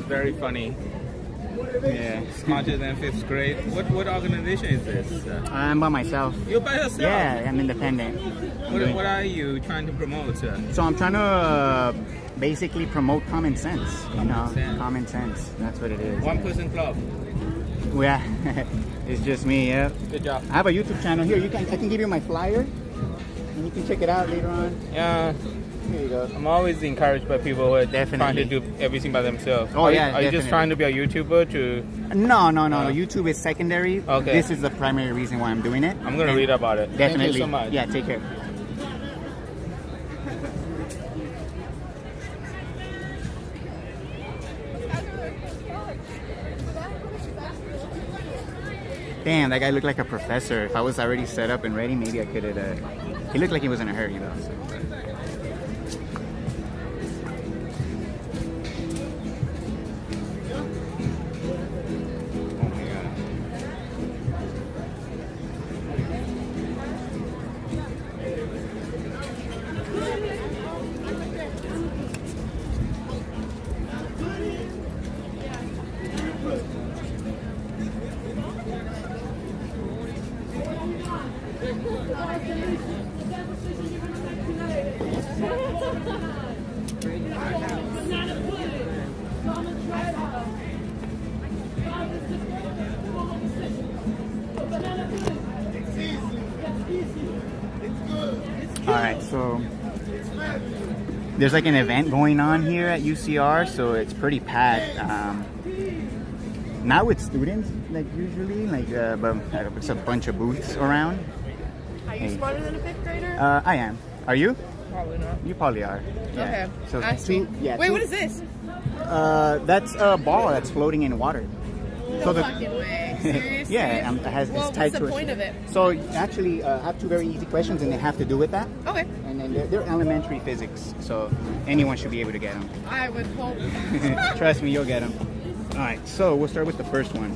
very funny. Yeah, smarter than fifth grade. What organization is this? I'm by myself. You're by yourself? Yeah, I'm independent. What are you trying to promote? So I'm trying to basically promote common sense. Common sense. That's what it is. One person club. Yeah, it's just me. Yeah. Good job. I have a YouTube channel here. I can give you my flyer, and you can check it out later on. Yeah. Here you go. I'm always encouraged by people who are trying to do everything by themselves. Oh, Are you just trying to be a YouTuber to... No. YouTube is secondary. Okay. This is the primary reason why I'm doing it. I'm going to read about it. Definitely. Thank you so much. Yeah, take care. Damn, that guy looked like a professor. If I was already set up and ready, maybe I could have... he looked like he was in a hurry, though. So. Alright, so there's like an event going on here at UCR, so it's pretty packed. Not with students, like usually, but it's a bunch of booths around. Are you smarter than a fifth grader? I am. Are you? Probably not. You probably are. Okay. So Ask me. Wait, what is this? That's a ball that's floating in water. No fucking way. Seriously? Yeah, it's tied to what's the point of it? So actually, I have two very easy questions, and they have to do with that. Okay. And then they're elementary physics, so anyone should be able to get them. I would hope. Trust me, you'll get them. All right, so we'll start with the first one.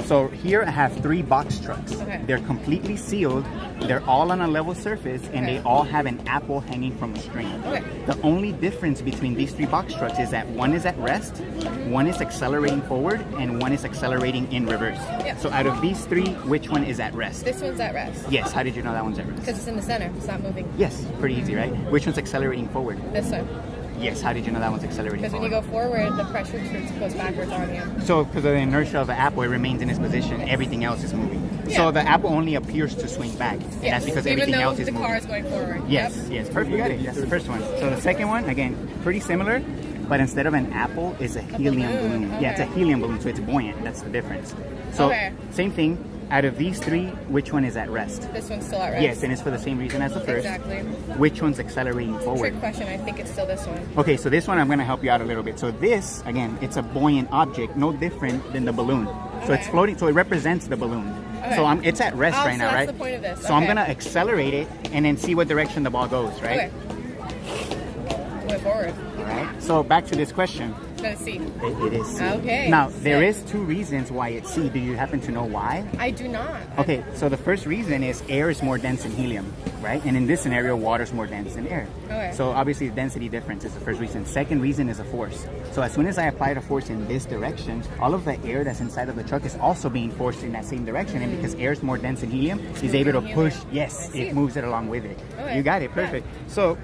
So here I have 3 box trucks. Okay. They're completely sealed. They're all on a level surface, and they all have an apple hanging from a string. Okay. The only difference between these 3 box trucks is that one is at rest, one is accelerating forward, and one is accelerating in reverse. Yep. So out of these 3, which one is at rest? This one's at rest. Yes. How did you know that one's at rest? Because it's in the center. It's not moving. Yes. Pretty easy, right? Which one's accelerating forward? This one. Yes. How did you know that one's accelerating Because when forward? you go forward, the pressure goes backwards on you. So because of the inertia of the apple, it remains in its position. Everything else is moving. Yeah. So the apple only appears to swing back. And that's because everything else is Even though the moving. car is going forward. Yes, Yep. yes, perfect. You got it. That's the first one. So the second one, again, pretty similar, but instead of an apple, is a helium balloon. Okay. Yeah, it's a helium balloon, so it's buoyant. That's the difference. So same thing. Out of these 3, which one is at rest? This one's still at rest. Yes, and it's for the same reason as the first. Exactly. Which one's accelerating forward? Trick question. I think it's still this one. Okay, so this one I'm going to help you out a little bit. So this, again, it's a buoyant object, no different than the balloon. So it's floating, so it represents the balloon. Okay. So it's at rest right now, that's right? the point of this. So I'm going to accelerate it and then see what direction the ball goes, right? Okay. Went forward. All right. So back to this question. Let's see. It is C. Okay. Now, there is 2 reasons why it's C. Do you happen to know why? I do not. Okay, so the first reason is air is more dense than helium, right? And in this scenario, water is more dense than air. Okay. So obviously, the density difference is the first reason. Second reason is a force. So as soon as I apply the force in this direction, all of the air that's inside of the truck is also being forced in that same direction. And because air is more dense than helium, it's able to push. Yes, it moves it along with it. Okay. You got it. Perfect. Yeah. So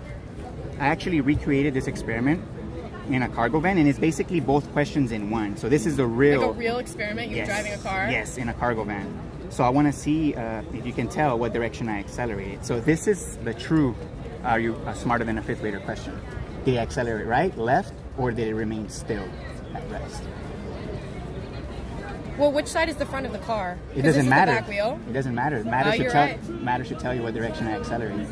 I actually recreated this experiment in a cargo van, and it's basically both questions in one. So this is a real... Like a real experiment? You're driving a car? Yes, in a cargo van. So I want to see if you can tell what direction I accelerated. So this is the true, are you smarter than a 5th grader question. Did I accelerate right, left, or did it remain still at rest? Well, which side is the front of the car? It doesn't matter. The back wheel? It doesn't matter. Matter should tell you what direction I accelerated.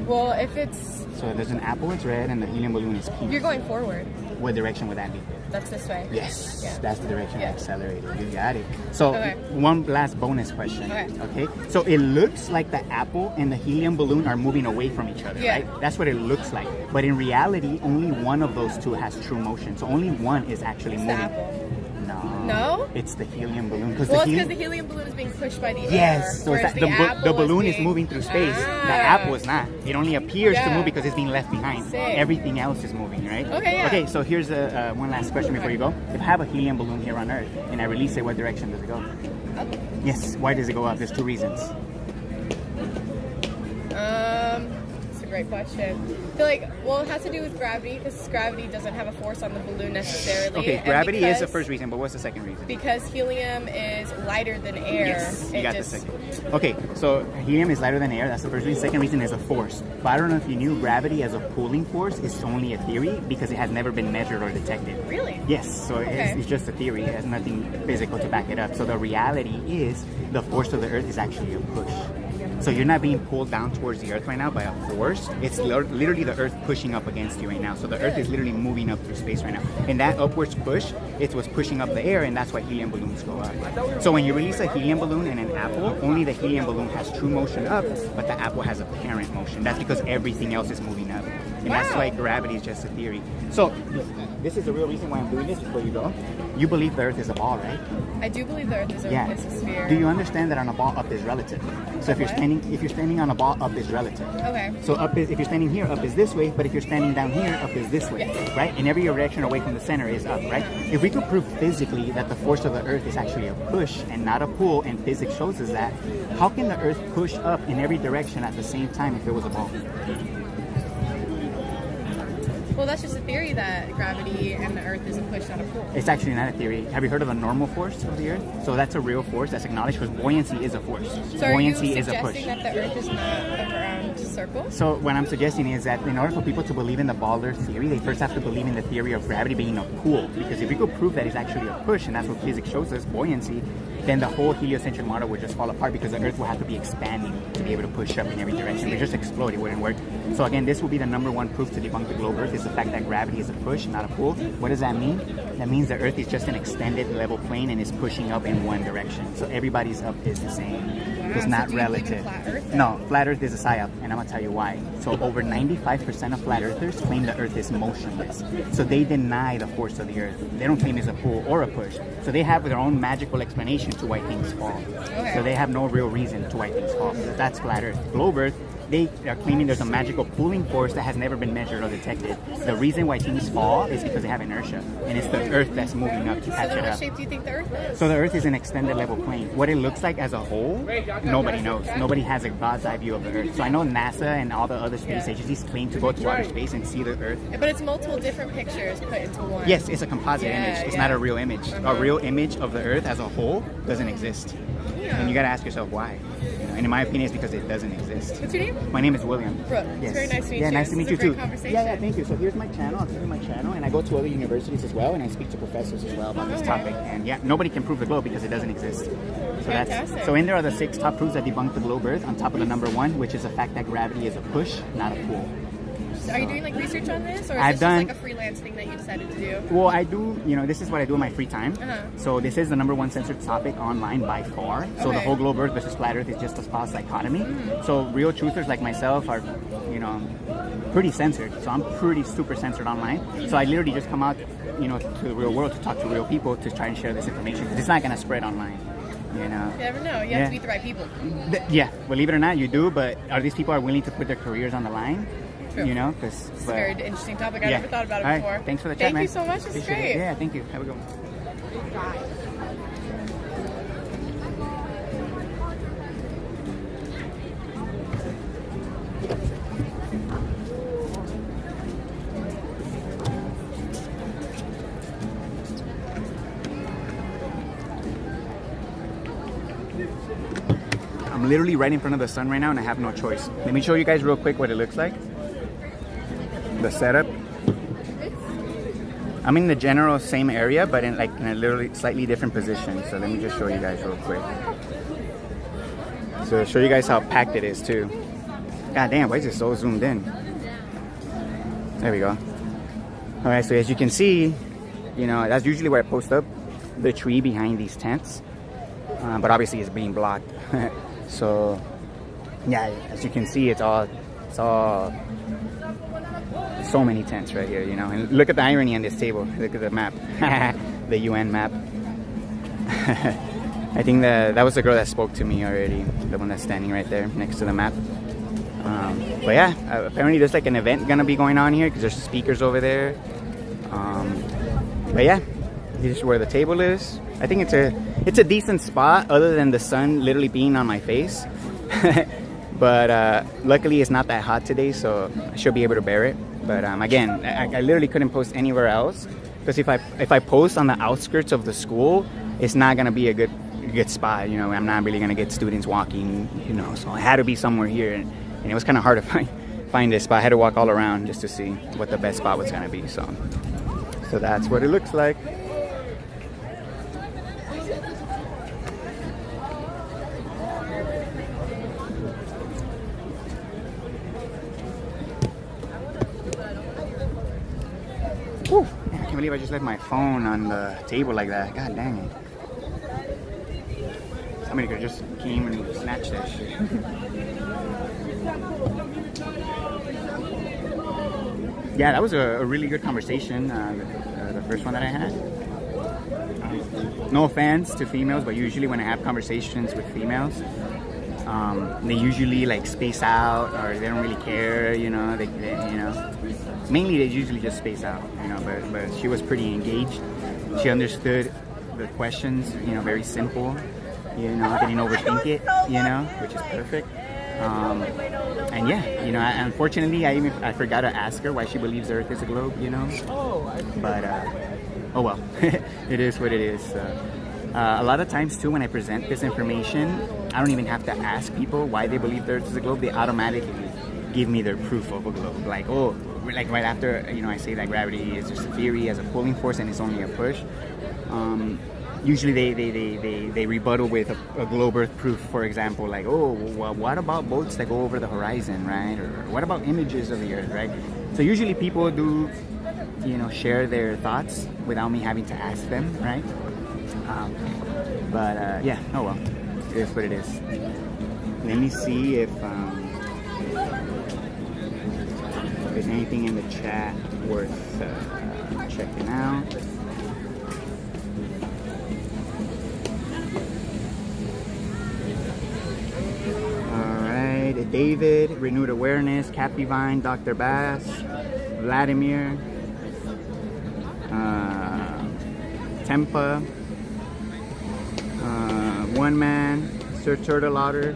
Well, if it's... So there's an apple, it's red, and the helium balloon is pink. You're going forward. What direction would that be? That's this way. Yes, Yeah. that's the direction I Yeah. accelerated. You got it. So Okay. one last bonus question. Okay. So it looks like the apple and the helium balloon are moving away from each other, Yeah. right? That's what it looks like. But in reality, only one of those 2 has true motion. So only one is actually It's the moving. apple. No. No? It's the helium balloon. Well, it's because the helium balloon is being pushed by the air. Yes, so it's whereas that the balloon is being- moving through space. The apple is not. It only appears to move because it's being left behind. Sick. Everything else is moving, right? Okay, yeah. Okay, so here's one last question before you go. If I have a helium balloon here on Earth and I release it, what direction does it go? Up. Yes, why does it go up? There's two reasons. That's a great question. I feel like, well, it has to do with gravity, because gravity doesn't have a force on the balloon necessarily. Okay, and gravity is the because- first reason, but what's the second reason? Because helium is lighter than air. Yes, you it got just, the second. Okay, so helium is lighter than air. That's the first reason. Second reason is a force. But I don't know if you knew, gravity as a pulling force is only a theory because it has never been measured or detected. Really? Yes, so Okay. it's just a theory. It has nothing physical to back it up. So the reality is the force of the Earth is actually a push. So you're not being pulled down towards the Earth right now by a force. It's literally the Earth pushing up against you right now. So the Earth is literally moving up through space right now. And that upwards push, it's what's pushing up the air, and that's why helium balloons go up. So when you release a helium balloon in an apple, only the helium balloon has true motion up, but the apple has apparent motion. That's because everything else is moving up. And that's Wow. why gravity is just a theory. So this is the real reason why I'm doing this before you go. You believe the Earth is a ball, right? I do believe the Earth is a, Yeah. is a sphere. Do you understand that on a ball, up is relative? So if you're standing on a ball, up is relative. Okay. So up is, if you're standing here, up is this way, but if you're standing down here, up is this way, Yeah. right? And every direction away from the center is up, right? If we could prove physically that the force of the Earth is actually a push and not a pull, and physics shows us that, how can the Earth push up in every direction at the same time if it was a ball? Well, that's just a theory that gravity and the Earth is a push, not a pull. It's actually not a theory. Have you heard of the normal force of the Earth? So that's a real force that's acknowledged because buoyancy is a force. So are you Buoyancy is a push. suggesting that the Earth is not a round circle? So what I'm suggesting is that in order for people to believe in the ball Earth theory, they first have to believe in the theory of gravity being a pull. Because if we could prove that it's actually a push, and that's what physics shows us, buoyancy, then the whole heliocentric model would just fall apart because the Earth will have to be expanding to be able to push up in every direction. It would just explode. It wouldn't work. So again, this will be the number one proof to debunk the globe Earth is the fact that gravity is a push, not a pull. What does that mean? That means the Earth is just an extended level plane and is pushing up in one direction. So everybody's up is the same. It's So not do you believe in relative. flat Earth, then? No, flat Earth is a psyop, and I'm gonna tell you why. So over 95% of flat earthers claim the Earth is motionless. So they deny the force of the Earth. They don't claim it's a pull or a push. So they have their own magical explanation to why things fall. Okay. So they have no real reason to why things fall. That's flat Earth. Globe Earth, they are claiming there's a magical pulling force that has never been measured or detected. The reason why things fall is because they have inertia, and it's the Earth that's moving up to So catch then it what up. shape do you think the Earth is? So the Earth is an extended level plane. What it looks like as a whole, nobody knows. Nobody has a God's eye view of the Earth. So I know NASA and all the other space agencies claim to go to outer space and see the Earth. But it's multiple different pictures put into one. Yes, it's a composite Yeah, image. It's yeah. not a real image. A real image of the Earth as a whole doesn't exist. Yeah. And you gotta ask yourself why. And in my opinion, it's because it doesn't exist. What's your name? My name is William. Brooke. It's very nice to meet Yeah, you. nice to This meet is you a great too. conversation. Yeah, thank you. So here's my channel. I'll give you my channel, and I go to other universities as well, and I speak to professors as well about this Okay. topic. And yeah, nobody can prove the globe because it doesn't exist. So Fantastic. so in there are the 6 top proofs that debunk the globe Earth on top of the number 1, which is the fact that gravity is a push, not a pull. So are you doing like research on this, or is I've this done- just like a freelance thing that you decided to do? Well, I do, this is what I do in my free time. Uh-huh. So this is the number 1 censored topic online by far. So the Okay. whole globe Earth versus flat Earth is just a false dichotomy. So real truthers like myself are, pretty censored. So I'm pretty super censored online. So I literally just come out, to the real world to talk to real people to try and share this information because it's not going to spread online. You never know. You Yeah. have to meet the right people. Yeah, believe it or not, you do. But are these people willing to put their careers on the line? True. Because It's a very interesting topic. I never thought about it All right. before. Thanks for the chat, Thank man. you so much. It's Appreciate great. it. Yeah, thank you. Have a good one. I'm literally right in front of the sun right now and I have no choice. Let me show you guys real quick what it looks like. The setup. I'm in the general same area, but in a literally slightly different position. So let me just show you guys real quick. So show you guys how packed it is too. God damn, why is it so zoomed in? There we go. All right, so as you can see, that's usually where I post up the tree behind these tents. But obviously it's being blocked. So yeah, as you can see, it's all so many tents right here, and look at the irony on this table. Look at the map, the UN map. I think that was the girl that spoke to me already, the one that's standing right there next to the map. But yeah, apparently there's like an event gonna be going on here because there's speakers over there. But yeah, this is where the table is. I think it's a decent spot other than the sun literally being on my face. But luckily it's not that hot today, so I should be able to bear it. But again, I literally couldn't post anywhere else because if I post on the outskirts of the school, it's not gonna be a good spot. You know, I'm not really gonna get students walking. You know, so I had to be somewhere here, and it was kind of hard to find this spot. I had to walk all around just to see what the best spot was gonna be. So that's what it looks like. Whew. Man, I can't believe I just left my phone on the table like that. God dang it. Somebody could just came and snatched that shit. Yeah, that was a really good conversation, the first one that I had. No offense to females, but usually when I have conversations with females, they usually like space out or they don't really care, you know, they you know. Mainly they usually just space out, you know, but she was pretty engaged. She understood the questions, you know, very simple, you know, didn't overthink it, you know, which is perfect. And yeah, you know, unfortunately I forgot to ask her why she believes the Earth is a globe, you know, but oh well, it is what it is. A lot of times too, when I present this information, I don't even have to ask people why they believe the Earth is a globe. They automatically give me their proof of a globe. Like, oh, like right after, you know, I say that gravity is just a theory as a pulling force and it's only a push. Usually they rebuttal with a globe Earth proof, for example, like, oh, well, what about boats that go over the horizon, right? Or what about images of the Earth, right? So usually people do, you know, share their thoughts without me having to ask them, right? But yeah, oh well, it is what it is. Let me see if there's anything in the chat worth checking out. Alright, David, Renewed Awareness, Capivine, Dr. Bass, Vladimir, Tempa, One Man, Sir Turtle Otter,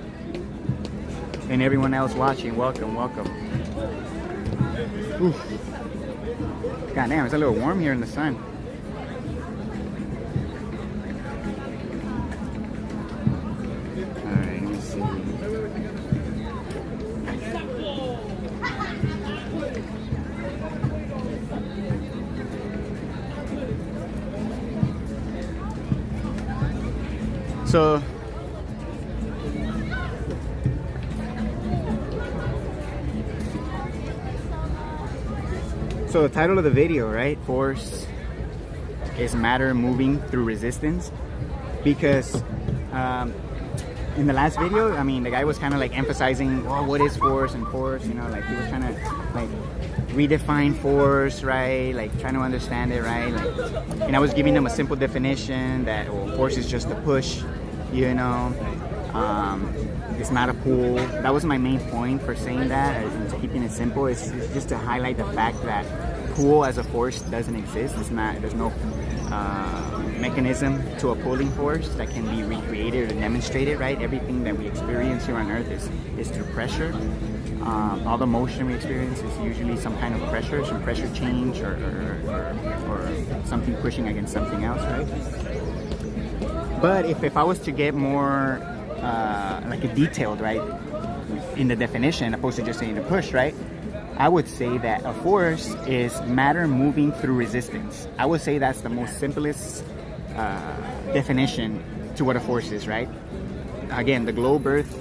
and everyone else watching. Welcome, welcome. Oof. God damn, it's a little warm here in the sun. Alright, let me see. So the title of the video, right? Force is matter moving through resistance. Because in the last video, I mean, the guy was kind of like emphasizing, oh, what is force and force, you know, like he was trying to like redefine force, right? Like trying to understand it, right? Like, and I was giving them a simple definition that, oh, force is just a push, you know. It's not a pull. That was my main point for saying that, keeping it simple. It's just to highlight the fact that pull as a force doesn't exist. There's no mechanism to a pulling force that can be recreated or demonstrated, right? Everything that we experience here on Earth is through pressure. All the motion we experience is usually some kind of pressure, some pressure change or something pushing against something else, right? But if I was to get more like a detailed, right, in the definition, opposed to just saying a push, right, I would say that a force is matter moving through resistance. I would say that's the most simplest definition to what a force is, right? Again, the globe Earth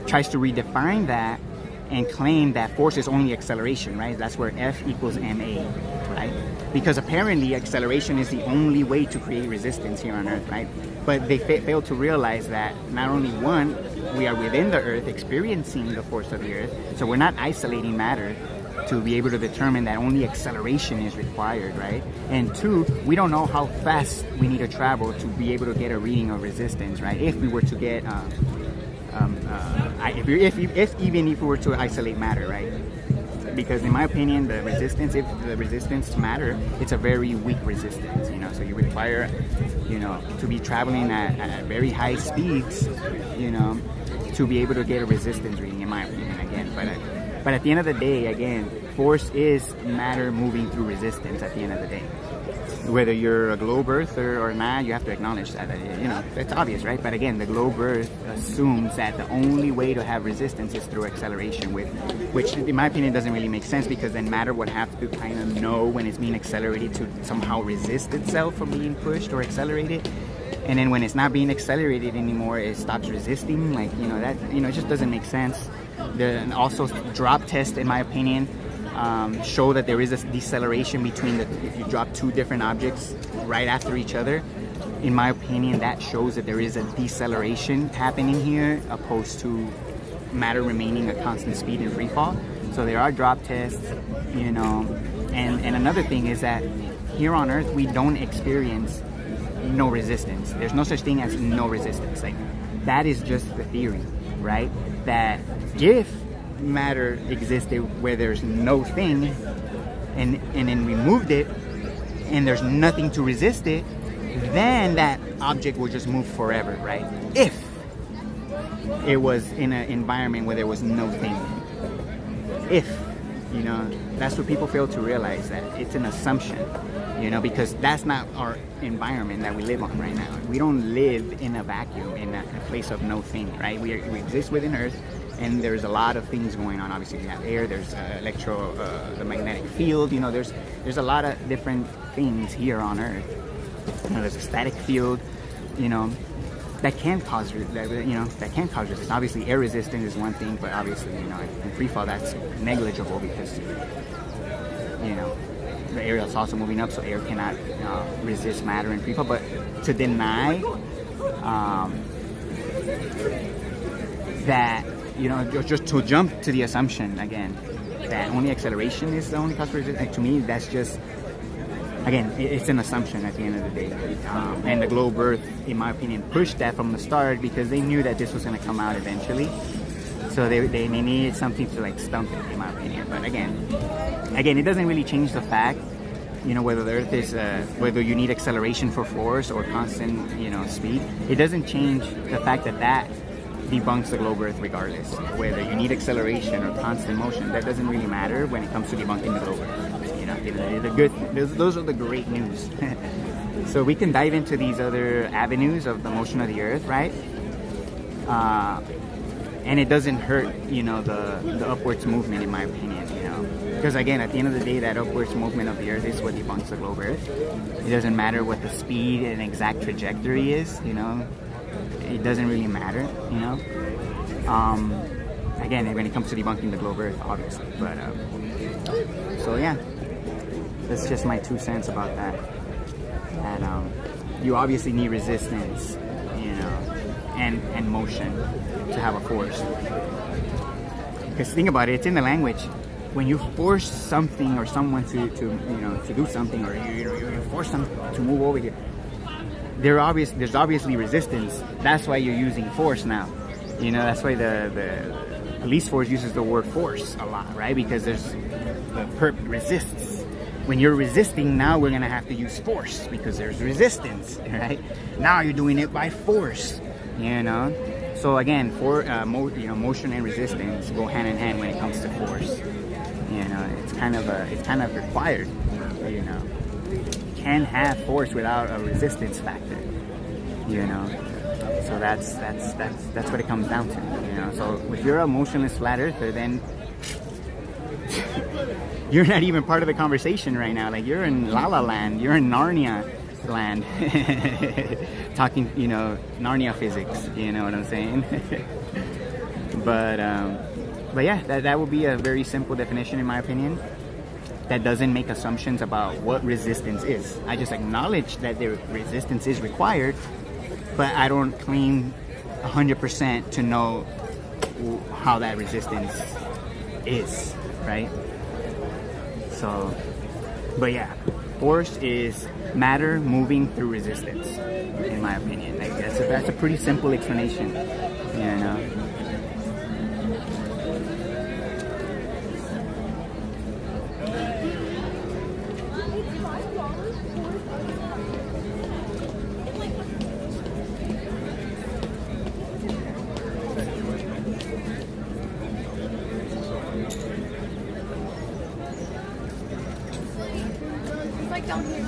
tries to redefine that and claim that force is only acceleration, right? That's where F equals ma, right? Because apparently acceleration is the only way to create resistance here on Earth, right? But they fail to realize that not only one, we are within the Earth experiencing the force of the Earth, so we're not isolating matter, to be able to determine that only acceleration is required, right? And two, we don't know how fast we need to travel to be able to get a reading of resistance, right? If we were to get, even if we were to isolate matter, right? Because in my opinion, the resistance, if the resistance to matter, it's a very weak resistance, you know, so you require, you know, to be traveling at very high speeds, you know, to be able to get a resistance reading, in my opinion, again. But at the end of the day, again, force is matter moving through resistance at the end of the day. Whether you're a globe earther or not, you have to acknowledge that, you know, it's obvious, right? But again, the globe earth assumes that the only way to have resistance is through acceleration, which in my opinion doesn't really make sense, because then matter would have to kind of know when it's being accelerated to somehow resist itself from being pushed or accelerated. And then when it's not being accelerated anymore, it stops resisting. Like, you know, that, you know, it just doesn't make sense. And also drop test, in my opinion, show that there is a deceleration between if you drop two different objects right after each other. In my opinion, that shows that there is a deceleration happening here, opposed to matter remaining at constant speed in free fall. So there are drop tests, you know, and another thing is that here on Earth we don't experience no resistance. There's no such thing as no resistance. Like, that is just the theory, right? That if matter existed where there's no thing, and then we moved it and there's nothing to resist it, then that object will just move forever, right? If it was in an environment where there was no thing. If, you know, that's what people fail to realize, that it's an assumption, you know, because that's not our environment that we live on right now. We don't live in a vacuum, in a place of no thing, right? We exist within Earth, and there's a lot of things going on. Obviously, we have air, there's the magnetic field, you know, there's a lot of different things here on Earth. You know, there's a static field, you know, that can cause resistance. Obviously, air resistance is one thing, but obviously, you know, in free fall, that's negligible because, you know, the air is also moving up, so air cannot resist matter in free fall. But to deny that, you know, just to jump to the assumption again that only acceleration is the only cause for resistance, to me, that's just, again, it's an assumption at the end of the day. And the globe Earth, in my opinion, pushed that from the start because they knew that this was going to come out eventually. So they needed something to like stump it, in my opinion. But again, it doesn't really change the fact, you know, whether the Earth is, whether you need acceleration for force or constant, you know, speed. It doesn't change the fact that debunks the globe Earth regardless. Whether you need acceleration or constant motion, that doesn't really matter when it comes to debunking the globe Earth. You know, those are the great news. So we can dive into these other avenues of the motion of the Earth, right? And it doesn't hurt, you know, the upwards movement, in my opinion, you know. Because again, at the end of the day, that upwards movement of the Earth is what debunks the globe Earth. It doesn't matter what the speed and exact trajectory is, you know. It doesn't really matter, you know. Again, when it comes to debunking the globe Earth, obviously. But so yeah, that's just my 2 cents about that. That you obviously need resistance, you know, and motion to have a force. Because think about it, it's in the language. When you force something or someone to you know, to do something, or you force them to move over here, there's obviously resistance. That's why you're using force now. You know, that's why the police force uses the word force a lot, right? Because there's the perp resists. When you're resisting, now we're gonna have to use force because there's resistance, right? Now you're doing it by force, you know. So again, motion and resistance go hand in hand when it comes to force. You know, it's kind of required. You know, you can't have force without a resistance factor. You know, so that's what it comes down to. You know, so if you're a motionless flat earther, then you're not even part of the conversation right now. Like, you're in La La Land, you're in Narnia land, talking, you know, Narnia physics. You know what I'm saying? But yeah, that would be a very simple definition, in my opinion. That doesn't make assumptions about what resistance is. I just acknowledge that the resistance is required, but I don't claim 100% to know how that resistance is, right? So, but yeah, force is matter moving through resistance, in my opinion. Like that's a pretty simple explanation, you know. It's like down here.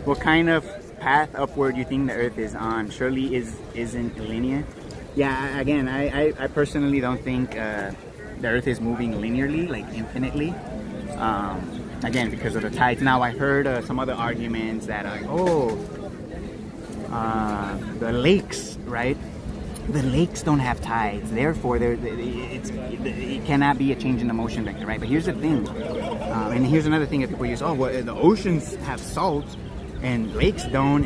What kind of path upward do you think the Earth is on? Surely isn't linear. Yeah, again, I personally don't think the Earth is moving linearly, like infinitely. Again, because of the tides. Now, I heard some other arguments that are, the lakes, right? The lakes don't have tides, therefore it cannot be a change in the motion vector, right? But here's the thing, and here's another thing that people use. The oceans have salt, and lakes don't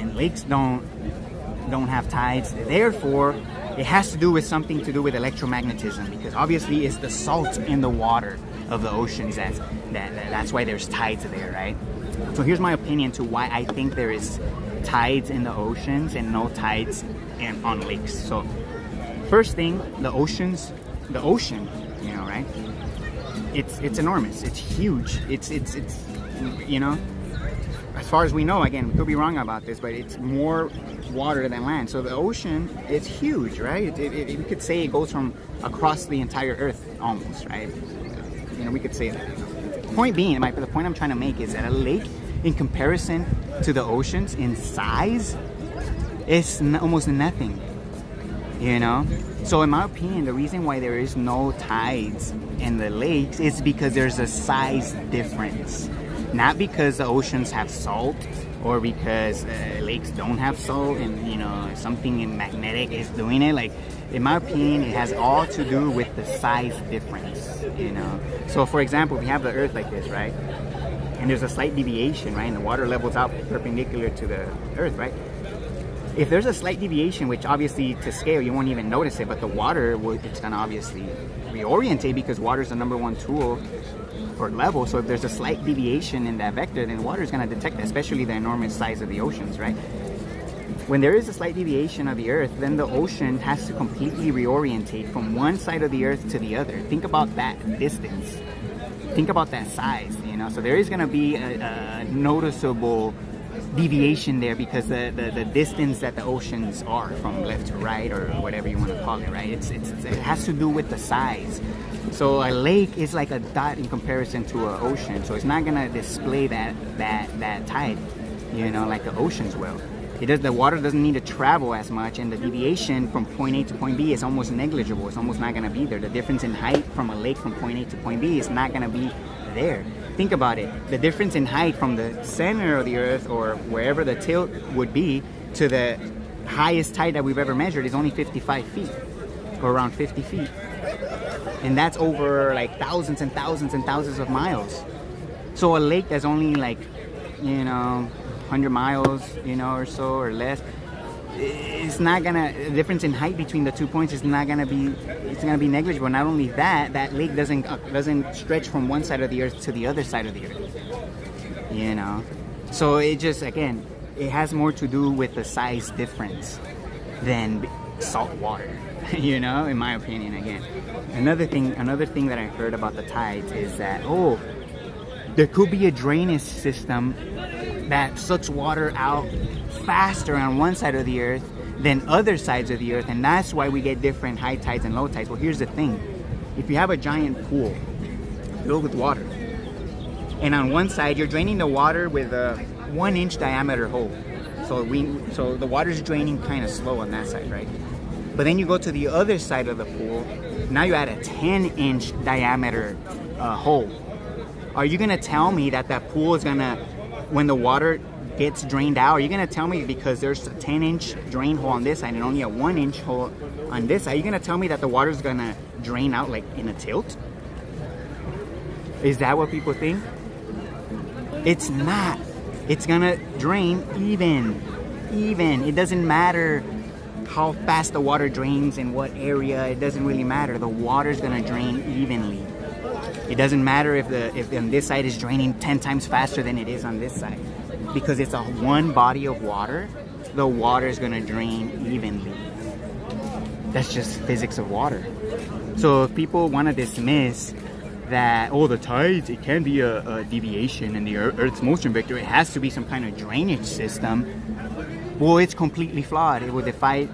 have tides. Therefore, it has to do with something to do with electromagnetism, because obviously it's the salt in the water of the oceans that's why there's tides there, right? So here's my opinion to why I think there is tides in the oceans and no tides on lakes. So first thing, the ocean, you know, right? It's enormous. It's huge. It's you know, as far as we know, again, we could be wrong about this, but it's more water than land. So the ocean is huge, right? We could say it goes from across the entire Earth almost, right? You know, we could say that. Point being, the point I'm trying to make is that a lake, in comparison to the oceans in size, is almost nothing, you know? So in my opinion, the reason why there is no tides in the lakes is because there's a size difference. Not because the oceans have salt or because lakes don't have salt and, you know, something magnetic is doing it. Like, in my opinion, it has all to do with the size difference, you know? So for example, we have the Earth like this, right? And there's a slight deviation, right? And the water levels out perpendicular to the Earth, right? If there's a slight deviation, which obviously to scale you won't even notice it, but the water, it's gonna obviously reorientate, because water is the #1 tool for level. So if there's a slight deviation in that vector, then water is gonna detect it, especially the enormous size of the oceans, right? When there is a slight deviation of the Earth, then the ocean has to completely reorientate from one side of the Earth to the other. Think about that distance. Think about that size, you know? So there is gonna be a noticeable deviation there, because the distance that the oceans are from left to right, or whatever you want to call it, right? It has to do with the size. So a lake is like a dot in comparison to an ocean, so it's not gonna display that tide, you know, like the oceans will. The water doesn't need to travel as much, and the deviation from point A to point B is almost negligible. It's almost not gonna be there. The difference in height from a lake from point A to point B is not gonna be there. Think about it. The difference in height from the center of the Earth, or wherever the tilt would be, to the highest tide that we've ever measured is only 55 feet, or around 50 feet. And that's over like thousands and thousands and thousands of miles. So a lake that's only like, you know, 100 miles, you know, or so, or less, it's not gonna, the difference in height between the 2 points is not gonna be, it's gonna be negligible. Not only that, that lake doesn't stretch from one side of the Earth to the other side of the Earth, you know? So it just, again, it has more to do with the size difference. than salt water. You know, in my opinion. Again, another thing that I heard about the tides is that there could be a drainage system that sucks water out faster on one side of the earth than other sides of the earth, and that's why we get different high tides and low tides. Well, here's the thing: if you have a giant pool filled with water, and on one side you're draining the water with a 1-inch diameter hole, so the water's draining kind of slow on that side, right? But then you go to the other side of the pool, now you add a 10-inch diameter hole. Are you gonna tell me that pool is gonna, when the water gets drained out, are you gonna tell me because there's a 10-inch drain hole on this side and only a 1-inch hole on this side, are you gonna tell me that the water's gonna drain out like in a tilt? Is that what people think? It's not. It's gonna drain even. It doesn't matter how fast the water drains in what area. It doesn't really matter. The water's gonna drain evenly. It doesn't matter if on this side is draining 10 times faster than it is on this side, because it's a one body of water. The water is gonna drain evenly. That's just physics of water. So if people want to dismiss that, the tides, it can be a deviation in the Earth's motion vector, it has to be some kind of drainage system, well, it's completely flawed. It would defy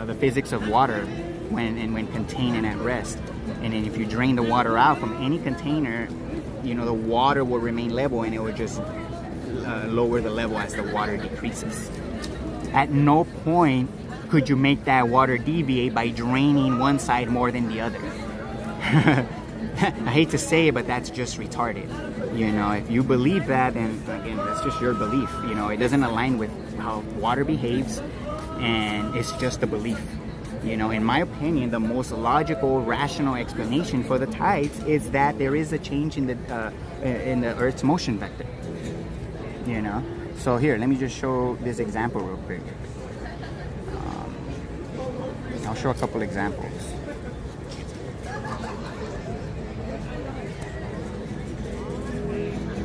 the physics of water when contained and at rest. And then if you drain the water out from any container, the water will remain level, and it will just lower the level as the water decreases. At no point could you make that water deviate by draining one side more than the other. I hate to say it, but that's just retarded. If you believe that, then again, that's just your belief. It doesn't align with how water behaves, and it's just a belief. In my opinion, the most logical, rational explanation for the tides is that there is a change in the Earth's motion vector. So here, let me just show this example real quick. I'll show a couple examples.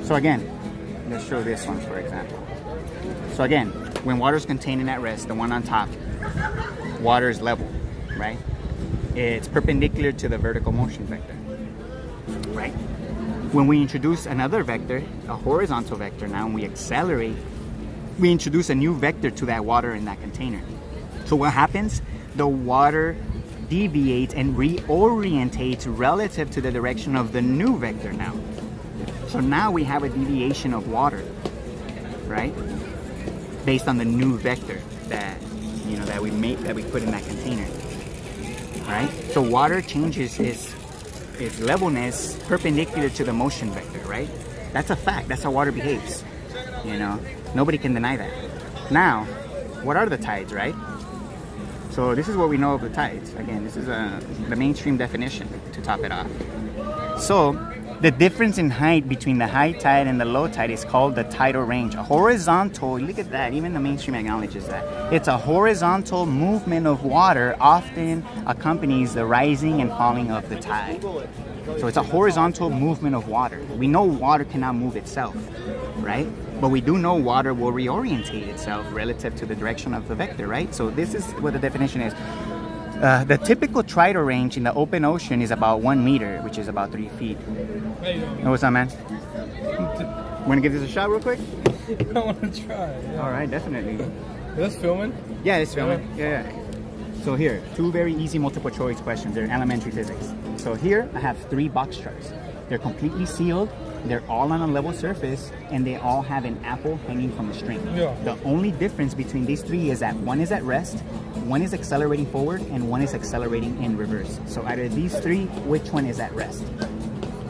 So again, let's show this one for example. So again, when water is contained and at rest, the one on top, water is level, right? It's perpendicular to the vertical motion vector, right? When we introduce another vector, a horizontal vector now, and we accelerate, we introduce a new vector to that water in that container. So what happens? The water deviates and reorientates relative to the direction of the new vector now. So now we have a deviation of water, right? Based on the new vector that we put in that container, right? So water changes its levelness perpendicular to the motion vector, right? That's a fact. That's how water behaves. Nobody can deny that. Now, what are the tides, right? So this is what we know of the tides. Again, this is the mainstream definition to top it off. So the difference in height between the high tide and the low tide is called the tidal range. A horizontal, look at that, even the mainstream acknowledges that. It's a horizontal movement of water often accompanies the rising and falling of the tide. So it's a horizontal movement of water. We know water cannot move itself, right? But we do know water will reorientate itself relative to the direction of the vector, right? So this is what the definition is. The typical tidal range in the open ocean is about 1 meter, which is about 3 feet. Hey, what's up, man? Want to give this a shot real quick? I want to try. Yeah. All right, definitely. Is this filming? Yeah, it's filming. Yeah. So here, 2 very easy multiple choice questions. They're elementary physics. So here, I have 3 box charts. They're completely sealed. They're all on a level surface, and they all have an apple hanging from a string. Yeah. The only difference between these 3 is that one is at rest, one is accelerating forward, and one is accelerating in reverse. So out of these 3, which one is at rest?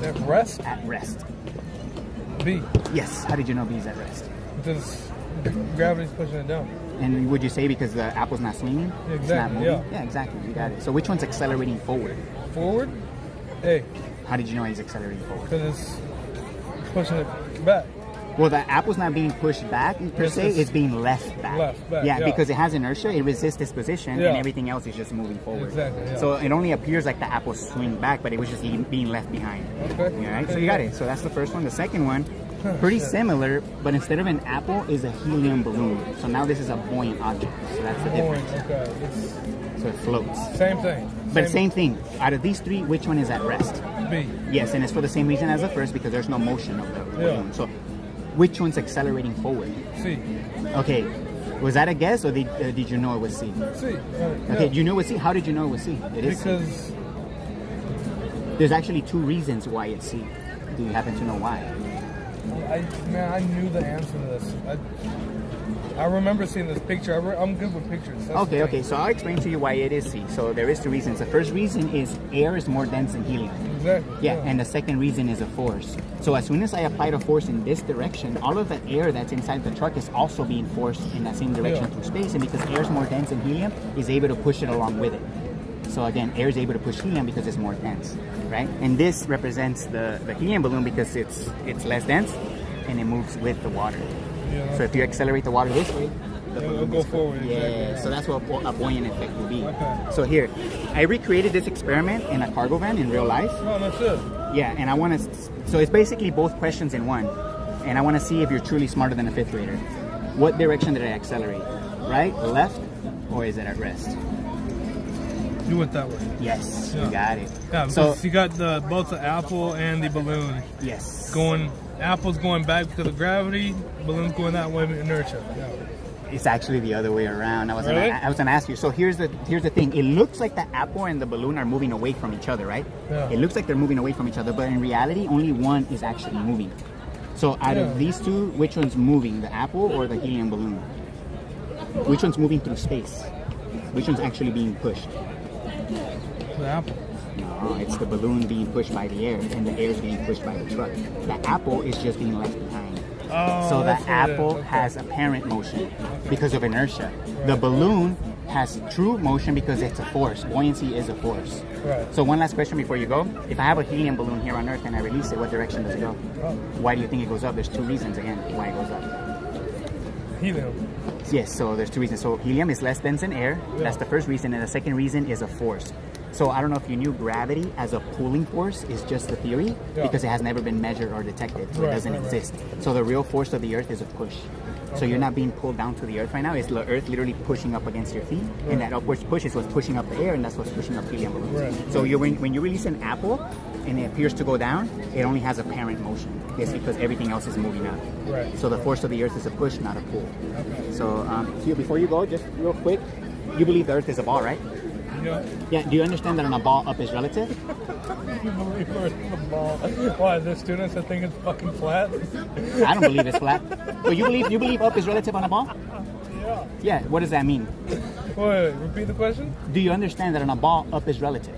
At rest? At rest. B. Yes. How did you know B is at rest? Because gravity's pushing it down. And would you say because the apple's not swinging? Exactly, it's not moving? yeah. Yeah, exactly. You got it. So which one's accelerating forward? Forward? A. How did you know he's accelerating forward? Because it's pushing it back. Well, the apple's not being pushed back per se, it's being left back. Left back, yeah, because it has inertia, it resists this position, and everything else is just moving forward. Exactly, yeah. So it only appears like the apple swing back, but it was just being left behind. Okay. All right, so you got it. So that's the first one. The second one Pretty similar, but instead of an apple is a helium balloon. So now this is a buoyant object. So that's the difference. Okay. So it floats. Same thing. But same thing. Out of these three, which one is at rest? B. Yes, and it's for the same reason as the first because there's no motion of the balloon. So which one's accelerating forward? C. Okay. Was that a guess or did you know it was C? C. Okay, you know it was C? How did you know it was C? It is because C. There's actually two reasons why it's C. Do you happen to know why? I knew the answer to this. I remember seeing this picture. I'm good with pictures. That's Okay. So I'll explain to you why it is C. So there is two reasons. The first reason is air is more dense than helium. Exactly. Yeah, and the second reason is a force. So as soon as I apply the force in this direction, all of the air that's inside the truck is also being forced in that same direction through space. And because air is more dense than helium, is able to push it along with it. So again, air is able to push helium because it's more dense, right? And this represents the helium balloon because it's less dense and it moves with the water. Yeah. So if you accelerate the water this way, It'll go forward. yeah, Exactly. so that's what a buoyant effect will be. Okay. So here, I recreated this experiment in a cargo van in real life. No, that's it. Yeah, and I want to, so it's basically both questions in one. And I want to see if you're truly smarter than a fifth grader. What direction did I accelerate? Right, left, or is it at rest? You went that way. Yes, Yeah. you got it. Yeah, because So, you got both the apple and the balloon yes. going. Apple's going back because of gravity. Balloon's going that way with inertia. Yeah. It's actually the other way around. Really? I was gonna ask you. So here's the thing. It looks like the apple and the balloon are moving away from each other, right? Yeah. It looks like they're moving away from each other, but in reality, only one is actually moving. So out of these two, which one's moving, the apple or the helium balloon? Which one's moving through space? Which one's actually being pushed? The apple. No, it's the balloon being pushed by the air, and the air is being pushed by the truck. The apple is just being left behind. Oh, So the that's what it is. apple Okay. has apparent motion because of inertia. The balloon has true motion because it's a force. Buoyancy is a force. Right. So one last question before you go. If I have a helium balloon here on Earth and I release it, what direction does it go? Oh. Why do you think it goes up? There's two reasons again why it goes up. Helium. Yes, so there's two reasons. So helium is less dense than air. That's the first reason. And the second reason is a force. So I don't know if you knew gravity as a pulling force is just a theory because it has never been measured or detected. So it doesn't exist. So the real force of the Earth is a push. So you're not being pulled down to the Earth right now. It's the Earth literally pushing up against your feet. And that upwards push is what's pushing up the air, and that's what's pushing up helium balloons. Right. So when you release an apple and it appears to go down, it only has apparent motion. It's because everything else is moving up. Right. So the force of the Earth is a push, not a pull. So Hugh, before you go, just real quick, you believe the Earth is a ball, right? Yeah. Yeah, do you understand that on a ball up is relative? You believe we're in the ball. Why, there's students that think it's fucking flat? I don't believe it's flat. But you believe up is relative on a ball? Yeah. Yeah, what does that mean? Wait, repeat the question? Do you understand that on a ball up is relative?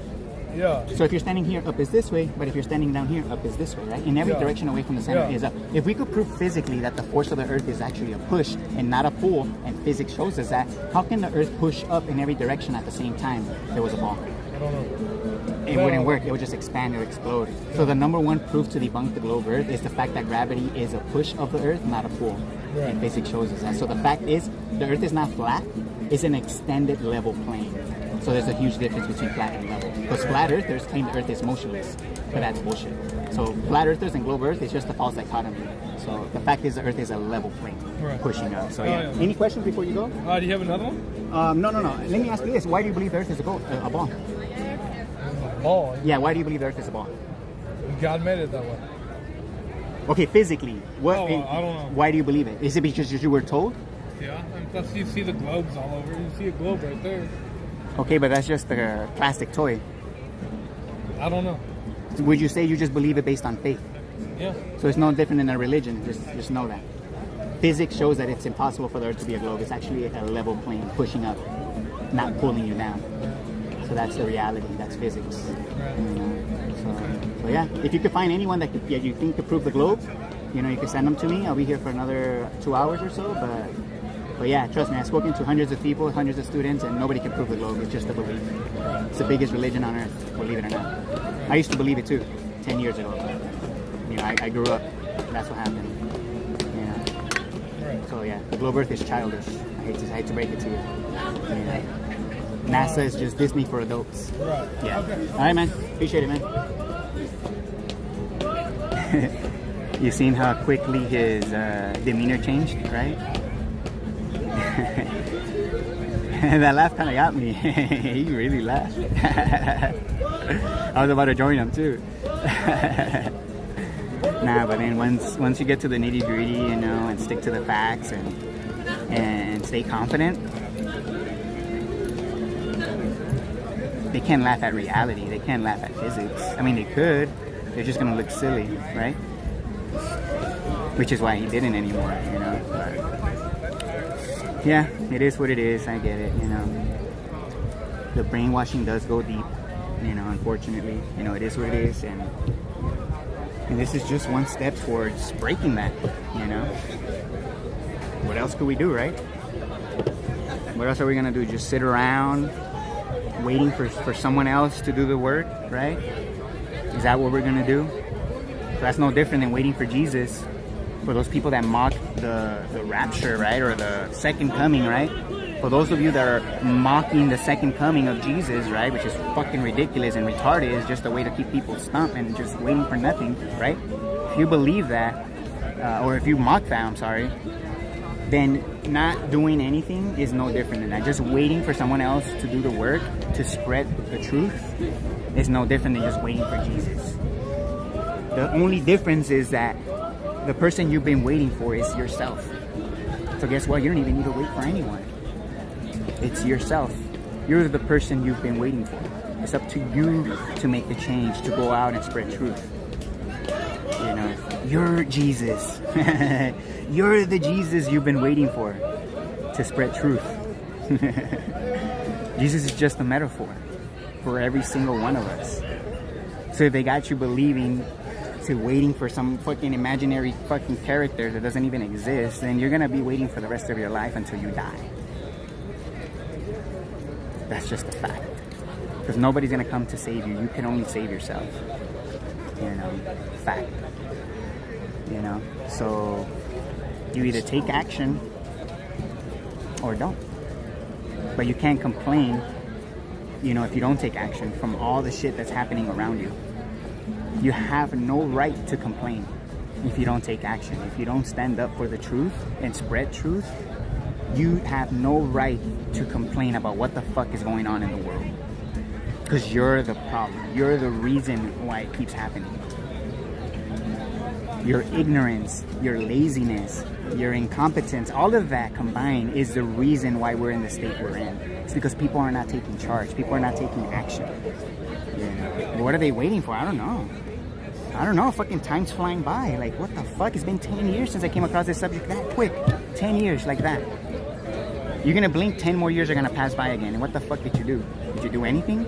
Yeah. So if you're standing here, up is this way, but if you're standing down here, up is this way, right? In every direction away from the center is up. If we could prove physically that the force of the Earth is actually a push and not a pull, and physics shows us that, how can the Earth push up in every direction at the same time if there was a ball? I don't know. It wouldn't work. It would just expand or explode. So the number one proof to debunk the globe Earth is the fact that gravity is a push of the Earth, not a pull. Right. And physics shows us that. So the fact is, the Earth is not flat. It's an extended level plane. So there's a huge difference between flat and level. Because flat earthers claim the Earth is motionless, but that's bullshit. So flat earthers and globe Earth is just a false dichotomy. So the fact is the Earth is a level plane, pushing up. So yeah. Any questions before you go? Do you have another one? No. Let me ask you this: why do you believe the Earth is a ball? Ball. Yeah, why do you believe the Earth is a ball? God made it that way. Okay, physically, what? I don't know. Why do you believe it? Is it because you were told? Yeah, and plus you see the globes all over. You see a globe right there. Okay, but that's just a plastic toy. I don't know. Would you say you just believe it based on faith? Yeah. So it's no different than a religion. Just know that. Physics shows that it's impossible for the Earth to be a globe. It's actually a level plane pushing up, not pulling you down. So that's the reality. That's physics. So yeah, if you could find anyone that you think could prove the globe, you can send them to me. I'll be here for another 2 hours or so. But yeah, trust me, I've spoken to hundreds of people, hundreds of students, and nobody can prove the globe. It's just a belief. It's the biggest religion on earth, believe it or not. I used to believe it too, 10 years ago. I grew up. That's what happened. So yeah, the globe Earth is childish. I hate to break it to you. NASA is just Disney for adults. Right. Yeah. Okay. All right, man. Appreciate it, man. You seen how quickly his demeanor changed, right? That laugh kind of got me. He really laughed. I was about to join him too. Nah, but then once you get to the nitty gritty, you know, and stick to the facts and stay confident, they can't laugh at reality. They can't laugh at physics. I mean, they could. They're just gonna look silly, right? Which is why he didn't anymore, you know. But yeah, it is what it is. I get it, you know. The brainwashing does go deep, you know. Unfortunately, you know, it is what it is, and this is just one step towards breaking that, you know. What else could we do, right? What else are we gonna do? Just sit around waiting for someone else to do the work, right? Is that what we're gonna do? So that's no different than waiting for Jesus. For those people that mock the rapture, right, or the second coming, right? For those of you that are mocking the second coming of Jesus, right, which is fucking ridiculous and retarded, is just a way to keep people stumped and just waiting for nothing, right? If you believe that, or if you mock that, I'm sorry, then not doing anything is no different than that. Just waiting for someone else to do the work, to spread the truth, is no different than just waiting for Jesus. The only difference is that the person you've been waiting for is yourself. So guess what? You don't even need to wait for anyone. It's yourself. You're the person you've been waiting for. It's up to you to make the change, to go out and spread truth. You know, you're Jesus. You're the Jesus you've been waiting for to spread truth. Jesus is just a metaphor for every single one of us. So if they got you believing to waiting for some fucking imaginary fucking character that doesn't even exist, then you're gonna be waiting for the rest of your life until you die. That's just a fact. Because nobody's gonna come to save you. You can only save yourself. You know, fact. You know, so you either take action or don't. But you can't complain, you know, if you don't take action from all the shit that's happening around you. You have no right to complain if you don't take action. If you don't stand up for the truth and spread truth, you have no right to complain about what the fuck is going on in the world. Because you're the problem. You're the reason why it keeps happening. Your ignorance, your laziness, your incompetence, all of that combined is the reason why we're in the state we're in. It's because people are not taking charge. People are not taking action. You know? What are they waiting for? I don't know. Fucking time's flying by. Like, what the fuck? It's been 10 years since I came across this subject that quick. 10 years like that. You're gonna blink, 10 more years are gonna pass by again. And what the fuck did you do? Did you do anything?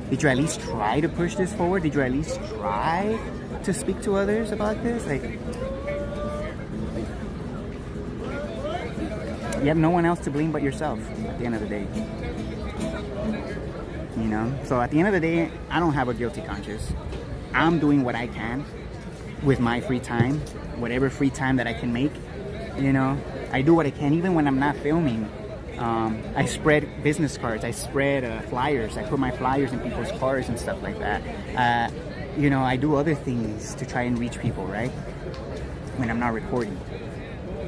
Did you at least try to push this forward? Did you at least try to speak to others about this? Like, you have no one else to blame but yourself at the end of the day. You know? So at the end of the day, I don't have a guilty conscience. I'm doing what I can with my free time, whatever free time that I can make. You know, I do what I can even when I'm not filming. I spread business cards, I spread flyers, I put my flyers in people's cars and stuff like that. You know, I do other things to try and reach people, right? When I'm not recording,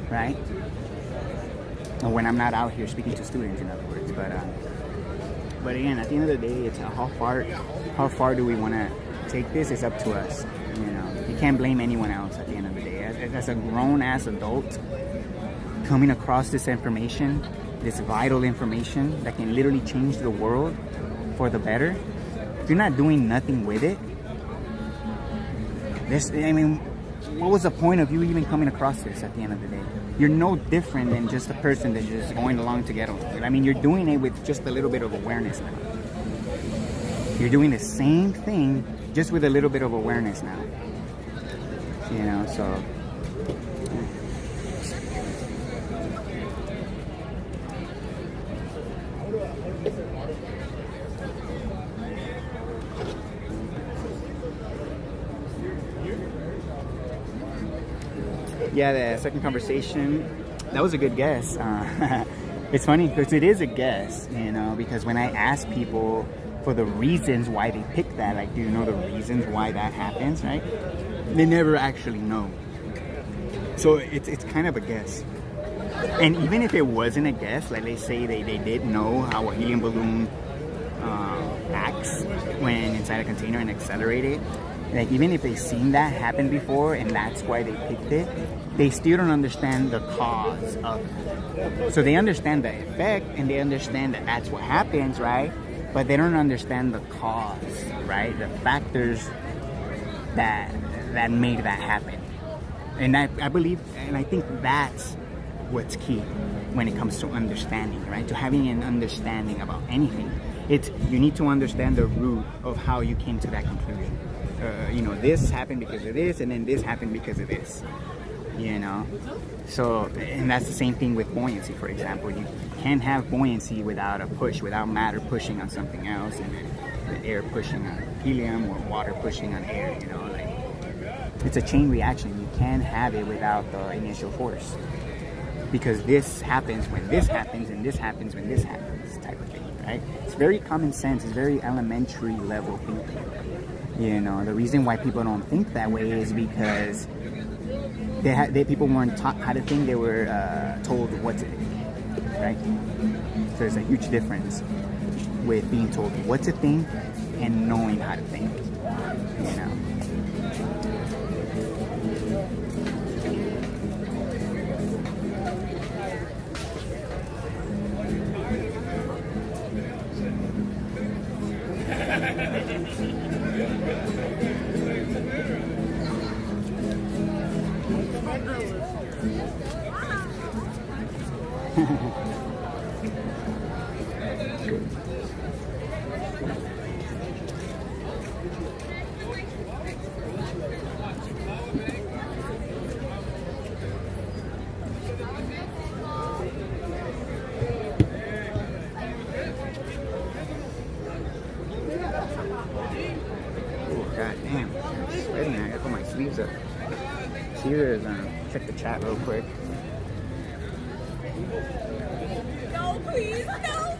right? Or when I'm not out here speaking to students, in other words. But again, at the end of the day, it's how far do we want to take this? It's up to us. You know, you can't blame anyone else at the end of the day. As a grown-ass adult, coming across this information, this vital information that can literally change the world for the better, if you're not doing nothing with it, what was the point of you even coming across this at the end of the day? You're no different than just a person that's just going along to get along. I mean, you're doing it with just a little bit of awareness now. You're doing the same thing, just with a little bit of awareness now. You know, so... Yeah, the second conversation, that was a good guess. It's funny because it is a guess, you know, because when I ask people for the reasons why they pick that, like, do you know the reasons why that happens, right? They never actually know. So it's kind of a guess. And even if it wasn't a guess, like they say they did know how a helium balloon acts when inside a container and accelerate it, like even if they've seen that happen before and that's why they picked it, they still don't understand the cause of it. So they understand the effect and they understand that that's what happens, right? But they don't understand the cause, right? The factors that made that happen. And I believe, and I think that's what's key when it comes to understanding, right? To having an understanding about anything. You need to understand the root of how you came to that conclusion. This happened because of this, and then this happened because of this. So, and that's the same thing with buoyancy, for example. You can't have buoyancy without a push, without matter pushing on something else, and then the air pushing on helium or water pushing on air, it's a chain reaction. You can't have it without the initial force. Because this happens when this happens, and this happens when this happens, type of thing, right? It's very common sense. It's very elementary level thinking. The reason why people don't think that way is because people weren't taught how to think. They were told what to think, right? So there's a huge difference with being told what to think and knowing how to think. Check the chat real quick. No, please, no.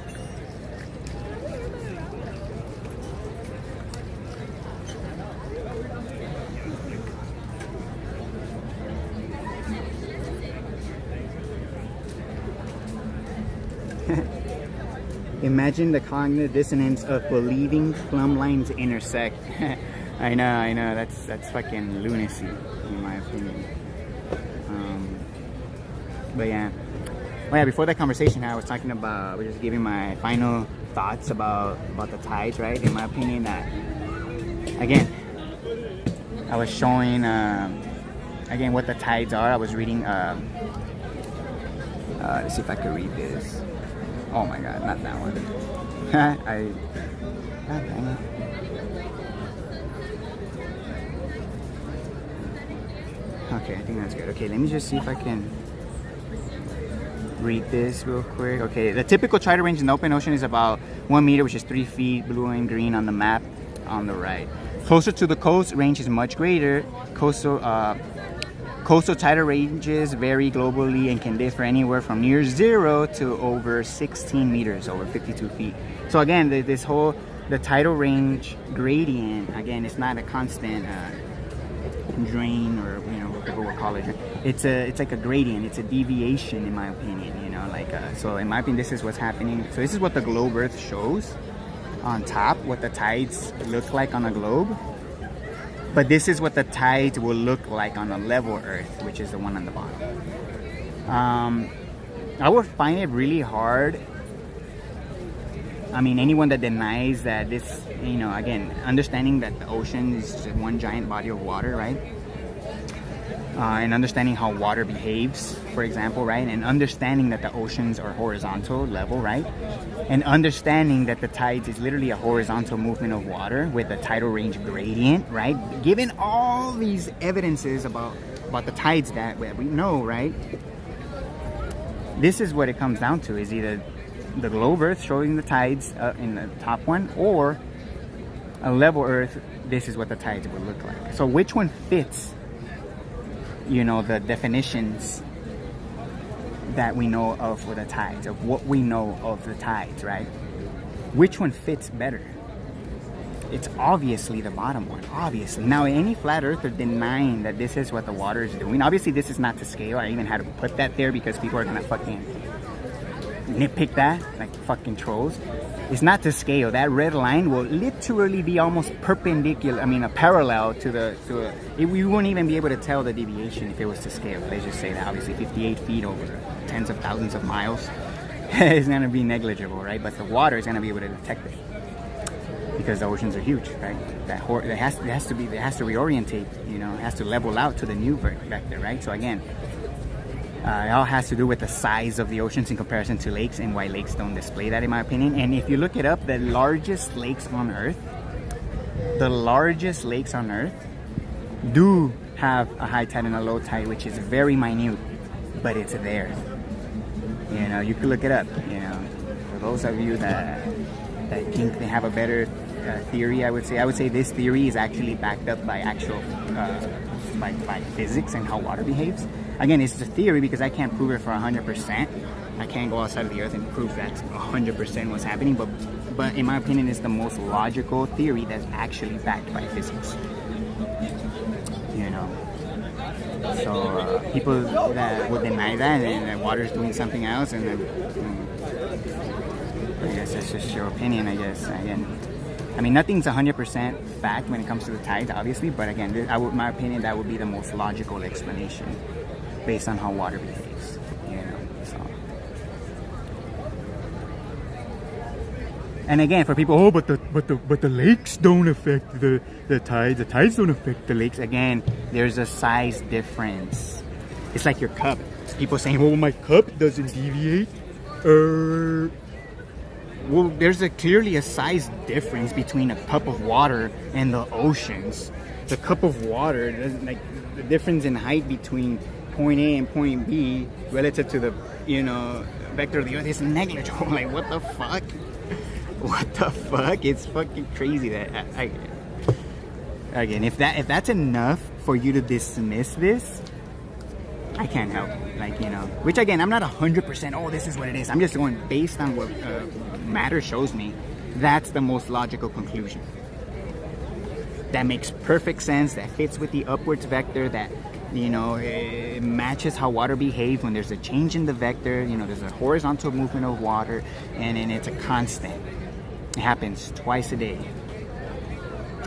Imagine the cognitive dissonance of believing plumb lines intersect. I know, that's fucking lunacy, in my opinion. But yeah. Oh yeah, before that conversation I was talking about, I was just giving my final thoughts about the tides, right? In my opinion, that again, I was showing again what the tides are. I was reading let's see if I could read this. Oh my god, not that one. God dang it. Okay, I think that's good. Okay, let me just see if I can read this real quick. Okay, the typical tidal range in the open ocean is about 1 meter, which is 3 feet, blue and green on the map on the right. Closer to the coast, range is much greater. Coastal tidal ranges vary globally and can differ anywhere from near zero to over 16 meters, over 52 feet. So again, the tidal range gradient, again, it's not a constant drain, or whatever we'll call it. It's like a gradient. It's a deviation, in my opinion. So in my opinion, this is what's happening. So this is what the globe Earth shows on top, what the tides look like on a globe. But this is what the tides will look like on a level Earth, which is the one on the bottom. I would find it really hard. I mean, anyone that denies that this, again, understanding that the ocean is just one giant body of water, right? And understanding how water behaves, for example, right? And understanding that the oceans are horizontal level, right? And understanding that the tides is literally a horizontal movement of water with a tidal range gradient, right? Given all these evidences about the tides that we know, right? This is what it comes down to, is either the globe Earth showing the tides in the top one, or a level Earth, this is what the tides would look like. So which one fits, the definitions that we know of for the tides, of what we know of the tides, right? Which one fits better? it's obviously the bottom one, obviously. Now, any flat earther denying that this is what the water is doing, obviously this is not to scale. I even had to put that there because people are gonna fucking nitpick that like fucking trolls. It's not to scale. That red line will literally be almost perpendicular, a parallel to we wouldn't even be able to tell the deviation if it was to scale. Let's just say that obviously 58 feet over tens of thousands of miles is going to be negligible, right? But the water is going to be able to detect it because the oceans are huge, right? It has to reorientate, it has to level out to the new vector, right? So again, it all has to do with the size of the oceans in comparison to lakes and why lakes don't display that, in my opinion. And if you look it up, the largest lakes on Earth do have a high tide and a low tide, which is very minute, but it's there. You can look it up. For those of you that think they have a better theory, I would say this theory is actually backed up by actual by physics and how water behaves. Again, it's a theory because I can't prove it for 100%. I can't go outside of the earth and prove that's 100% what's happening, but in my opinion, it's the most logical theory that's actually backed by physics. So people that would deny that and that water is doing something else, and then I guess that's just your opinion. I guess again, nothing's 100% fact when it comes to the tides, obviously, but again, my opinion, that would be the most logical explanation based on how water behaves, so. And again, for people, but the lakes don't affect the tides. The tides don't affect the lakes. Again, there's a size difference. It's like your cup. People saying, "Oh, my cup doesn't deviate." Well, there's clearly a size difference between a cup of water and the oceans. The cup of water doesn't the difference in height between point A and point B relative to the vector of the earth is negligible. Like, what the fuck? What the fuck? It's fucking crazy that again, if that's enough for you to dismiss this, I can't help it. Which again, I'm not 100%. Oh, this is what it is. I'm just going based on what matter shows me. That's the most logical conclusion. That makes perfect sense. That fits with the upwards vector. That it matches how water behaves when there's a change in the vector. There's a horizontal movement of water, and it's a constant. It happens twice a day,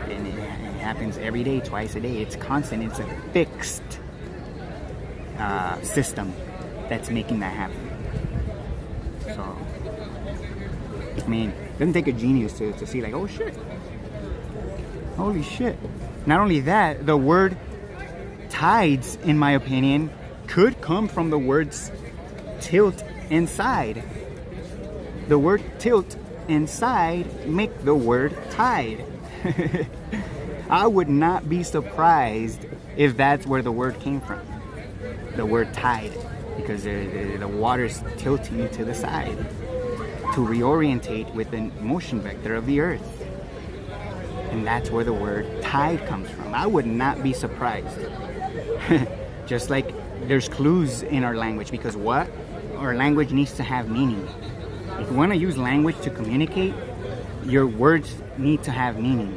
and it happens every day, twice a day. It's constant. It's a fixed system that's making that happen. So, it doesn't take a genius to see like, oh shit, holy shit. Not only that, the word tides, in my opinion, could come from the words tilt and side. The word tilt and side make the word tide. I would not be surprised if that's where the word came from. The word tide, because the water's tilting to the side to reorientate with the motion vector of the earth. And that's where the word tide comes from. I would not be surprised. Just like there's clues in our language, because what? Our language needs to have meaning. If you want to use language to communicate, your words need to have meaning.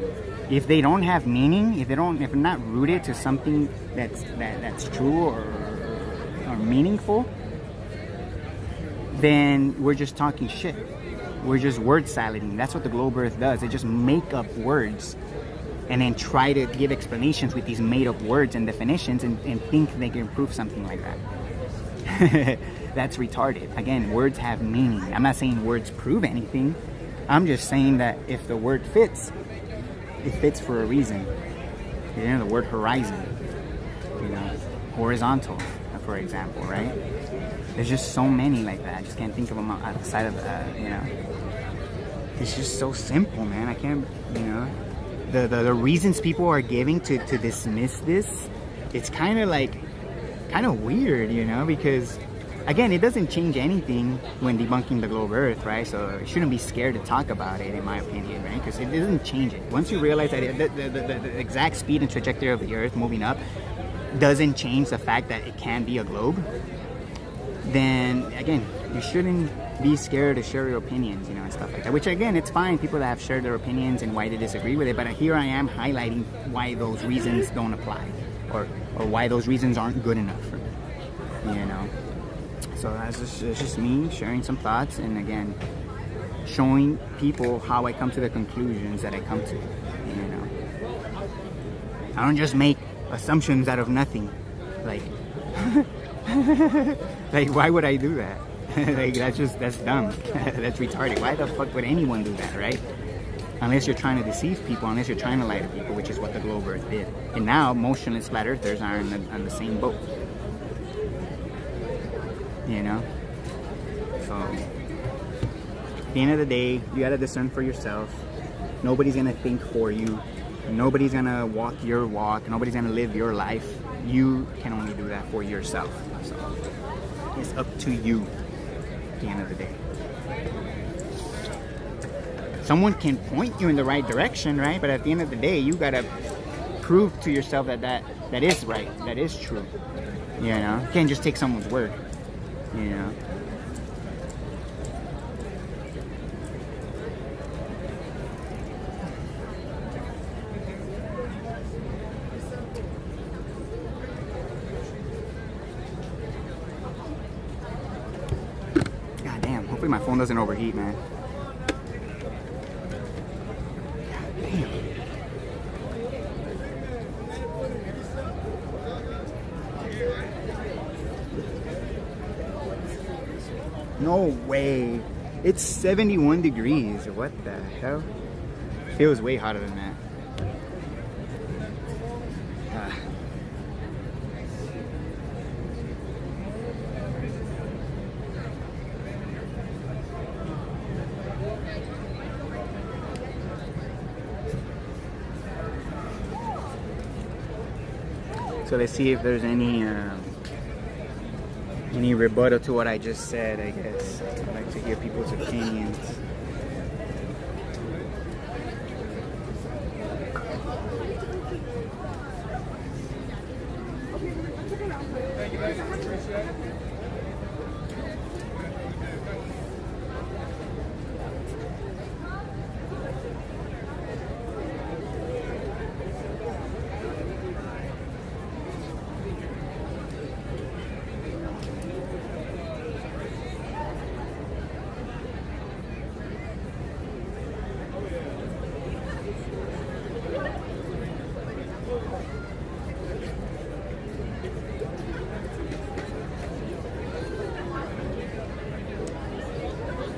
If they don't have meaning, if they're not rooted to something that's true or meaningful, then we're just talking shit. We're just word salading. That's what the globe earth does. They just make up words and then try to give explanations with these made up words and definitions and think they can prove something like that. That's retarded. Again, words have meaning. I'm not saying words prove anything. I'm just saying that if the word fits, it fits for a reason. The word horizon, horizontal, for example, right? There's just so many like that. I just can't think of them outside of It's just so simple, man. I can't, the reasons people are giving to dismiss this, it's kind of weird, because again, it doesn't change anything when debunking the globe earth, right? So you shouldn't be scared to talk about it, in my opinion, right? Because it doesn't change it. Once you realize that the exact speed and trajectory of the earth moving up doesn't change the fact that it can be a globe, then again, you shouldn't be scared to share your opinions, and stuff like that. Which again, it's fine. People that have shared their opinions and why they disagree with it. But here I am highlighting why those reasons don't apply, or why those reasons aren't good enough for me. So it's just me sharing some thoughts, and again, showing people how I come to the conclusions that I come to. I don't just make assumptions out of nothing. Like, like why would I do that? Like that's dumb. That's retarded. Why the fuck would anyone do that, right? Unless you're trying to deceive people, unless you're trying to lie to people, which is what the globe earth did. And now motionless flat earthers are on the same boat. So at the end of the day, you gotta discern for yourself. Nobody's gonna think for you. Nobody's gonna walk your walk. Nobody's gonna live your life. You can only do that for yourself. So it's up to you at the end of the day. Someone can point you in the right direction, right? But at the end of the day, you gotta prove to yourself that is right, that is true. You can't just take someone's word. God damn, hopefully my phone doesn't overheat, man. God damn. No way. It's 71 degrees. What the hell? Feels way hotter than that. So let's see if there's any rebuttal to what I just said, I guess. I'd like to hear people's opinions. Thank you guys. Appreciate it.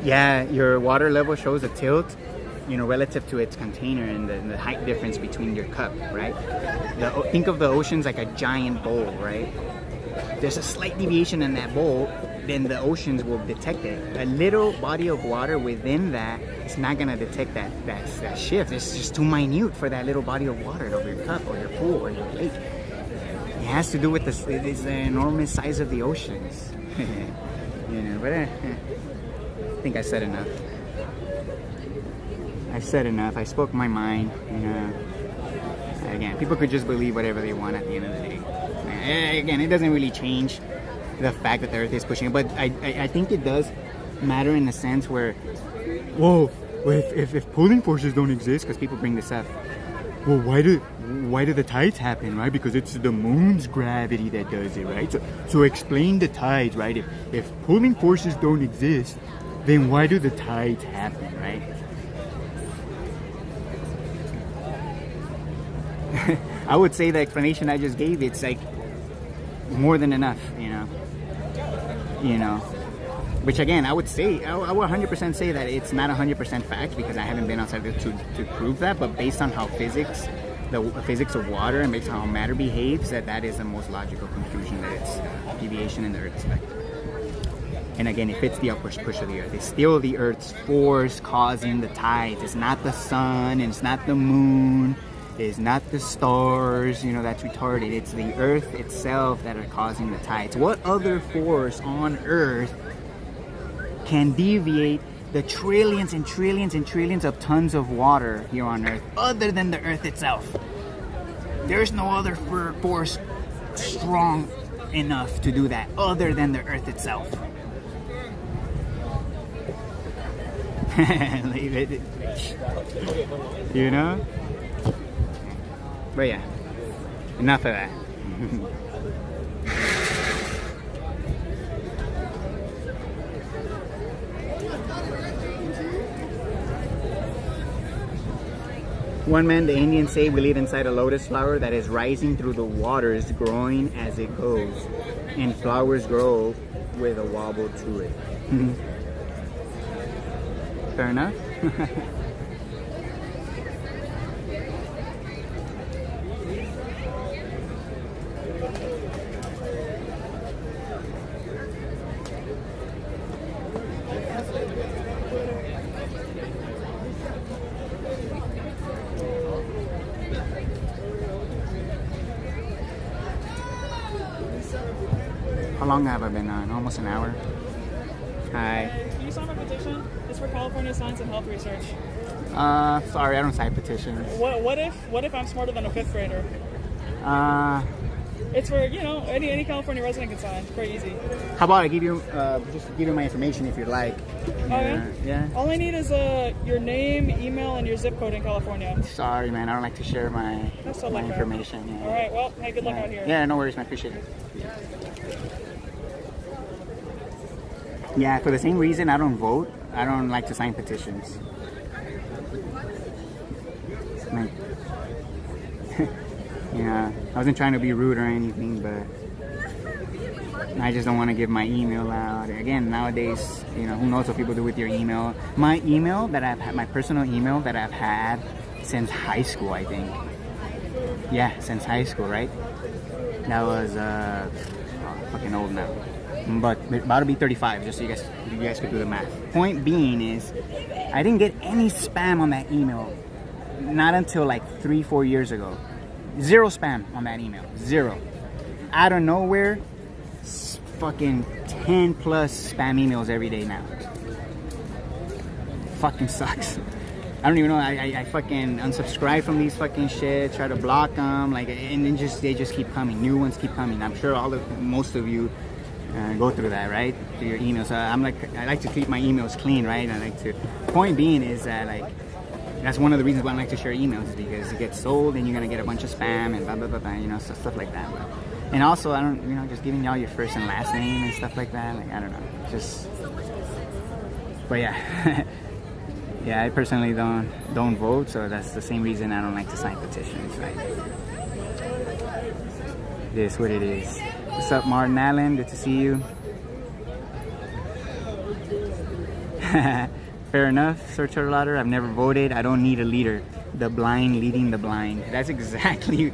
Yeah, your water level shows a tilt, relative to its container and the height difference between your cup, right? Think of the oceans like a giant bowl, right? There's a slight deviation in that bowl, then the oceans will detect it. A little body of water within that is not going to detect that shift. It's just too minute for that little body of water of your cup or your pool or your lake. It has to do with the enormous size of the oceans. But I think I said enough. I spoke my mind. Again, people could just believe whatever they want at the end of the day. Again, it doesn't really change the fact that the Earth is pushing it, but I think it does matter in the sense where, whoa, if pulling forces don't exist, because people bring this up, well, why do the tides happen, right? Because it's the moon's gravity that does it, right? So explain the tides, right? If pulling forces don't exist, then why do the tides happen, right? I would say the explanation I just gave, it's like more than enough, which again, I would 100% say that it's not 100% fact, because I haven't been outside to prove that, but based on how the physics of water and based on how matter behaves, that is the most logical conclusion, that it's deviation in the Earth's vector. And again, if it's the upward push of the Earth, it's still the Earth's force causing the tides. It's not the sun, and it's not the moon, it's not the stars, that's retarded. It's the Earth itself that are causing the tides. What other force on Earth can deviate the trillions and trillions and trillions of tons of water here on Earth other than the Earth itself? There's no other force strong enough to do that other than the Earth itself. Leave it. You know? But yeah, enough of that. One man, the Indians say, we live inside a lotus flower that is rising through the waters, growing as it goes, and flowers grow with a wobble to it. Fair enough. How long have I been on? Almost an hour. Hi. Can you sign my petition? It's for California Science and Health Research. Sorry, I don't sign petitions. What if I'm smarter than a fifth grader? It's for, any California resident can sign. It's pretty easy. How about I give you, just give you my information if you'd like. Oh, yeah? Yeah. All I need is your name, email, and your zip code in California. Sorry, man. I don't like to share my totally fair. information. Yeah. All right. Well, hey, good luck out here. Yeah, no worries, man. Appreciate it. Yeah, for the same reason I don't vote, I don't like to sign petitions. Like, I wasn't trying to be rude or anything, but I just don't want to give my email out. Again, nowadays, who knows what people do with your email. My email that I've had, my personal email that I've had since high school, I think. Yeah, since high school, right? That was fucking old now. But about to be 35, just so you guys could do the math. Point being is, I didn't get any spam on that email. Not until like 3-4 years ago. Zero spam on that email. Zero. Out of nowhere, fucking 10 plus spam emails every day now. Fucking sucks. I don't even know. I fucking unsubscribe from these fucking shit. Try to block them, and then they just keep coming. New ones keep coming. I'm sure most of you go through that, right? Through your emails. I like to keep my emails clean, right? Point being is that that's one of the reasons why I like to share emails, is because it gets sold and you're gonna get a bunch of spam and blah blah blah, stuff like that. And also, I don't, just giving y'all your first and last name and stuff like that. I don't know, but yeah, yeah. I personally don't vote, so that's the same reason I don't like to sign petitions, right? It is what it is. What's up, Martin Allen? Good to see you. Fair enough, Sir Turtle Otter. I've never voted. I don't need a leader. The blind leading the blind. That's exactly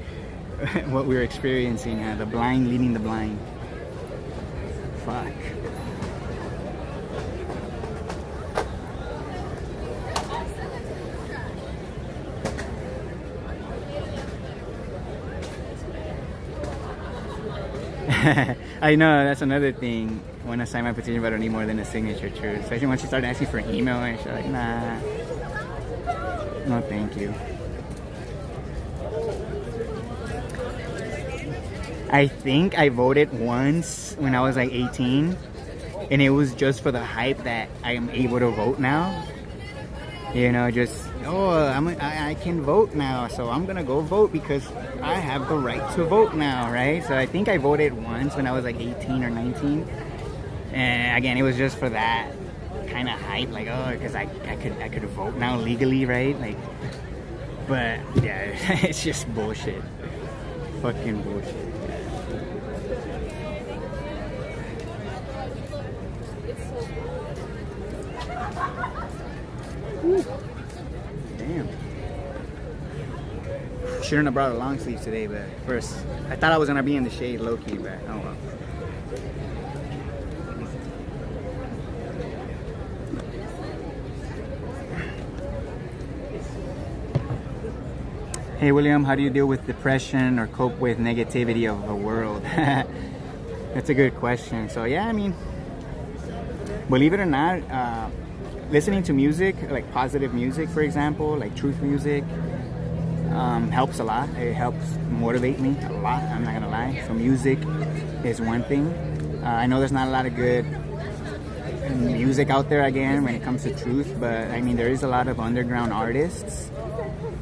what we're experiencing. The blind leading the blind. Fuck. I know, that's another thing. When I sign my petition, but I don't need more than a signature, true. Especially once you start asking for email and shit, like, nah. No, thank you. I think I voted once when I was like 18, and it was just for the hype that I am able to vote now. I can vote now, so I'm gonna go vote because I have the right to vote now, right? So I think I voted once when I was like 18 or 19. And again, it was just for that kind of hype, because I could vote now legally, right? But yeah, it's just bullshit. Fucking bullshit. Woo. Damn. Shouldn't have brought a long sleeve today, but first, I thought I was gonna be in the shade low-key, but oh well. Hey William, how do you deal with depression or cope with negativity of the world? That's a good question. So yeah, believe it or not, listening to music, like positive music, for example, like truth music, helps a lot. It helps motivate me a lot, I'm not gonna lie. So music is one thing. I know there's not a lot of good music out there again when it comes to truth, but I mean there is a lot of underground artists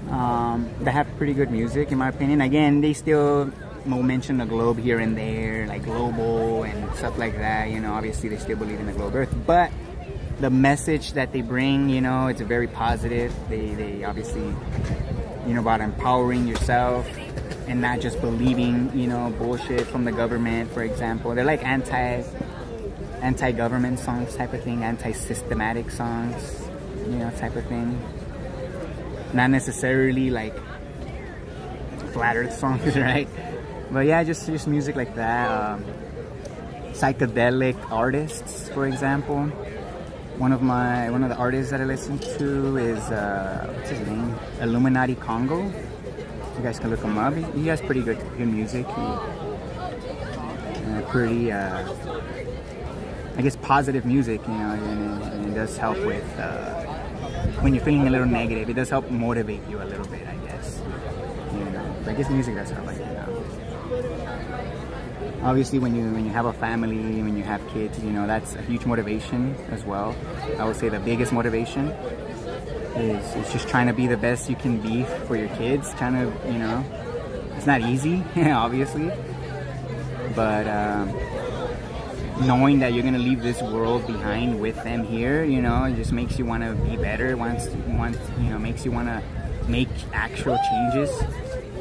that have pretty good music in my opinion. Again, they still will mention the globe here and there, like global and stuff like that, you know. Obviously they still believe in the globe earth, but the message that they bring, you know, it's very positive. They obviously, you know, about empowering yourself and not just believing, you know, bullshit from the government, for example. They're like anti-government songs type of thing, anti-systematic songs, you know, type of thing. Not necessarily like flat earth songs, right? But yeah, just music like that. Psychedelic artists, for example. One of the artists that I listen to is what's his name? Illuminati Congo. You guys can look him up. He has pretty good music. Pretty I guess positive music, you know, and it does help with when you're feeling a little negative. It does help motivate you a little bit, I guess. You know, but I guess music does help like that. Obviously, when you have a family, when you have kids, you know, that's a huge motivation as well. I would say the biggest motivation is just trying to be the best you can be for your kids. Trying to, you know, it's not easy, obviously, but knowing that you're gonna leave this world behind with them here, you know, it just makes you want to be better. Once you know, makes you want to make actual changes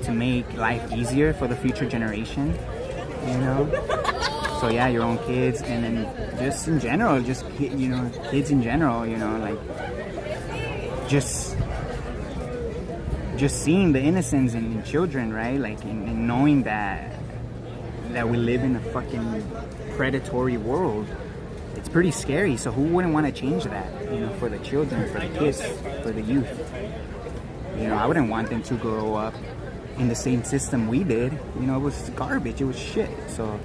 to make life easier for the future generation. You know, so yeah, your own kids, and then just in general, just, you know, kids in general, you know, like just seeing the innocence in children, right? Like, and knowing that we live in a fucking predatory world. It's pretty scary. So who wouldn't want to change that, you know, for the children, for the kids, for the youth? You know, I wouldn't want them to grow up in the same system we did. You know, it was garbage, it was shit. So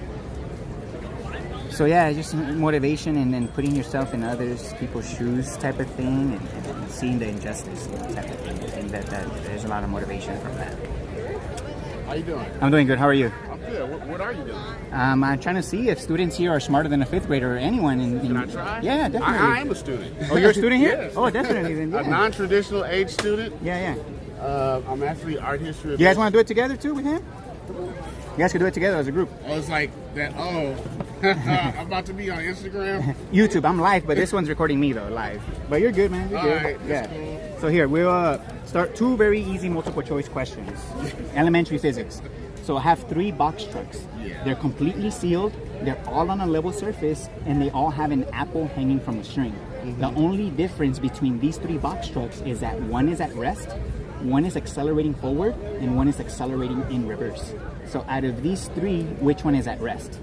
yeah, just motivation, and then putting yourself in others people's shoes type of thing, and seeing the injustice, you know, type of thing. I think that there's a lot of motivation from that. How you doing? I'm doing good. How are you? I'm good. What are you doing? I'm trying to see if students here are smarter than a fifth grader or anyone. Can I try? Yeah, definitely. I am a student. Oh, you're a student here? Yes. Oh, definitely. Then, yeah. A non-traditional age student. Yeah. I'm actually art history. You guys want to do it together too with him? You guys could do it together as a group. Oh, it's like that. Oh, I'm about to be on Instagram. YouTube. I'm live, but this one's recording me though, live. But you're good, man. You're good. Alright, yeah. cool. So here we'll start two very easy multiple choice questions. Elementary physics. So I have 3 box trucks. Yeah. They're completely sealed. They're all on a level surface, and they all have an apple hanging from a string. Mm-hmm. The only difference between these 3 box trucks is that one is at rest, one is accelerating forward, and one is accelerating in reverse. So out of these 3, which one is at rest?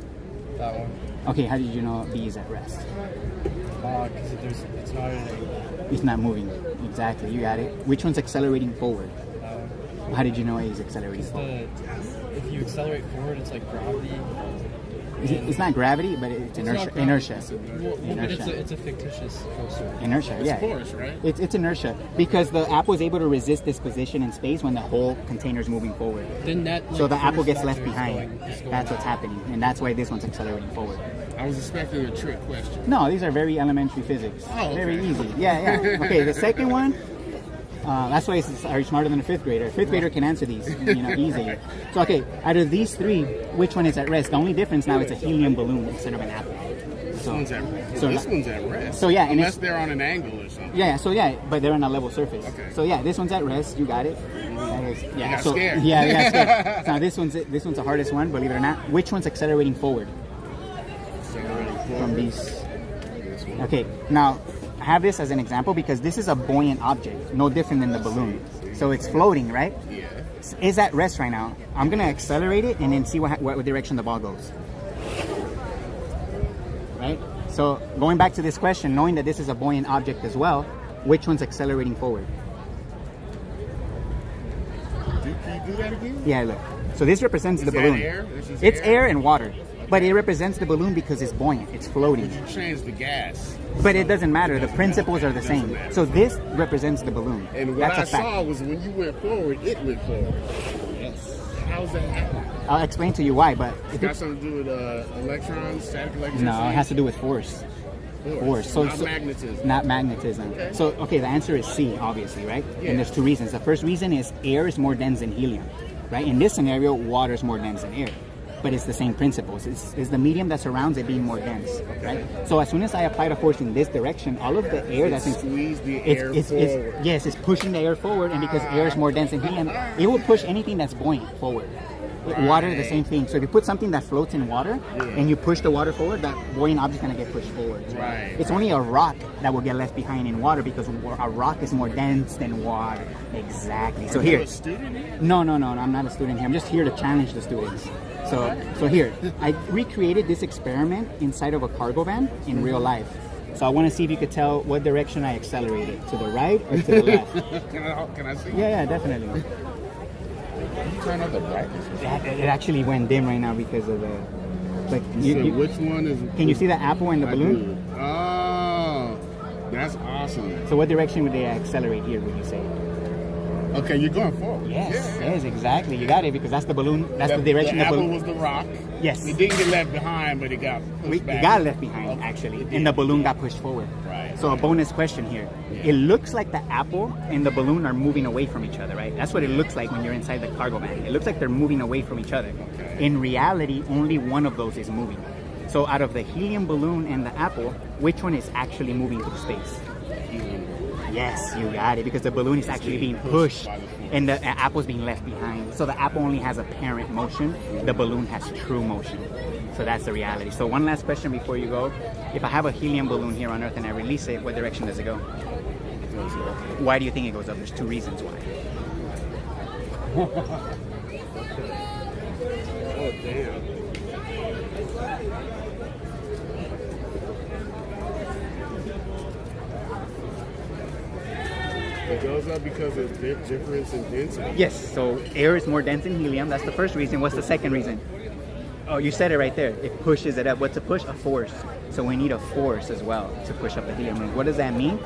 That one. Okay, how did you know B is at rest? Because it's not in It's not moving. Exactly, you got it. Which one's accelerating forward? that one. How did you know A is accelerating forward? If you accelerate forward, it's like gravity. It's not gravity, but it's inertia. Inertia. It's a fictitious coaster. Inertia, yeah. Force, right? It's inertia because the apple is able to resist this position in space when the whole container is moving forward. Then that, So the apple gets force left factor is behind. going That's what's happening, and that's why this one's accelerating forward. I was expecting a trick question. No, these are very elementary physics. Oh, okay. Very easy. Yeah. Okay, the second one. That's why are you smarter than a 5th grader? 5th grader can answer these, you know, easily. So okay, out of these 3, which one is at rest? The only difference now is a helium balloon instead of an apple. This one's at rest. So yeah, and unless they're on an angle or something. Yeah, but they're on a level surface. Okay. So yeah, this one's at rest. You got it. You got scared. Yeah, you got scared. Now this one's the hardest one, believe it or not. Which one's accelerating forward? Accelerating forward. From these. This one. Okay, now I have this as an example because this is a buoyant object, no different than the balloon. So it's floating, right? Yeah. It's at rest right now. I'm gonna accelerate it and then see what direction the ball goes. Right? So going back to this question, knowing that this is a buoyant object as well, which one's accelerating forward? Can you do that again? Yeah, look. So this represents the that balloon. air? This is It's air? air and water. But it represents the balloon because it's buoyant. It's floating. You change the gas. But it doesn't matter. The principles are the same. So this represents the balloon. And what That's I a fact. saw was when you went forward, it went forward. Yes. how's that happen? I'll explain to you why, but It's got something to do with electrons, static electricity? no, it has to do with force. Force. So, Not magnetism. Not magnetism. Okay. So, okay, the answer is C, obviously, right? Yeah. And there's two reasons. The first reason is air is more dense than helium, right? In this scenario, water is more dense than air. But it's the same principles. It's the medium that surrounds it being more dense, right? So as soon as I apply the force in this direction, all of the air that's in, Squeeze the air forward. yes, it's pushing the air forward, and because air is more dense than helium, it will push anything that's buoyant forward. Water, the same thing. So if you put something that floats in water and you push the water forward, that buoyant object is going to get pushed forward. Right. It's only a rock that will get left behind in water because a rock is more dense than water. Exactly. So Are you here. a student here? No, I'm not a student here. I'm just here to challenge the students. So here, I recreated this experiment inside of a cargo van in real life. So I want to see if you could tell what direction I accelerated, to the right or to the left. Can I see? Yeah, definitely. Can you turn up the brightness? It actually went dim right now because of the. Like, So which one is? can you see the apple and the I balloon? do. Oh, that's awesome. So what direction would they accelerate here? Would you say? Okay, you're going forward. Yes, exactly. You got it because that's the balloon. That's the direction The the apple balloon. was the rock. Yes. It didn't get left behind, but it got pushed It back. got left behind Okay, actually, it and did. the balloon got pushed forward. Right. So a bonus question here. Yeah. It looks like the apple and the balloon are moving away from each other, right? That's what it looks like when you're inside the cargo van. It looks like they're moving away from each other. Okay. In reality, only one of those is moving. So out of the helium balloon and the apple, which one is actually moving through space? Yes, you got it, because the balloon is actually being pushed by the force. and the apple's being left behind. So the apple only has apparent motion, the balloon has true motion. So that's the reality. So one last question before you go. If I have a helium balloon here on Earth and I release it, what direction does it go? Why do you think it goes up? There's two reasons why. Oh damn. It goes up because of difference in density. Yes, so air is more dense than helium. That's the first reason. What's the second reason? Oh, you said it right there. It pushes it up. What's a push? A force. So we need a force as well to push up the helium. What does that mean?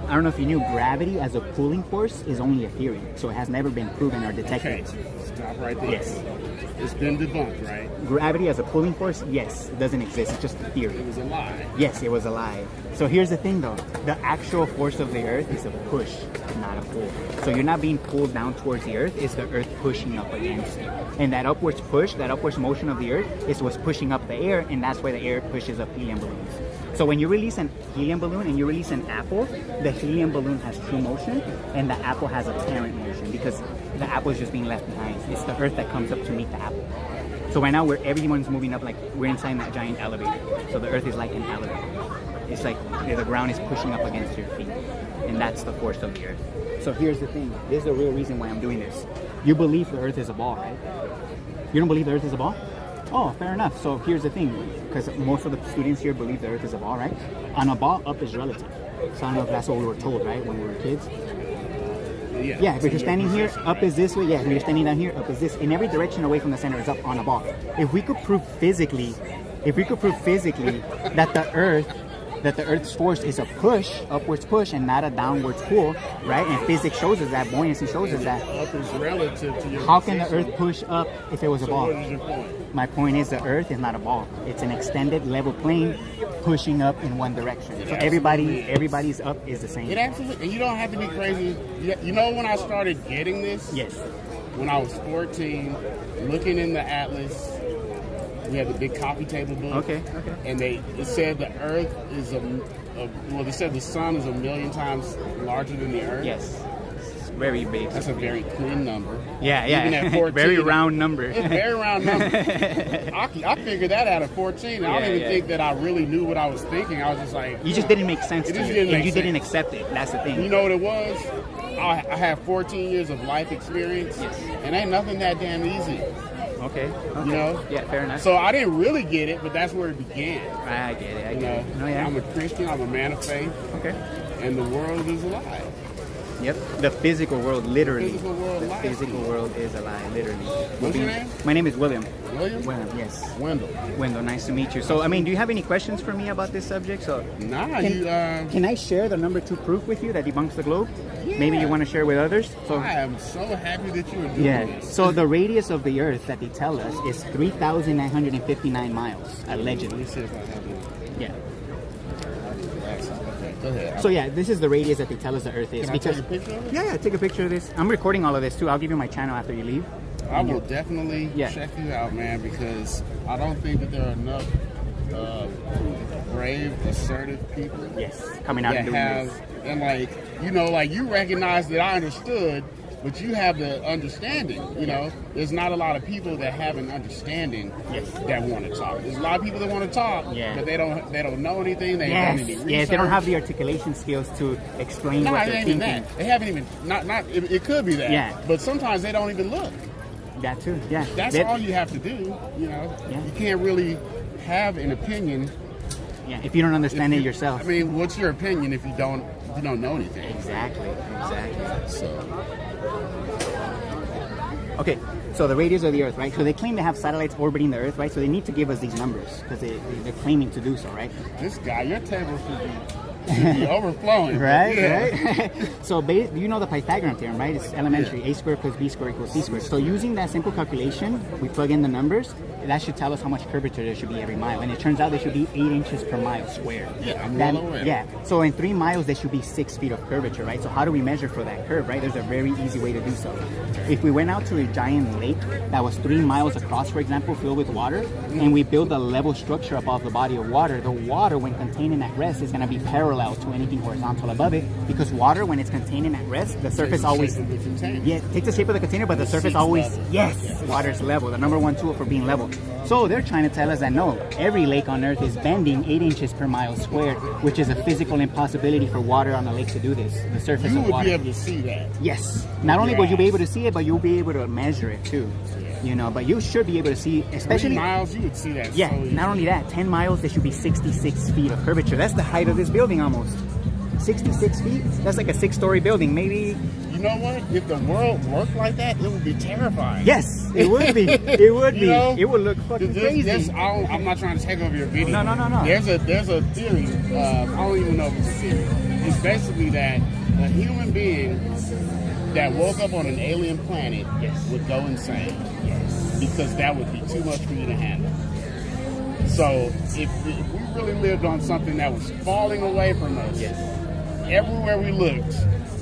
I don't know if you knew, gravity as a pulling force is only a theory. So it has never been proven or detected. Okay, stop right there. Yes. It's been debunked, right? Gravity as a pulling force, yes, it doesn't exist. It's just a theory. It was a lie. Yes, it was a lie. So here's the thing though. The actual force of the earth is a push, not a pull. So you're not being pulled down towards the earth, it's the earth pushing up against you. And that upwards push, that upwards motion of the earth is what's pushing up the air, and that's why the air pushes up helium balloons. So when you release an helium balloon and you release an apple, the helium balloon has true motion and the apple has apparent motion because the apple is just being left behind. It's the earth that comes up to meet the apple. So right now everyone's moving up like we're inside that giant elevator. So the earth is like an elevator. It's like the ground is pushing up against your feet. And that's the force of the earth. So here's the thing. This is the real reason why I'm doing this. You believe the earth is a ball, right? You don't believe the earth is a ball? Oh, fair enough. So here's the thing. Because most of the students here believe the earth is a ball, right? On a ball, up is relative. So I don't know if that's what we were told, right? When we were kids. Yeah, if you're standing here, up is this way. Yeah, if you're standing down here, up is this. In every direction away from the center is up on a ball. If we could prove physically that the Earth's force is a push, upwards push, and not a downwards pull, right? And physics shows us that, buoyancy shows us that. Up is relative to your How can the position. Earth push up if it was a So ball? what is your point? My point is the Earth is not a ball. It's an extended level plane pushing up in one direction. So everybody's up is the same. It absolutely, and you don't have to be crazy. You know when I started getting this? Yes. When I was 14, looking in the atlas, we had the big coffee table book. Okay. And it said the Earth is they said the sun is 1,000,000 times larger than the Earth. Yes. It's very big. That's a very clean number. Yeah. Even at 14, very round number. It's a very round number. I figured that out at 14. I don't even think that I really knew what I was thinking. I was just like... You just didn't make sense It to just you. didn't And make you didn't sense. accept it. That's the thing. You know what it was? I have 14 years of life experience. Yes. And ain't nothing that damn easy. Okay. You know? Yeah, fair enough. So I didn't really get it, but that's where it began. I get it. I You get know, it. No, yeah. I'm a Christian. I'm a man of faith, Okay. and the world is alive. Yep. The physical world, literally. Physical world The lies. physical world is a lie, literally. What's your name? My name is William. William? William, yes. Wendell. Wendell, nice to meet you. So, I mean, do you have any questions for me about this subject? So, Nah, can I share the number 2 proof with you that debunks the globe? Maybe you want to share with others? So, I am so happy that you are doing yeah. this. So the radius of the Earth that they tell us is 3,959 miles, allegedly. Let me see if I have one. Yeah. Okay, go ahead. So yeah, this is the radius that they tell us the Earth is. Can I take a picture of it? Yeah, take a picture of this. I'm recording all of this too. I'll give you my channel after you leave. I will definitely Yeah. check you out, man, because I don't think that there are enough brave, assertive people Yes, coming out that and doing have, this. and like, you know, like you recognize that I understood, but you have the understanding, you know. There's not a lot of people that have an understanding that want to talk. There's a lot of people that want to talk, but they don't know anything. They don't need research. Yes, they don't have the articulation skills to explain what it they're ain't even thinking. that. They haven't even it could be that. Yeah. But sometimes they don't even look. That too, yeah. That's all you have to do, you know. Yeah. You can't really have an opinion. Yeah, if you don't understand it yourself. I mean, what's your opinion if you don't know anything? Exactly. So Okay, so the radius of the Earth, right? So they claim to have satellites orbiting the Earth, right? So they need to give us these numbers because they're claiming to do so, right? this guy, your table should be overflowing. Right, Yeah. right. So you know the Pythagorean theorem, right? It's elementary. A squared plus B squared equals C squared. So using that simple calculation, we plug in the numbers. That should tell us how much curvature there should be every mile. And it turns out there should be 8 inches per mile squared. Yeah, I'm well aware. Yeah. So in 3 miles, there should be 6 feet of curvature, right? So how do we measure for that curve, right? There's a very easy way to do so. If we went out to a giant lake that was 3 miles across, for example, filled with water, and we build a level structure above the body of water, the water, when containing at rest, is going to be parallel to anything horizontal above it, because water, when it's containing at rest, the surface always takes the shape of the container, but the surface always water's level, the number 1 tool for being level. So they're trying to tell us that no, every lake on Earth is bending 8 inches per mile squared, which is a physical impossibility for water on a lake to do this. The surface You of would water. be able to see that. Yes. Not only will you be able to see it, but you'll be able to measure it too. You know, but you should be able to see, especially 3 miles, you would see that. yeah, so easy. not only that, 10 miles, there should be 66 feet of curvature. That's the height of this building almost. 66 feet? That's like a 6-story building, maybe. You know what? If the world worked like that, it would be terrifying. Yes, it would be. It would be. You know, it would look fucking crazy. I'm not trying to take over your video. No. There's a theory. I don't even know if it's a theory. It's basically that a human being that woke up on an alien planet would go insane. Yes. Because that would be too much for you to handle. So if we really lived on something that was falling away from us, everywhere we looked,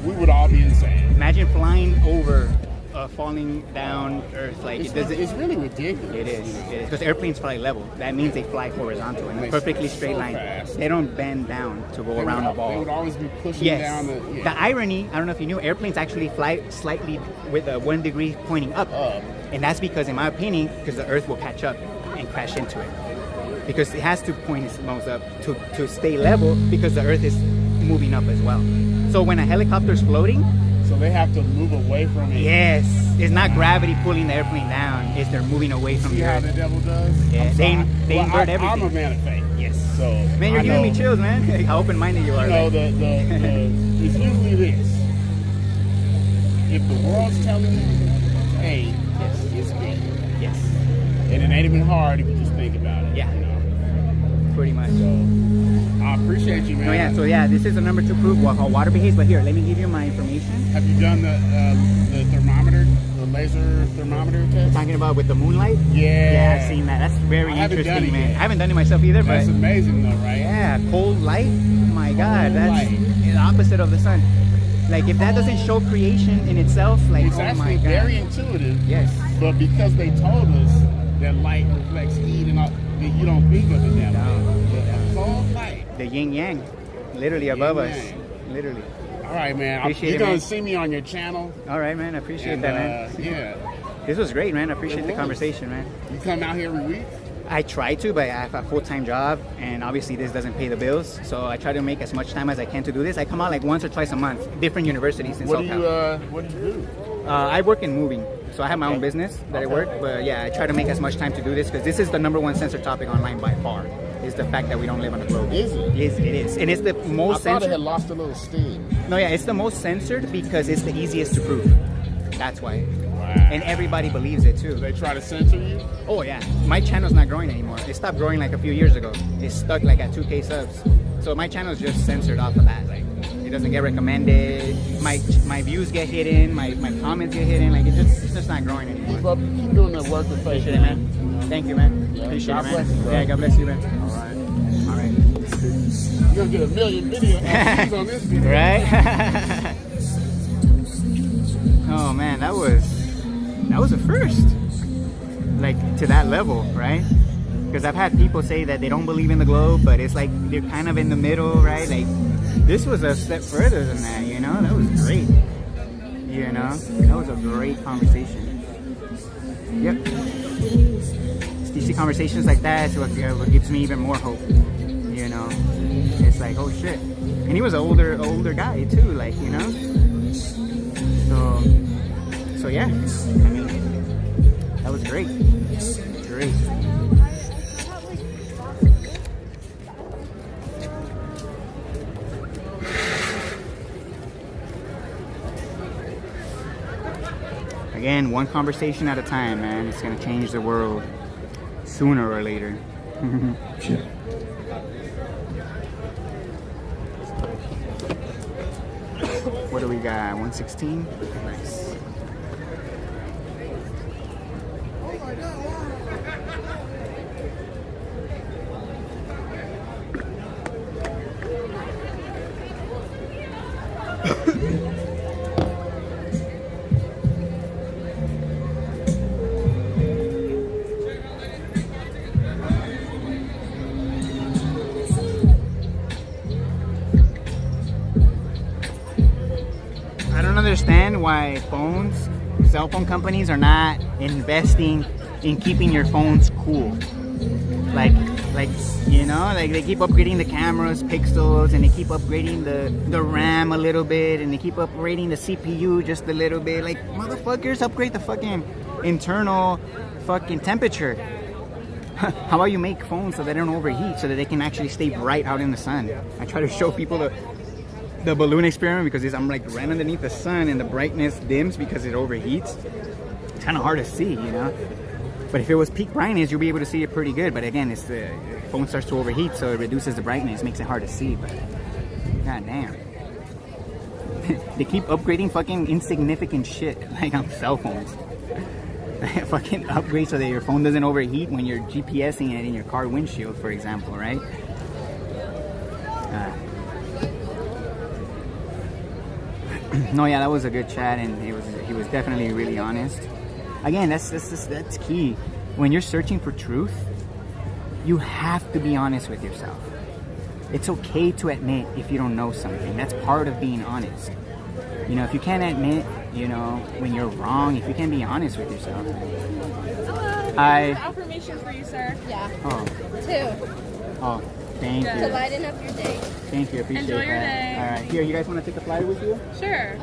we would all be insane. Imagine flying over falling down Earth. Like it's really ridiculous. It is. Because airplanes fly level. That means they fly horizontal in a perfectly straight line. Fast. They don't bend down to go around the ball. They would always be pushing down the... Yeah. The irony, I don't know if you knew, airplanes actually fly slightly with a 1 degree pointing up. And that's because, in my opinion, because the Earth will catch up and crash into it. Because it has to point its nose up to stay level, because the Earth is moving up as well. So when a helicopter's floating... So they have to move away from it. Yes. It's not gravity pulling the airplane down. It's they're moving away from the Earth. See how the devil does? Yeah, they invert everything. I'm a man of faith. Yes. So man, you're giving me chills, man. How open-minded you are. You know, it's usually this. If the world's telling you, hey, it's big. Yes. And it ain't even hard if you just think about it. Yeah. You know? Pretty much. So I appreciate you, man. No, yeah. So yeah, this is the number 2 proof how water behaves. But here, let me give you my information. Have you done the thermometer, the laser thermometer test? Talking about with the moonlight? Yeah. Yeah, I've seen that. That's very interesting, man. I haven't done it myself either, That's but amazing, though, right? yeah, cold light. Oh my God, Cold that's light. the opposite of the sun. Like if that doesn't show creation in itself, like It's oh actually my God. very intuitive. Yes. But because they told us that light reflects heat and all, that you don't think of it that way. But cold light. The yin yang, literally above us. yang. Literally. All right, man. Appreciate You're it, going man. to see me on your channel. All right, man. I appreciate And, that, man. yeah. This was great, man. I appreciate It the was. conversation, man. You come out here every week? I try to, but I have a full-time job, and obviously this doesn't pay the bills. So I try to make as much time as I can to do this. I come out like once or twice a month, different universities in What do SoCal. you do? I work in moving, so I have my own business that I work. But yeah, I try to make as much time to do this because this is the number 1 censored topic online by far. is the fact that we don't live on a globe. Is it? It is. And it's the I most thought it censored. had lost a little steam. No, yeah, it's the most censored because it's the easiest to prove. That's why. Wow. And everybody believes it too. Do they try to censor you? Oh yeah, my channel's not growing anymore. It stopped growing like a few years ago. It's stuck like at 2K subs. So my channel's just censored off of that. Like it doesn't get recommended. My views get hidden. My comments get hidden. Like it's just not growing anymore. Keep doing the work with faith, Appreciate it, man. Thank you, man. Yeah. Appreciate God it, man. bless you, bro. Yeah, God bless you, man. All right. All right. You're gonna get a million video views on this video. Right? Oh man, that was a first. Like to that level, right? Because I've had people say that they don't believe in the globe, but it's like they're kind of in the middle, right? Like this was a step further than that, you know? That was great. You know? That was a great conversation. Yep. You see conversations like that, it's what gives me even more hope. You know? It's like, oh shit. And he was an older guy too, like, you know? So yeah. I mean, that was great. Great. Again, one conversation at a time, man. It's gonna change the world sooner or later. What do we got? 116? Nice. I don't understand why cell phone companies are not investing in keeping your phones cool. Like you know, like they keep upgrading the cameras, pixels, and they keep upgrading the RAM a little bit, and they keep upgrading the CPU just a little bit. Like motherfuckers, upgrade the fucking internal fucking temperature. How about you make phones so they don't overheat, so that they can actually stay bright out in the sun? I try to show people the balloon experiment because I'm like right underneath the sun and the brightness dims because it overheats. It's kind of hard to see, you know. But if it was peak brightness, you'll be able to see it pretty good. But again, it's the phone starts to overheat, so it reduces the brightness, makes it hard to see. But god damn, they keep upgrading fucking insignificant shit like on cell phones. Fucking upgrade so that your phone doesn't overheat when you're GPSing it in your car windshield, for example, right? No, yeah, that was a good chat, and he was definitely really honest. Again, that's key. When you're searching for truth, you have to be honest with yourself. It's okay to admit if you don't know something. That's part of being honest. You know, if you can't admit, you know, when you're wrong, if you can't be honest with yourself. Hello. Hi. Affirmation for you, sir. Yeah. Oh, 2. oh, thank To you. lighten up your day. Thank you, appreciate Enjoy your that. day. All right, here, you guys want to take a flyer with you? Sure.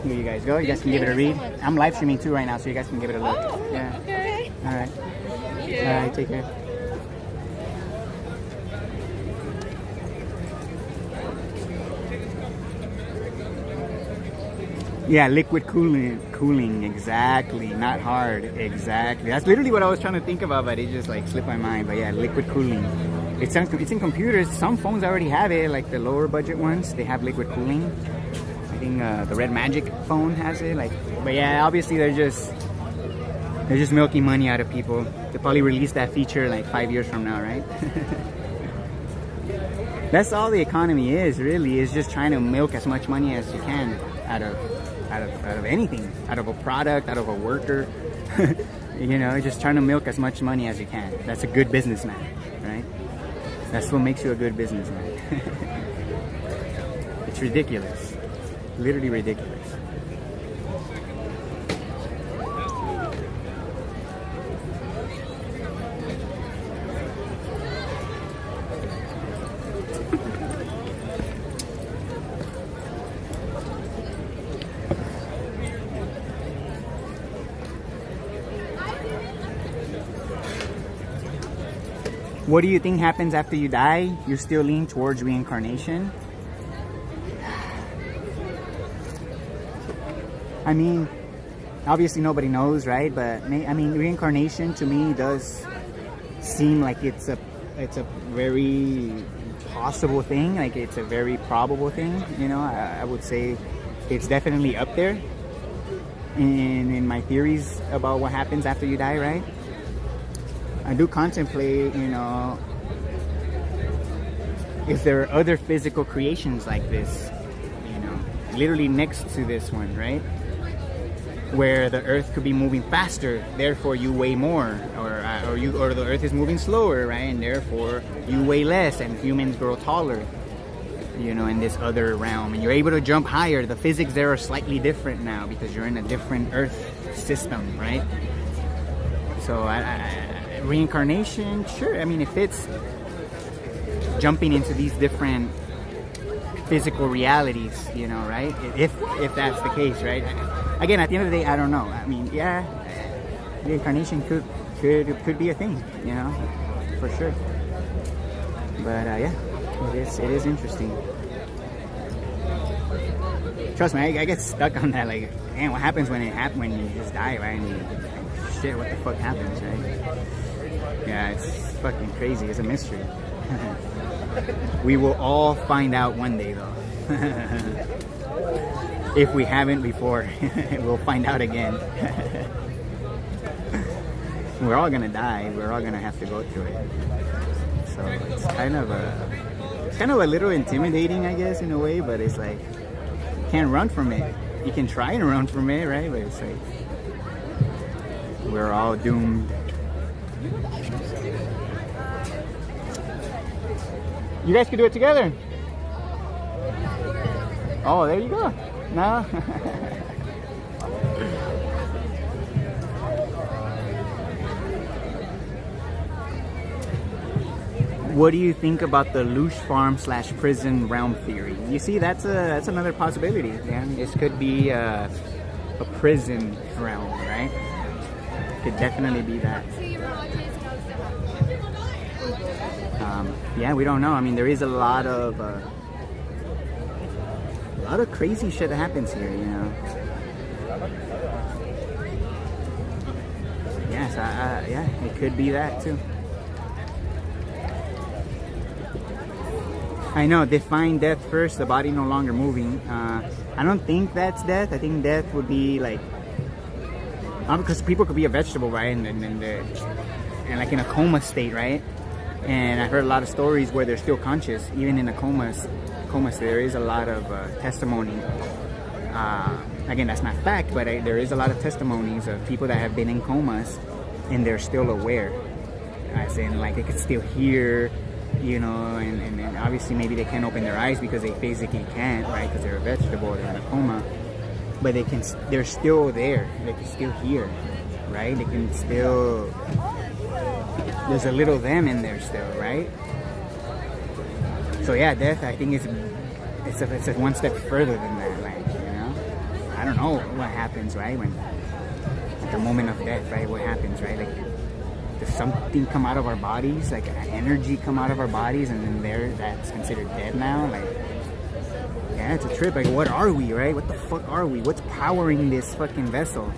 Here you guys go. You guys can give it a Thank you read. so much. I'm live streaming too right now, so you guys can give it a look. Oh, Yeah. okay. All right. Thank you. All right, take care. Yeah, liquid cooling, exactly. Not hard, exactly. That's literally what I was trying to think about, but it just like slipped my mind. But yeah, liquid cooling. It's in computers. Some phones already have it, like the lower budget ones. They have liquid cooling. I think the Red Magic phone has it. Like, but yeah, obviously they're just milking money out of people. They'll probably release that feature like 5 years from now, right? That's all the economy is, really. Is just trying to milk as much money as you can out of anything, out of a product, out of a worker. You know, just trying to milk as much money as you can. That's a good businessman, right? That's what makes you a good businessman. It's ridiculous, literally ridiculous. What do you think happens after you die? You still lean towards reincarnation? I mean, obviously nobody knows, right? But I mean, reincarnation to me does seem like it's a very possible thing. Like it's a very probable thing. You know, I would say it's definitely up there in my theories about what happens after you die, right? I do contemplate, you know, if there are other physical creations like this, you know, literally next to this one, right? Where the Earth could be moving faster, therefore you weigh more, or the Earth is moving slower, right? And therefore you weigh less, and humans grow taller, you know, in this other realm, and you're able to jump higher. The physics there are slightly different now because you're in a different Earth system, right? So reincarnation, sure. I mean, if it's jumping into these different physical realities, you know, right? If that's the case, right? Again, at the end of the day, I don't know. I mean, yeah, reincarnation could be a thing, you know, for sure. But yeah, it is interesting. Trust me, I get stuck on that. Like, man, what happens when you just die, right? And shit, what the fuck happens, right? Yeah, it's fucking crazy. It's a mystery. We will all find out one day, though. If we haven't before, we'll find out again. We're all gonna die. We're all gonna have to go through it. So it's kind of a little intimidating, I guess, in a way. But it's like, you can't run from it. You can try and run from it, right? But it's like, we're all doomed. You guys could do it together. Oh, there you go. No. What do you think about the Loosh Farm / prison realm theory? You see, that's another possibility. Yeah, this could be a prison realm, right? Could definitely be that. Yeah, we don't know. I mean, there is a lot of crazy shit that happens here, you know. Yes, yeah, it could be that too. I know, define death first, the body no longer moving. I don't think that's death. I think death would be like, because people could be a vegetable, right? And like in a coma state, right? And I've heard a lot of stories where they're still conscious, even in a coma. There is a lot of testimony. Again, that's not fact, but there is a lot of testimonies of people that have been in comas and they're still aware. As in, like, they could still hear, you know, and obviously maybe they can't open their eyes because they physically can't, right? Because they're a vegetable, they're in a coma. But they're still there. They can still hear, right? They can still. There's a little them in there still, right? So yeah, death, I think it's a one step further than that, like, you know? I don't know what happens, right? When at the moment of death, right? What happens, right? Like, does something come out of our bodies, like energy come out of our bodies, and then that's considered dead now? Like, yeah, it's a trip. Like, what are we, right? What the fuck are we? What's powering this fucking vessel?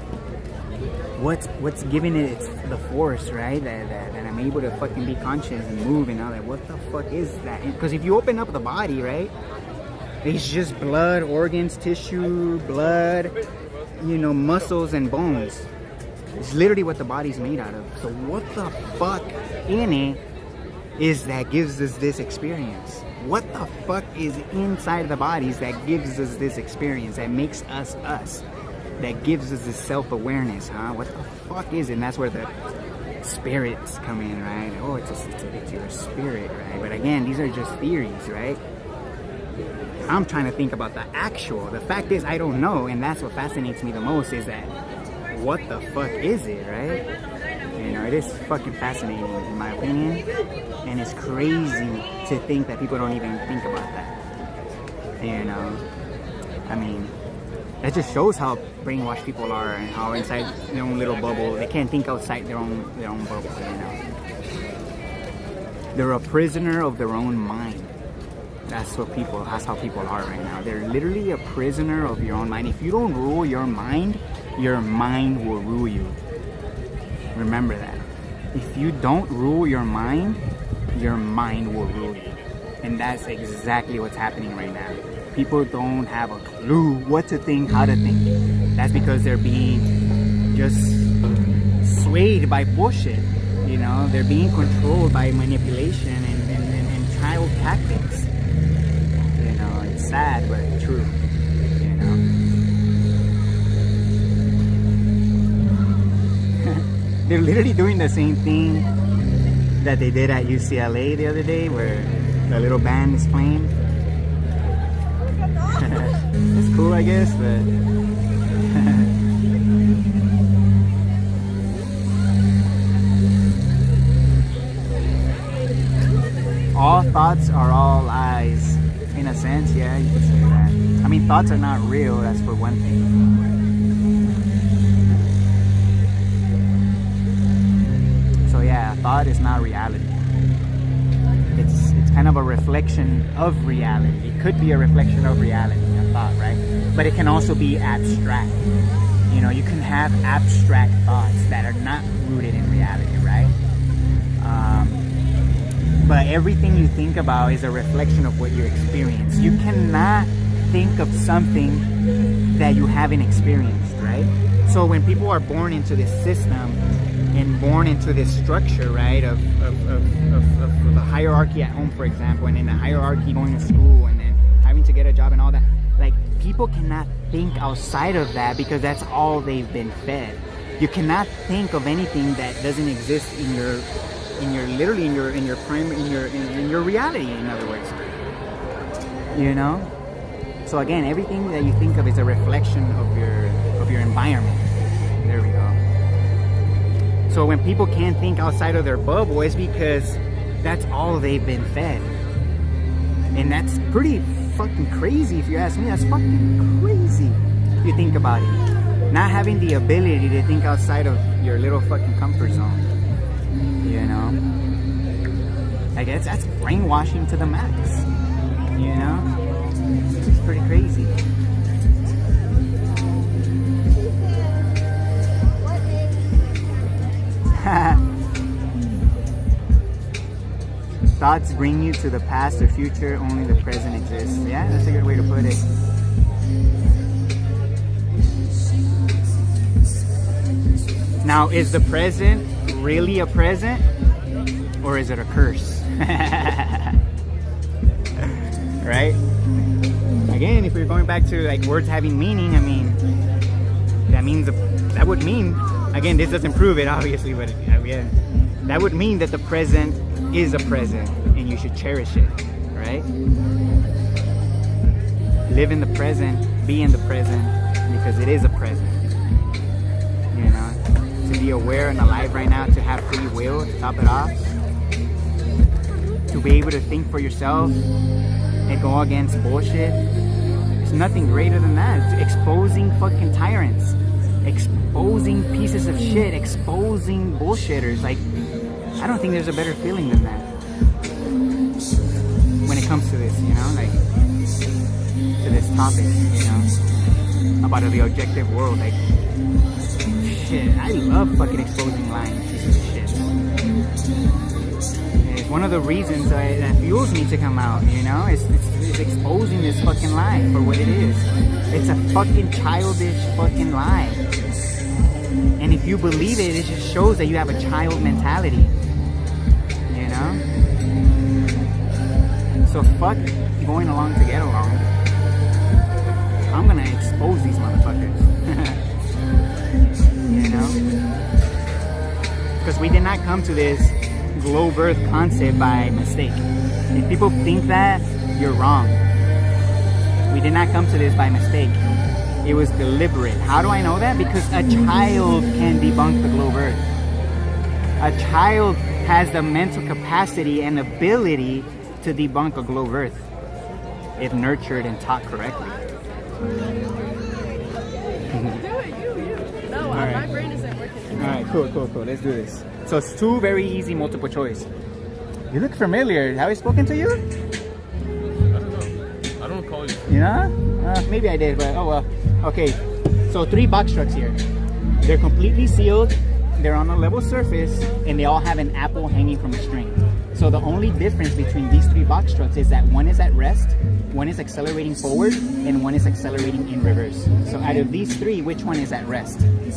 What's giving it the force, right? That I'm able to fucking be conscious and move and all that. What the fuck is that? Because if you open up the body, right, it's just blood, organs, tissue, blood, you know, muscles and bones. It's literally what the body's made out of. So what the fuck in it is that gives us this experience? What the fuck is inside the bodies that gives us this experience, that makes us us? That gives us this self-awareness, huh? What the fuck is it? And that's where the spirits come in, right? Oh, it's your spirit, right? But again, these are just theories, right? I'm trying to think about the actual. The fact is, I don't know, and that's what fascinates me the most, is that what the fuck is it, right? You know, it is fucking fascinating, in my opinion, and it's crazy to think that people don't even think about that. You know, I mean, that just shows how brainwashed people are and how inside their own little bubble, they can't think outside their own bubble, you know. They're a prisoner of their own mind. That's how people are right now. They're literally a prisoner of your own mind. If you don't rule your mind will rule you. Remember that. If you don't rule your mind will rule you. And that's exactly what's happening right now. People don't have a clue what to think, how to think. That's because they're being just swayed by bullshit. You know, they're being controlled by manipulation and child tactics. You know, it's sad but true. You know. They're literally doing the same thing that they did at UCLA the other day, where the little band is playing. It's cool, I guess, but all thoughts are all lies. In a sense, yeah, you could say that. I mean, thoughts are not real, that's for one thing. So yeah, thought is not reality. It's kind of a reflection of reality. It could be a reflection of reality, a thought, right? But it can also be abstract. You know, you can have abstract thoughts that are not rooted in reality, right? But everything you think about is a reflection of what you experience. You cannot think of something that you haven't experienced, right? So when people are born into this system and born into this structure, right, of the hierarchy at home, for example, and then the hierarchy going to school and then having to get a job and all that, like, people cannot think outside of that because that's all they've been fed. You cannot think of anything that doesn't exist in your reality, in other words. You know? So again, everything that you think of is a reflection of your environment. There we go. So when people can't think outside of their bubble, it's because that's all they've been fed. And that's pretty fucking crazy if you ask me. That's fucking crazy if you think about it. Not having the ability to think outside of your little fucking comfort zone. You know? I guess that's brainwashing to the max. You know? It's pretty crazy. Thoughts bring you to the past or future, only the present exists. Yeah, that's a good way to put it. Now, is the present really a present? Or is it a curse? Right? Again, if we're going back to like words having meaning, I mean, that would mean, again, this doesn't prove it obviously, but again, that would mean that the present is a present and you should cherish it, right? Live in the present, be in the present, because it is a present. You know, to be aware and alive right now, to have free will, to top it off, to be able to think for yourself and go against bullshit. There's nothing greater than that. It's exposing fucking tyrants, exposing pieces of shit, exposing bullshitters. Like, I don't think there's a better feeling than that when it comes to this, you know, like to this topic, you know, about the objective world. Like, shit, I love fucking exposing lying pieces of shit. It's one of the reasons that fuels me to come out, you know, it's exposing this fucking lie for what it is. It's a fucking childish fucking lie. And if you believe it, it just shows that you have a child mentality. You know? So fuck going along to get along. I'm gonna expose these motherfuckers. You know? Because we did not come to this globe earth concept by mistake. If people think that, you're wrong. We did not come to this by mistake. It was deliberate. How do I know that? Because a child can debunk the globe earth. A child has the mental capacity and ability to debunk a globe earth if nurtured and taught correctly. No, Alright. my brain isn't working. Alright, cool. Let's do this. So it's two very easy multiple choice. You look familiar. Have I spoken to you? I don't know. I don't call you. You know? Maybe I did, but oh well. Okay, so 3 box trucks here. They're completely sealed. They're on a level surface, and they all have an apple hanging from a string. So the only difference between these 3 box trucks is that one is at rest, one is accelerating forward, and one is accelerating in reverse. So out of these 3, which one is at rest? You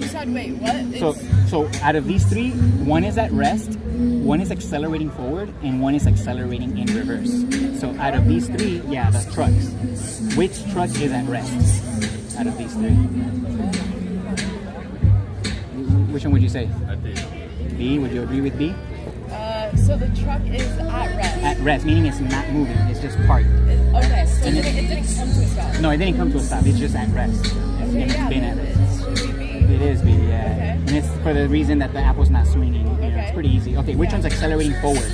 said, wait, what? So out of these 3, one is at rest, one is accelerating forward, and one is accelerating in reverse. So out of these 3, yeah, the trucks. Which truck is at rest out of these 3? Which one would you say? I think. B? Would you agree with B? So the truck is at rest. At rest, meaning it's not moving. It's just parked. Okay, so it didn't come to a stop. No, it didn't come to a stop. It's just at rest. Okay, It's yeah, been at then rest. it should be B. It is B, yeah. Okay. And it's for the reason that the apple's not swinging. You know, Okay. it's pretty easy. Okay, which one's accelerating forward?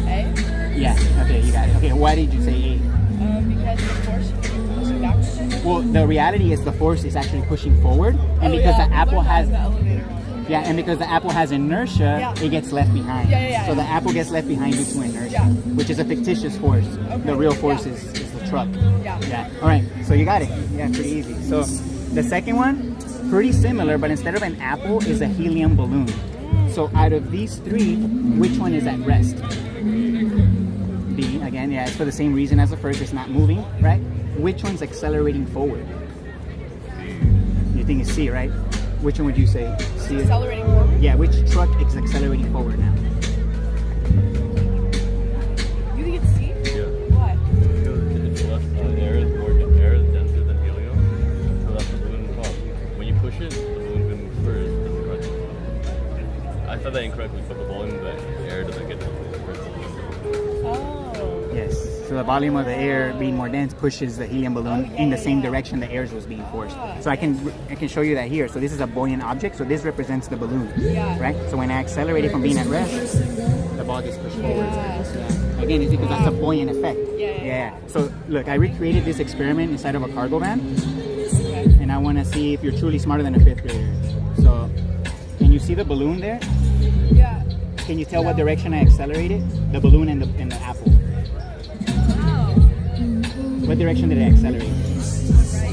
A? Yeah, okay, you got it. Okay, why did you say A? Because the force should be pushing backwards. Well, the reality is the force is actually pushing forward, and Oh, because yeah, the apple learned that has in the elevator one. yeah, and because the apple has inertia, Yeah. it gets left behind. Yeah. So the apple gets left behind due to inertia, Yeah. which is a fictitious force. Okay. The real force Yeah. is the truck. Yeah. Yeah. All right. So you got it. Yeah, pretty easy. So the second one, pretty similar, but instead of an apple, is a helium balloon. So out of these 3, which one is at rest? B. Again, yeah, it's for the same reason as the first. It's not moving, right? Which one's accelerating forward? You think it's C, right? Which one would you say? C. Accelerating forward? Yeah, which truck is accelerating forward now? You think it's C? Yeah. Why? Because it's less air is air is denser than helium, so that's the balloon pump. When you push it, the balloon's gonna move first. Doesn't rush it. I said that incorrectly, but the volume of the air doesn't get the first. Oh. Yes. So the volume of the air being more dense pushes the helium balloon in the same direction the air was being forced. So I can show you that here. So this is a buoyant object. So this represents the balloon, Yeah. right? So when I accelerate it from being at rest, the ball gets pushed forward. Yeah. Again, it's because that's a buoyant effect. Yeah. So look, I recreated this experiment inside of a cargo van, Okay. and I want to see if you're truly smarter than a 5th grader. So can you see the balloon there? Yeah. Can you tell what direction I accelerated? The balloon and the apple. Wow. What direction did I accelerate?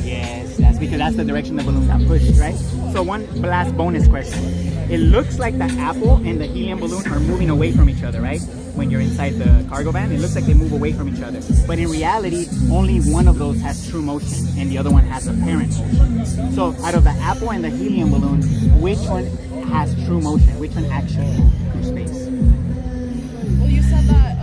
Yes, that's because that's the direction the balloon got pushed, right? So one last bonus question. It looks like the apple and the helium balloon are moving away from each other, right? When you're inside the cargo van, it looks like they move away from each other. But in reality, only one of those has true motion and the other one has apparent motion. So out of the apple and the helium balloon, which one has true motion? Which one actually moves through space? Well, you said that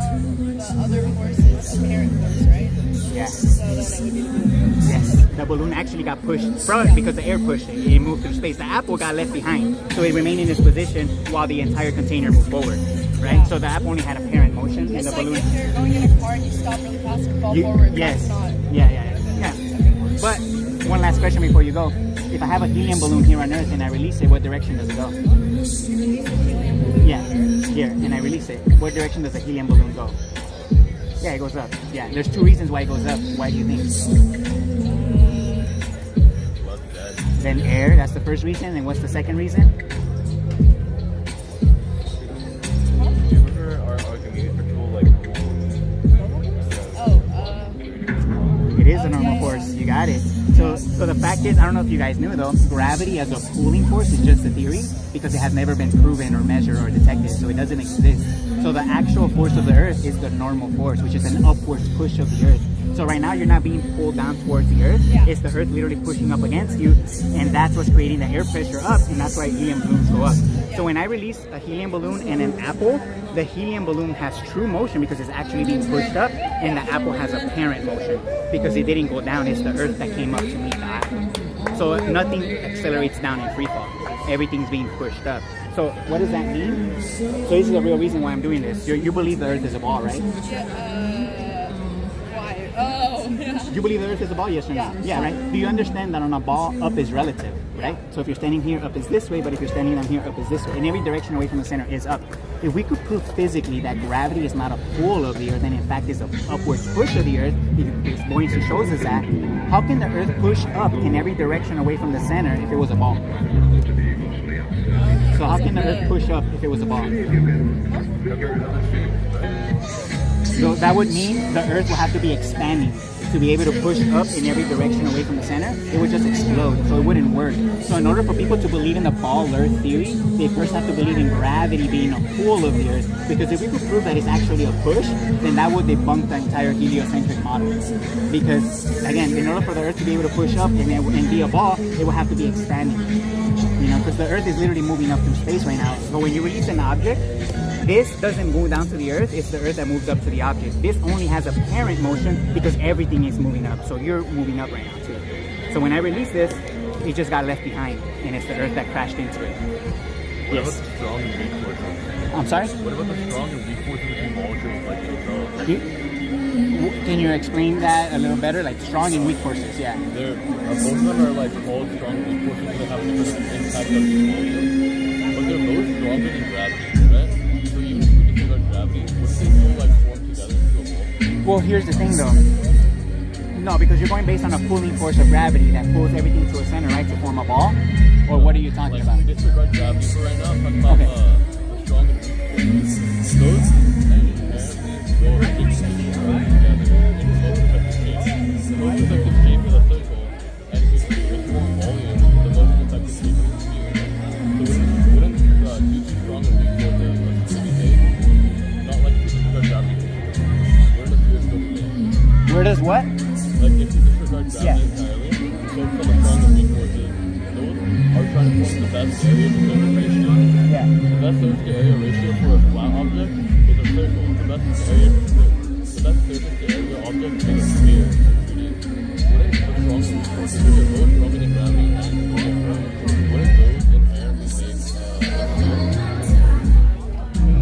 the other force is apparent force, right? Yes. So then it would be the balloon. Yes, the balloon actually got pushed from because the air pushed it. It moved through space. The apple got left behind, so it remained in its position while the entire container moved forward. Right? So the apple only had apparent motion, and It's the like balloon. if you're going in a car and you stop really fast and fall forward, Yes. that's not. Yeah. But one last question before you go: if I have a helium balloon here on Earth and I release it, what direction does it go? You release the helium balloon. Yeah, here, and I release it. What direction does the helium balloon go? Yeah, it goes up. Yeah, there's 2 reasons why it goes up. Why do you think? Less dead. Then air, that's the first reason. And what's the second reason? Do you remember our argument for tool like Oh, It is a normal yeah. force. You got it. So the fact is, I don't know if you guys knew though, gravity as a pulling force is just a theory because it has never been proven or measured or detected, so it doesn't exist. So the actual force of the Earth is the normal force, which is an upwards push of the Earth. So right now you're not being pulled down towards the Earth. Yeah. It's the Earth literally pushing up against you, and that's what's creating the air pressure up, and that's why helium balloons go up. So when I release a helium balloon and an apple, the helium balloon has true motion because it's actually being pushed up, and the apple has apparent motion because it didn't go down. It's the Earth that came up to meet the apple. So nothing accelerates down in free fall. Everything's being pushed up. So what does that mean? So this is the real reason why I'm doing this. You believe the Earth is a ball, right? yeah. Why? Oh, yeah. You believe the Earth is a ball, yes or no? Yeah, right? Do you understand that on a ball, up is relative, right? So if you're standing here, up is this way, but if you're standing down here, up is this way. In every direction away from the center is up. If we could prove physically that gravity is not a pull of the Earth, and in fact is an upwards push of the Earth, because buoyancy shows us that, how can the Earth push up in every direction away from the center if it was a ball? So how can the Earth push up if it was a ball? So that would mean the Earth will have to be expanding to be able to push up in every direction away from the center. It would just explode, so it wouldn't work. So in order for people to believe in the ball Earth theory, they first have to believe in gravity being a pull of the Earth. Because if we could prove that it's actually a push, then that would debunk the entire heliocentric model. Because again, in order for the Earth to be able to push up and be a ball, it will have to be expanding. You know, because the Earth is literally moving up through space right now. So when you release an object, this doesn't move down to the Earth, it's the Earth that moves up to the object. This only has apparent motion because everything is moving up. So you're moving up right now too. So when I release this, it just got left behind and it's the Earth that crashed into it. What about the strong and weak forces? I'm sorry? What about the strong and weak forces between molecules like themselves? Can you explain that a little better? Like strong and weak forces, yeah. Both of them are like called strong and weak forces because they have a different impact on each molecule. But they're both stronger than gravity, right? So even if we disregard gravity, would they still like form together into a ball? Well, here's the thing though. No, because you're going based on a pulling force of gravity that pulls everything to a center, right, to form a ball? Or what are you talking about? Disregard gravity for right now. I'm talking about the strong and weak forces. Those inherently go together in the most effective shape. The most effective shape is a circle, and if it's more volume, the most effective shape is a sphere. So wouldn't due to strong and weak forces still be made? Not like if you disregard gravity. Where does sphere still be made? Where does what? Like if you disregard gravity entirely, so from the strong and weak forces, those are trying to form the best area to surface ratio. Yeah. The best surface to area ratio for a flat object is a circle. The best area the best surface to area object is a sphere. Wouldn't the strong and weak forces, which are both stronger than gravity and wouldn't those inherently make a sphere?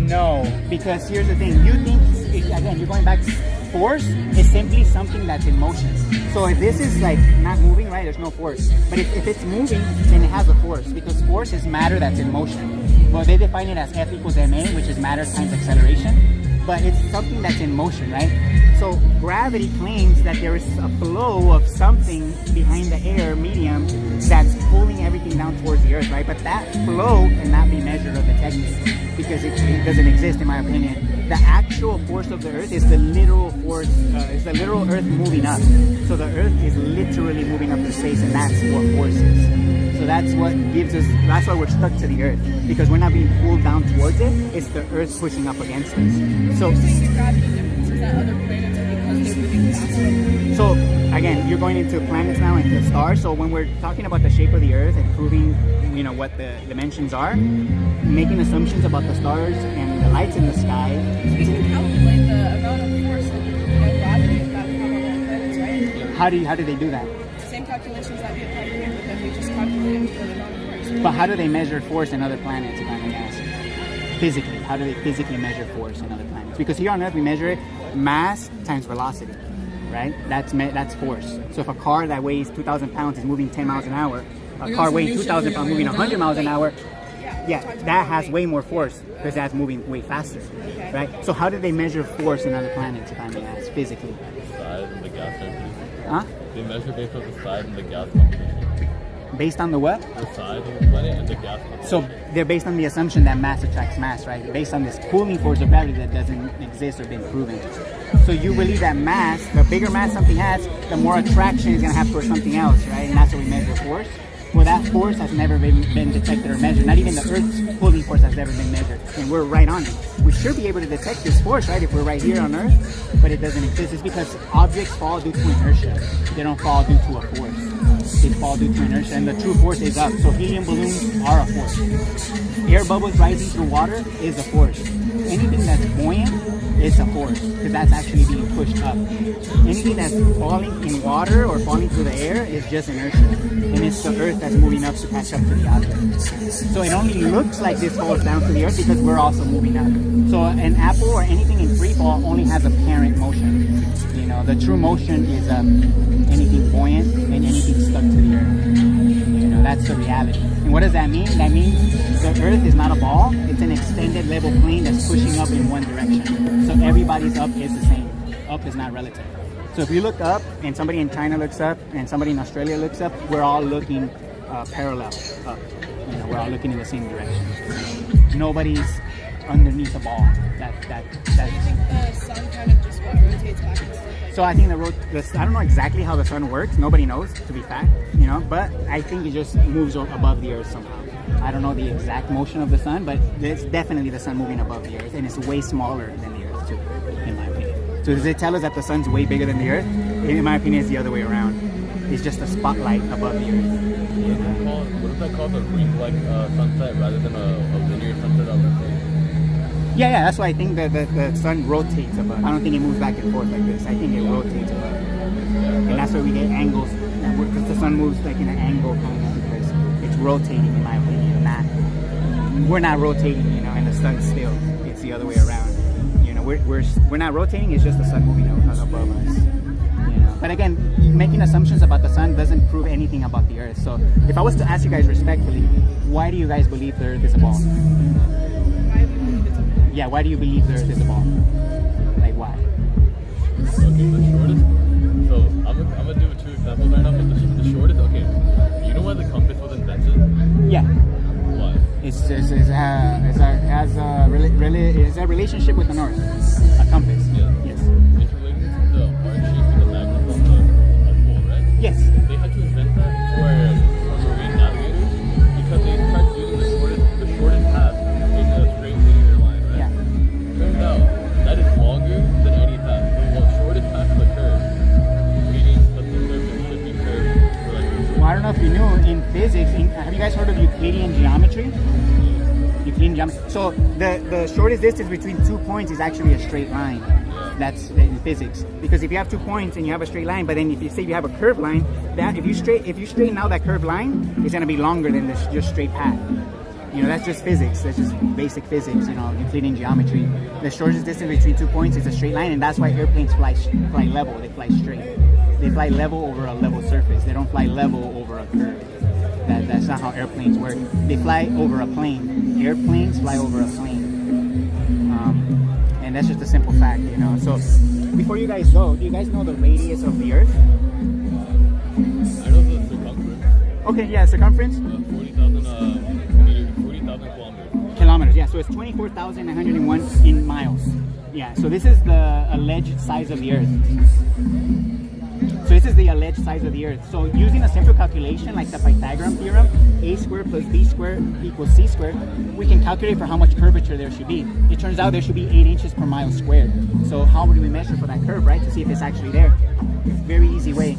No, because here's the thing. You think, again, you're going back to force is simply something that's in motion. So if this is like not moving, right, there's no force. But if it's moving, then it has a force because force is matter that's in motion. Well, they define it as F equals ma, which is matter times acceleration. But it's something that's in motion, right? So gravity claims that there is a flow of something behind the air medium that's pulling everything down towards the Earth, right? But that flow cannot be measured or detected because it doesn't exist, in my opinion. The actual force of the Earth is the literal force, is the literal Earth moving up. So the Earth is literally moving up to space, and that's what force is. So that's what gives us, that's why we're stuck to the Earth, because we're not being pulled down towards it, it's the Earth pushing up against us. So, You're saying the gravity difference is that other planets are because they're moving faster? so again, you're going into planets now and the stars. So when we're talking about the shape of the Earth and proving, you know, what the dimensions are, making assumptions about the stars and the lights in the sky. We can calculate the amount of force and gravity that we have on all planets, right? How do they do that? Same calculations that we apply here, but then we just calculate the amount of force. But how do they measure force in other planets, if I may ask? Physically, how do they physically measure force in other planets? Because here on Earth we measure it mass times velocity, right? That's force. So if a car that weighs 2,000 pounds is moving 10 miles an hour, a car weighing 2,000 pounds moving 100 miles an hour, yeah, that has way more force because that's moving way faster, right? So how do they measure force in other planets, if I may ask, physically? The size and the gas density. Huh? They measure based on the size and the gas concentration. Based on the what? The size of the planet and the gas concentration. So they're based on the assumption that mass attracts mass, right? Based on this pulling force of gravity that doesn't exist or been proven. So you believe that mass, the bigger mass something has, the more attraction it's going to have towards something else, right? And that's what we measure force. Well, that force has never been detected or measured. Not even the Earth's pulling force has never been measured. And we're right on it. We should be able to detect this force, right, if we're right here on Earth, but it doesn't exist. It's because objects fall due to inertia. They don't fall due to a force. They fall due to inertia, and the true force is up. So helium balloons are a force. Air bubbles rising through water is a force. Anything that's buoyant is a force, because that's actually being pushed up. Anything that's falling in water or falling through the air is just inertia. And it's the Earth that's moving up to catch up to the object. So it only looks like this falls down to the Earth because we're also moving up. So an apple or anything in free fall only has apparent motion. You know, the true motion is anything buoyant and anything stuck to the earth. You know, that's the reality. And what does that mean? That means the earth is not a ball. It's an extended level plane that's pushing up in one direction. So everybody's up is the same. Up is not relative. So if you look up and somebody in China looks up and somebody in Australia looks up, we're all looking parallel up. You know, we're all looking in the same direction. Nobody's underneath a ball. Do you think the sun kind of just rotates back and forth? So I think I don't know exactly how the sun works. Nobody knows, to be fact, you know. But I think it just moves above the earth somehow. I don't know the exact motion of the sun, but it's definitely the sun moving above the earth, and it's way smaller than the earth too, in my opinion. So does it tell us that the sun's way bigger than the earth? In my opinion, it's the other way around. It's just a spotlight above the earth. What if that called a ring-like sunset rather than a linear sunset? I would say. Yeah, that's why I think that the sun rotates above. I don't think it moves back and forth like this. I think it rotates above. And that's why we get angles. Because the sun moves like in an angle kind of, because it's rotating, in my opinion. We're not rotating, you know, and the sun's still. It's the other way around. You know, we're not rotating. It's just the sun moving above us. You know, but again, making assumptions about the sun doesn't prove anything about the earth. So if I was to ask you guys respectfully, why do you guys believe the earth is a ball? Yeah, why do you believe the earth is a ball? Like, why? Okay, the shortest. So I'm gonna do 2 examples right now. But the shortest. Okay, you know why the compass was invented? Yeah. Why? It's a relationship with the north. A compass. Yeah. Yes. It's related to the heart shape with the magnet on the pole, right? Yes. They had to invent that for marine navigators because they tried using the shortest path in a straight linear line, right? Yeah. Turns out that is longer than any path. The shortest path is the curve, meaning that the surface should be curved for like. Well, I don't know if you knew in physics. Have you guys heard of Euclidean geometry? Euclidean geometry. So the shortest distance between 2 points is actually a straight line. That's in physics. Because if you have 2 points and you have a straight line, but then if you say you have a curved line, that if you straighten out that curved line, it's going to be longer than this just straight path. You know, that's just physics. That's just basic physics, you know, Euclidean geometry. The shortest distance between 2 points is a straight line, and that's why airplanes fly level. They fly straight. They fly level over a level surface. They don't fly level over a curve. That's not how airplanes work. They fly over a plane. Airplanes fly over a plane. And that's just a simple fact, you know. So before you guys go, do you guys know the radius of the Earth? I know the circumference. Okay, yeah, circumference? 40,000 kilometers. Kilometers, yeah. So it's 24,901 in miles. Yeah, so this is the alleged size of the Earth. So this is the alleged size of the Earth. So using a simple calculation like the Pythagorean theorem, a squared plus b squared equals c squared, we can calculate for how much curvature there should be. It turns out there should be 8 inches per mile squared. So how would we measure for that curve, right? To see if it's actually there. Very easy way.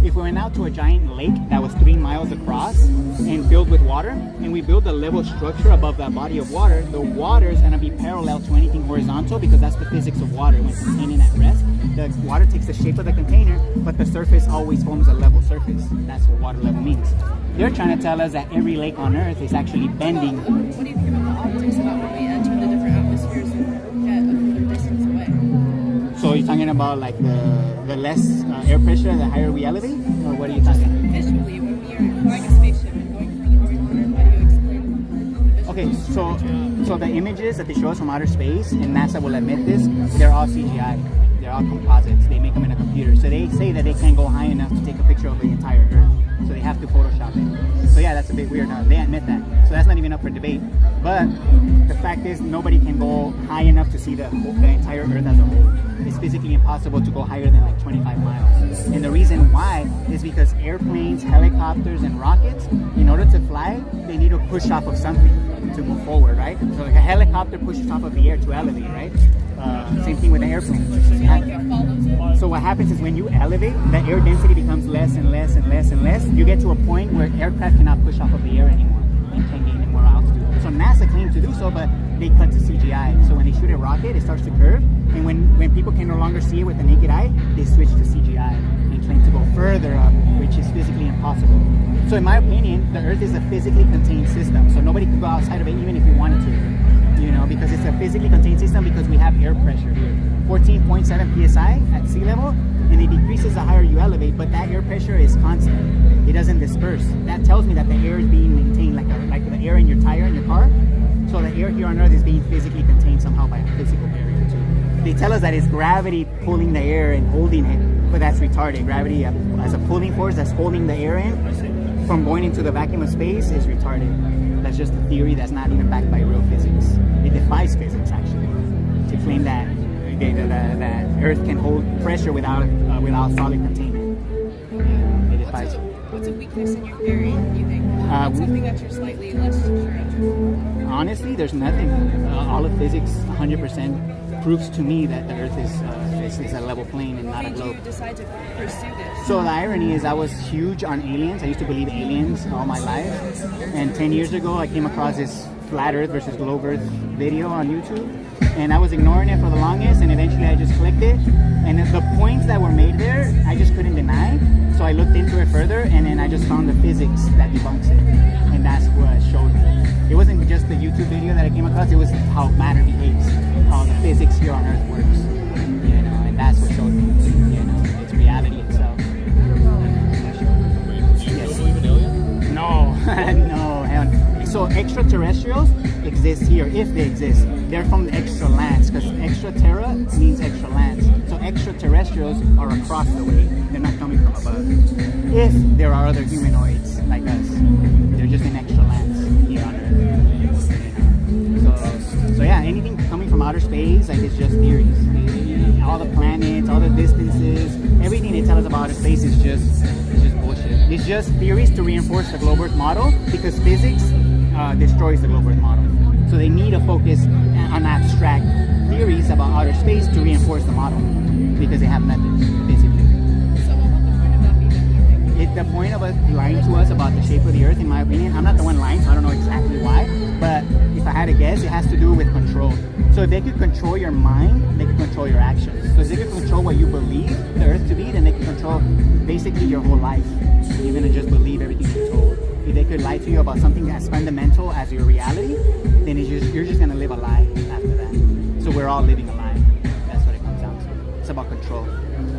If we went out to a giant lake that was 3 miles across and filled with water, and we build a level structure above that body of water, the water is going to be parallel to anything horizontal because that's the physics of water. When it's containing at rest, the water takes the shape of the container, but the surface always forms a level surface. That's what water level means. They're trying to tell us that every lake on Earth is actually bending. What do you think about the optics about when we enter the different atmospheres and get a further distance away? So you're talking about like the less air pressure, the higher we elevate? Or what are you talking about? Visually, when we are flying a spaceship and going further away on Earth, how do you explain the Okay, visuals? so the images that they show us from outer space, and NASA will admit this, they're all CGI. They're all composites. They make them in a computer. So they say that they can't go high enough to take a picture of the entire Earth. So they have to Photoshop it. So yeah, that's a bit weird. They admit that. So that's not even up for debate. But the fact is, nobody can go high enough to see the entire Earth as a whole. It's physically impossible to go higher than like 25 miles. And the reason why is because airplanes, helicopters, and rockets, in order to fly, they need to push off of something to move forward, right? So like a helicopter pushes off of the air to elevate, right? Same thing with an airplane. So what happens is when you elevate, the air density becomes less and less and less and less. You get to a point where aircraft cannot push off of the air anymore and can gain more altitude. So NASA claimed to do so, but they cut to CGI. So when they shoot a rocket, it starts to curve. And when people can no longer see it with the naked eye, they switch to CGI and claim to go further up, which is physically impossible. So in my opinion, the Earth is a physically contained system. So nobody could go outside of it even if you wanted to. You know, because it's a physically contained system because we have air pressure here. 14.7 psi at sea level, and it decreases the higher you elevate, but that air pressure is constant. It doesn't disperse. That tells me that the air is being maintained, like the air in your tire in your car. So the air here on Earth is being physically contained somehow by a physical barrier too. They tell us that it's gravity pulling the air and holding it, but that's retarded. Gravity as a pulling force that's holding the air in from going into the vacuum of space is retarded. That's just a theory that's not even backed by real physics. It defies physics, actually, to claim that that Earth can hold pressure without solid containment. It defies. What's a weakness in your theory, you think? What's something that you're slightly less sure of? Honestly, there's nothing. All of physics 100% proves to me that the Earth is a level plane and not a globe. Why did you decide to pursue this? So the irony is I was huge on aliens. I used to believe aliens all my life. And 10 years ago, I came across this flat Earth versus globe Earth video on YouTube. And I was ignoring it for the longest, and eventually I just clicked it. And the points that were made there, I just couldn't deny. So I looked into it further, and then I just found the physics that debunks it. And that's what showed me. It wasn't just the YouTube video that I came across, it was how matter behaves, how the physics here on Earth works. You know, and that's what showed me, you know, it's reality itself. Wait, do you still believe in aliens? No, no, hell no. So extraterrestrials exist here, if they exist. They're from the extra lands, because extra terra means extra lands. So extraterrestrials are across the way. They're not coming from above. If there are other humanoids like us, they're just in extra lands here on Earth. So yeah, anything coming from outer space, like it's just theories. All the planets, all the distances, everything they tell us about outer space is just bullshit. It's just theories to reinforce the globe Earth model, because physics destroys the globe Earth model. So they need to focus on abstract theories about outer space to reinforce the model, because they have nothing physically. So what would the point of that be then, you think? It's the point of us lying to us about the shape of the Earth, in my opinion. I'm not the one lying, so I don't know exactly why, but if I had to guess, it has to do with control. So if they could control your mind, they could control your actions. So if they could control what you believe the Earth to be, then they can control basically your whole life. You're gonna just believe everything you're told. If they could lie to you about something as fundamental as your reality, then you're just gonna live a lie after that. So we're all living a lie. That's what it comes down to. It's about control.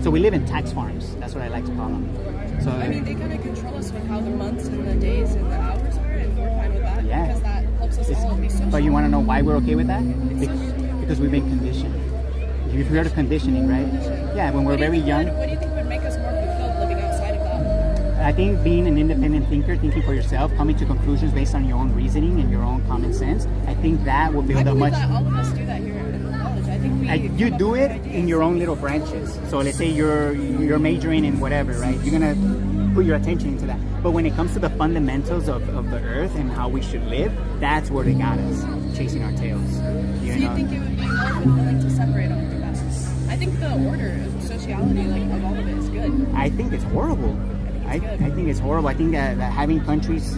So we live in tax farms. That's what I like to call them. So I mean, they kind of control us with how the months and the days and the hours are, and we're fine with that, yeah, because that helps us all be social. But you want to know why we're okay with that? Because we've been conditioned. You've heard of conditioning, right? Yeah, when we're very young. What do you think would make us more fulfilled living outside of that? I think being an independent thinker, thinking for yourself, coming to conclusions based on your own reasoning and your own common sense, I think that will build a much... that all of us do that here in college. I think you do it in your own little branches. So let's say you're majoring in whatever, right? You're gonna put your attention into that. But when it comes to the fundamentals of the Earth and how we should live, that's where they got us, chasing our tails. You So you think it would be more fulfilling to separate them from that? I think the order of sociality, like of all of it, is good. I think it's horrible. I think it's horrible. I think that having countries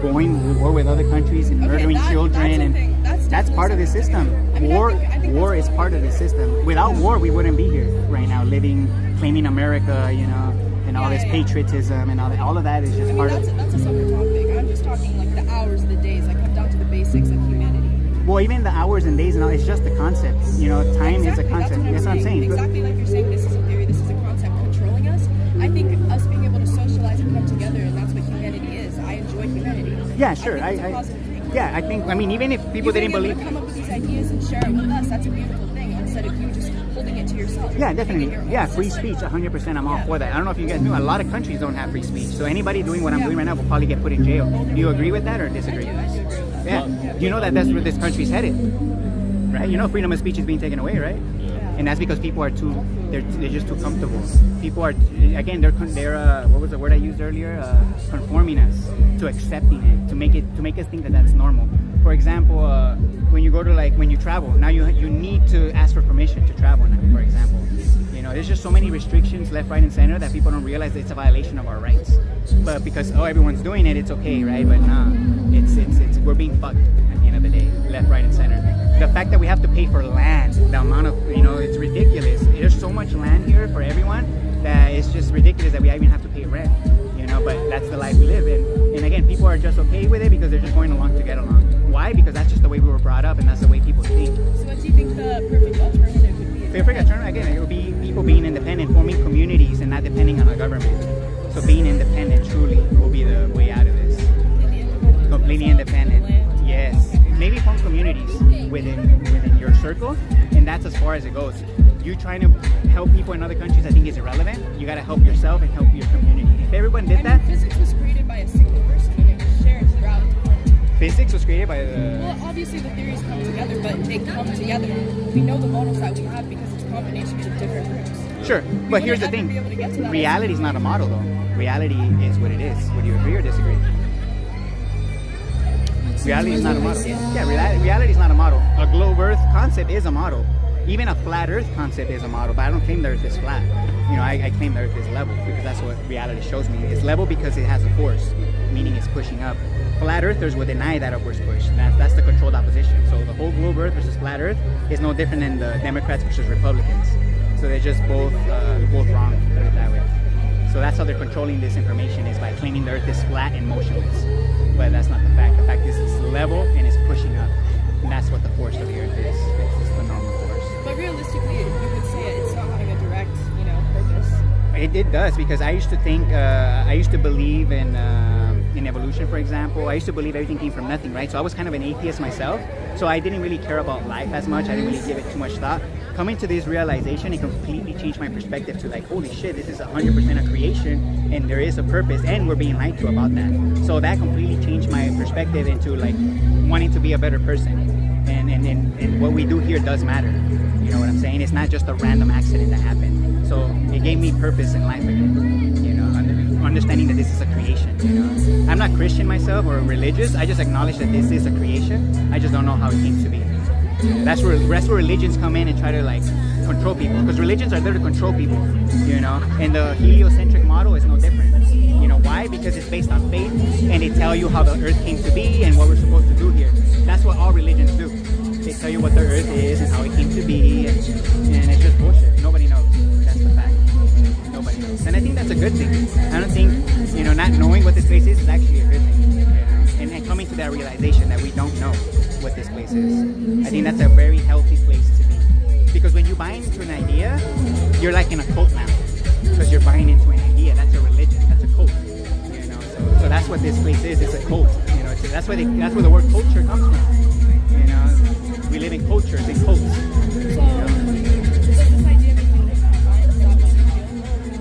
going to war with other countries and murdering children, that's part of the system. War is part of the system. Without war, we wouldn't be here right now, claiming America, you know, and all this patriotism and all of that is just part of it. That's a separate topic. I'm just talking like the hours, the days, like come down to the basics of humanity. Well, even the hours and days and all, it's just a concept. You know, time is a concept. That's what I'm saying. Exactly like you're saying, this is a theory, this is a concept controlling us. I think us being able to socialize and come together, and that's what humanity is. I enjoy humanity. Yeah, sure. I think it's a positive thing. Yeah, I mean, even if people didn't believe... come up with these ideas and share it with us, that's a beautiful thing, instead of you just holding it to yourself. Yeah, definitely. Yeah, free speech, 100%. I'm all for that. I don't know if you guys knew, a lot of countries don't have free speech. So anybody doing what I'm doing right now will probably get put in jail. Do you agree with that or disagree? I do agree with that. Yeah. Do you know that that's where this country's headed? Right? You know freedom of speech is being taken away, right? And that's because people are they're just too comfortable. People are, again, they're what was the word I used earlier? Conforming us to accepting it, to make us think that that's normal. For example, when you go to when you travel, now you need to ask for permission to travel now, for example. You know, there's just so many restrictions left, right, and center that people don't realize that it's a violation of our rights. But because everyone's doing it, it's okay, right? But nah, it's we're being fucked at the end of the day, left, right, and center. The fact that we have to pay for land, the amount of, it's ridiculous. There's so much land here for everyone that it's just ridiculous that we even have to pay rent, but that's the life we live in. And again, people are just okay with it because they're just going along to get along. Why? Because that's just the way we were brought up and that's the way people think. So what do you think the perfect alternative would be? the government. So being independent truly will be the way out of this. Completely independent. Yes. Maybe from communities within your circle, and that's as far as it goes. You trying to help people in other countries, I think, is irrelevant. You got to help yourself and help your community. If everyone did that, physics was created by a single person and it was shared throughout. physics was created by the. Well, obviously the theories come together, but they come together. We know the models that we have because it's combinations of different groups. Sure, but here's the thing: reality is not a model, though. Reality is what it is. Would you agree or disagree? Reality is not a model. Yeah, reality is not a model. A globe Earth concept is a model. Even a flat Earth concept is a model, but I don't claim the Earth is flat. You know, I claim the Earth is level because that's what reality shows me. It's level because it has a force, meaning it's pushing up. Flat Earthers will deny that upwards push. That's the controlled opposition. So the whole globe Earth versus flat Earth is no different than the Democrats versus Republicans. So they're just both wrong, put it that way. So that's how they're controlling this information, is by claiming the Earth is flat and motionless. But that's not the fact. The fact is it's level and it's pushing up. And that's what the force of the Earth is. It's just the normal force. But realistically, you could say it's not having a direct, purpose. It does, because I used to think, I used to believe in evolution, for example. I used to believe everything came from nothing, right? So I was kind of an atheist myself. So I didn't really care about life as much. I didn't really give it too much thought. Coming to this realization, it completely changed my perspective to like, holy shit, this is 100% a creation and there is a purpose and we're being lied to about that. So that completely changed my perspective into like wanting to be a better person. And what we do here does matter. You know what I'm saying? It's not just a random accident that happened. So it gave me purpose in life again. You know, understanding that this is a creation. You know, I'm not Christian myself or religious. I just acknowledge that this is a creation. I just don't know how it came to be. That's where religions come in and try to like control people, because religions are there to control people, you know. And the heliocentric model is no different. You know why? Because it's based on faith, and they tell you how the Earth came to be and what we're supposed to do here. That's what all religions do. They tell you what the Earth is and how it came to be, and it's just bullshit. Nobody knows. That's the fact. Nobody knows, and I think that's a good thing. I don't think not knowing what this place is actually a good thing. You know? And coming to that realization that we don't know what this place is. I think that's a very healthy place to be. Because when you buy into an idea, you're like in a cult now. Because you're buying into an idea. That's a religion. That's a cult. You know, so that's what this place is. It's a cult. You know, that's where the word culture comes from. You know, we live in cultures, in cults. Does this idea make you feel confined? Is that what you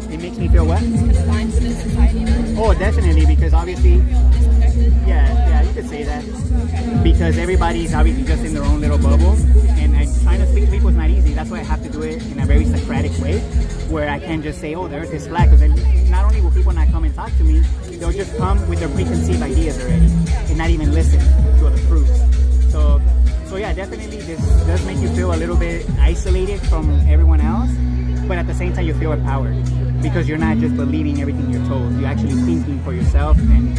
feel? It makes me feel what? Confined within society now? Oh, definitely, because obviously, yeah, you could say that. Because everybody's obviously just in their own little bubble, and trying to speak to people is not easy. That's why I have to do it in a very Socratic way, where I can't just say, oh, the Earth is flat, because then not only will people not come and talk to me, they'll just come with their preconceived ideas already, and not even listen to other proofs. So yeah, definitely this does make you feel a little bit isolated from everyone else, but at the same time you feel empowered, because you're not just believing everything you're told. You're actually thinking for yourself and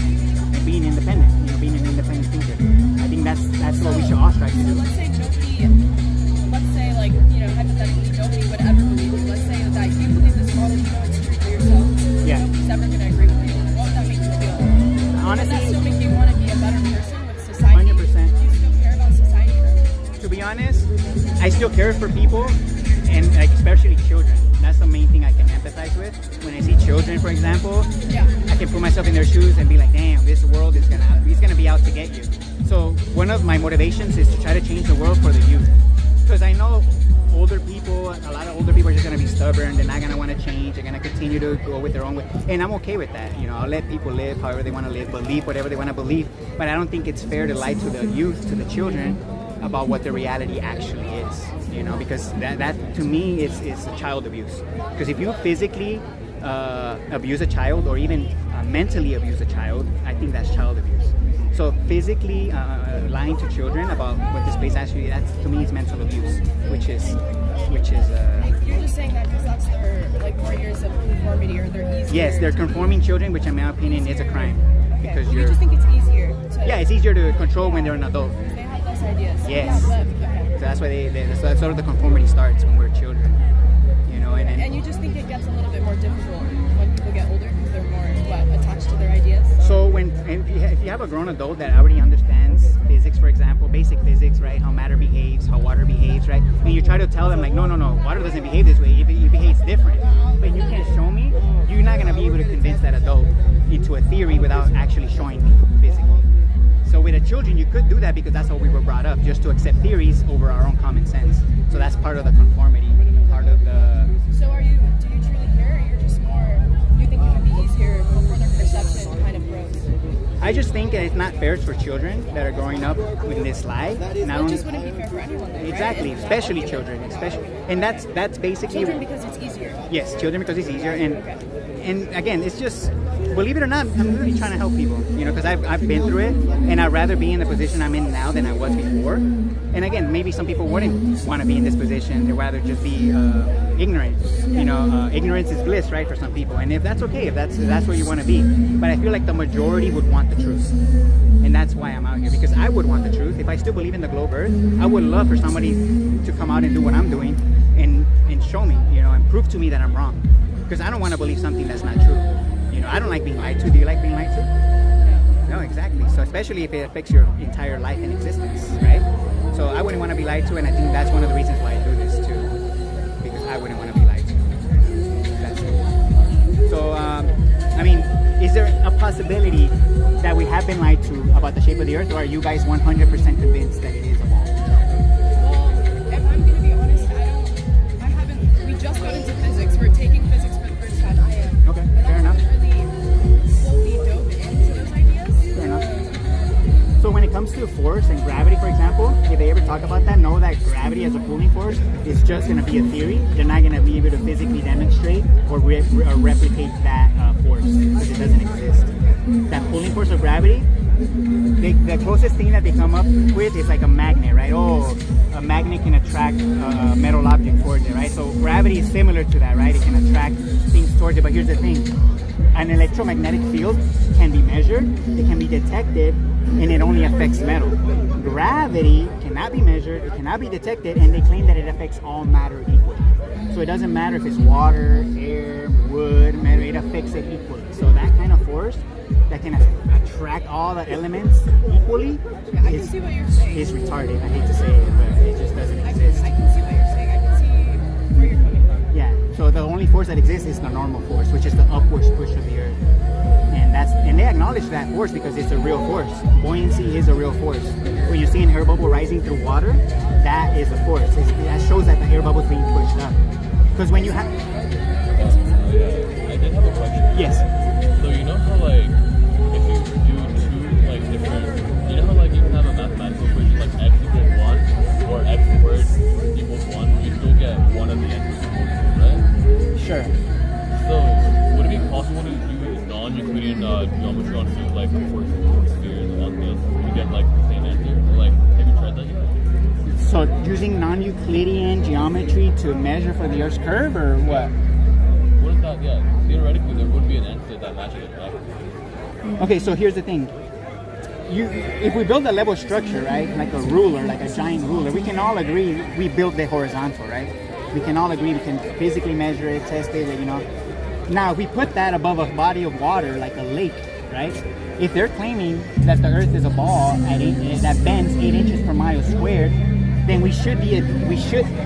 being independent, being an independent thinker. I think that's what we should all strive to do. Let's say hypothetically nobody would ever believe you. Let's say that you believe this model, it's true for yourself. Yeah. Nobody's ever going to agree with you. What would that make you feel? Honestly, does that still make you want to be a better person with society? 100%. Do you still care about society? To be honest, I still care for people, and like especially children. That's the main thing I can empathize with. When I see children, for example, I can put myself in their shoes and be like, damn, this world is gonna be out to get you. So one of my motivations is to try to change the world for the youth. Because I know a lot of older people are just gonna be stubborn. They're not gonna want to change. They're gonna continue to go with their own way, and I'm okay with that. You know, I'll let people live however they want to live, believe whatever they want to believe. But I don't think it's fair to lie to the youth, to the children, about what the reality actually is. You know, because that to me is child abuse. Because if you physically abuse a child, or even mentally abuse a child, I think that's child abuse. So physically lying to children about what this place actually, that to me is mental abuse, which is. You're just saying that because that's their more years of conformity, or they're easier. Yes, they're conforming children, which in my opinion is a crime. Because you just think it's easier to. Yeah, it's easier to control when they're an adult. Because they have less ideas. Yes. So that's why that's sort of the conformity starts when we're children. You know, and you just think it gets a little bit more difficult when people get older because they're more attached to their ideas. So if you have a grown adult that already understands physics, for example, basic physics, right? How matter behaves, how water behaves, right? And you try to tell them like, no, water doesn't behave this way. It behaves different. But you can't show me. You're not gonna theory without actually showing me physically. So with the children, you could do that because that's how we were brought up, just to accept theories over our own common sense. So that's part of the conformity, part of the... So do you truly care, or you're just more, you think it would be easier before their perception kind of grows? I just think that it's not fair for children that are growing up with this lie. It just wouldn't be fair for anyone then, exactly, right? especially children, and that's basically... Children because it's easier. Yes, children because it's easier, and again, it's just, believe it or not, I'm really trying to help people, because I've been through it, and I'd rather be in the position I'm in now than I was before. And again, maybe some people wouldn't want to be in this position; they'd rather just be ignorant. Ignorance is bliss, right, for some people. And if that's okay, if that's where you want to be, but I feel like the majority would want the truth, and that's why I'm out here, because I would want the truth. If I still believe in the globe Earth, I would love for somebody to come out and do what I'm doing and show me, and prove to me that I'm wrong, because I don't want to believe something that's not true. I don't like being lied to. Do you like being lied to? No, exactly. So especially if it affects your entire life and existence, right? So I wouldn't want to be lied to, and I think that's one of the reasons why I do this too, because I wouldn't want to be lied to. That's it. So, is there a possibility that we have been lied to about the shape of the Earth, or are you guys 100% convinced that it is a ball? Well, if I'm going to be honest, I haven't, we just got into physics. We're taking physics for the first time. I am. Okay, fair enough. Really slowly dove into those ideas. Fair enough. So when it comes to force and gravity, for example, if they ever talk about that, know that gravity as a pulling force is just going to be a theory. They're not going to be able to physically demonstrate or replicate that force, because it doesn't exist. That pulling force of gravity, the closest thing that they come up with is like a magnet, right? Oh, a magnet can attract a metal object towards it, right? So gravity is similar to that, right? It can attract things towards it. But here's the thing. An electromagnetic field can be measured, it can be detected, and it only affects metal. Gravity cannot be measured, it cannot be detected, and they claim that it affects all matter equally. So it doesn't matter if it's water, air, wood, metal, it affects it equally. So that kind of force that can attract all the elements equally is retarded. I hate to say it, but it just doesn't exist. I can see what you're saying. I can see where you're coming from. Yeah, so the only force that exists is the normal force, which is the upwards push of the Earth. And they acknowledge that force because it's a real force. Buoyancy is a real force. When you see an air bubble rising through water, that is a force. That shows that the air bubble is being pushed up. Because when you have... I did have a question. Yes. So you know how if you do two different, you know how you can have a mathematical equation like x equals 1 or x squared equals 1, you still get one of the x's equals 2, right? Sure. So would it be possible to use non-Euclidean geometry on for spheres on this to get the same answer? Or have you tried that yet? So using non-Euclidean geometry to measure for the Earth's curve, or what? Wouldn't that, theoretically there would be an answer that matches it back. Okay, so here's the thing. If we build a level structure, right, like a ruler, like a giant ruler, we can all agree we built the horizontal, right? We can all agree we can physically measure it, test it, Now, if we put that above a body of water, like a lake, right? If they're claiming that the Earth is a ball that bends 8 inches per mile squared, then we should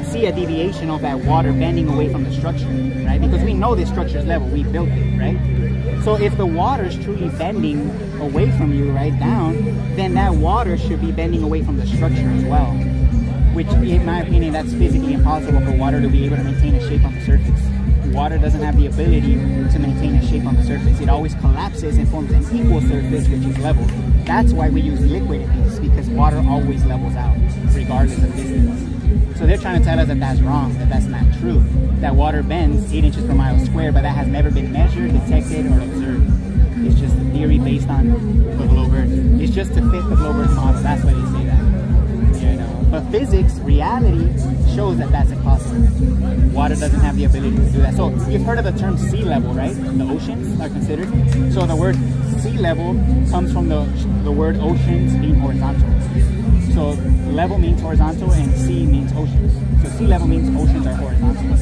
see a deviation of that water bending away from the structure, right? Because we know this structure is level, we built it, right? So if the water is truly bending away from you, right, down, then that water should be bending away from the structure as well. Which, in my opinion, that's physically impossible for water to be able to maintain a shape on the surface. Water doesn't have the ability to maintain a shape on the surface. It always collapses and forms an equal surface, which is level. That's why we use liquid in these, because water always levels out, regardless of distance. So they're trying to tell us that that's wrong, that that's not true. That water bends 8 inches per mile square, but that has never been measured, detected, or observed. It's just a theory based on the globe Earth. It's just to fit the globe Earth model. That's why they say that. But physics, reality, shows that that's impossible. Water doesn't have the ability to do that. So you've heard of the term sea level, right? The oceans are considered. So the word sea level comes from the word oceans being horizontal. So level means horizontal and sea means oceans. So sea level means oceans are horizontal.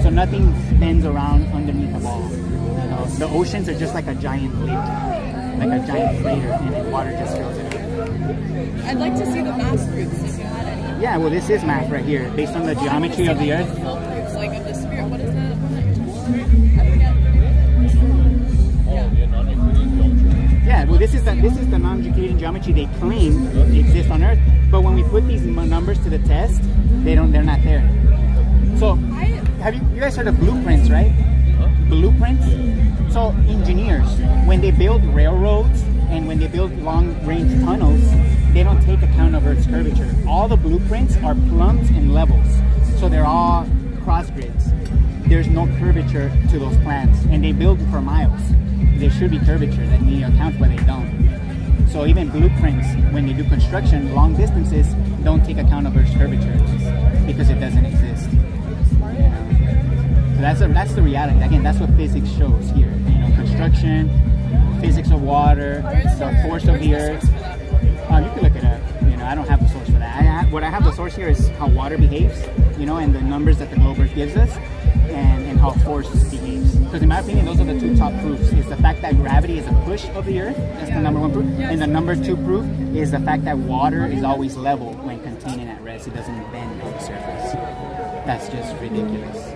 So nothing bends around underneath the ball. The oceans are just like a giant lake, like a giant crater, and then water just fills it up. I'd like to see the math proofs if you had any. Yeah, well, this is math right here, based on the geometry of the Earth. Full proofs, of the sphere. What is that? I forget. Yeah, this is the non-Euclidean geometry they claim exists on Earth. But when we put these numbers to the test, they're not there. So have you guys heard of blueprints, right? Blueprints. So engineers, when they build railroads and when they build long-range tunnels, they don't take account of Earth's curvature. All the blueprints are plumbs and levels, so they're all cross grids. There's no curvature to those plans, and they build for miles. There should be curvature that need account, but they don't. So even blueprints, when they do construction, long distances don't take account of Earth's curvature because it doesn't exist. So that's the reality. Again, that's what physics shows here. Construction, physics of water, the force of the Earth. You can look it up. I don't have the source for that. What I have the source here is how water behaves, and the numbers that the globe Earth gives us, and how force behaves. Because in my opinion, those are the two top proofs. Is the fact that gravity is a push of the Earth. That's the number one proof. And the number two proof is the fact that water is always level when contained at rest. It doesn't bend on the surface. That's just ridiculous.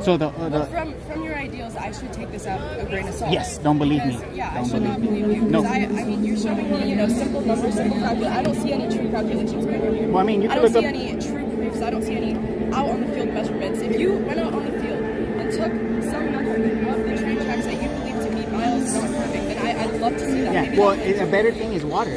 So from your ideals, I should take this out a grain of salt. Yes, don't believe me. Yeah, don't I should not believe you. No. I mean, you're showing me, simple numbers, simple calculations. I don't see any true calculations going on here. Well, I mean, you I could don't look see up. any true proofs. I don't see any out on the field measurements. If you went out on the field and took some method of the train tracks that you believe to be miles not perfect, then I'd love to see that. Yeah. Maybe Well, that's a better thing is water.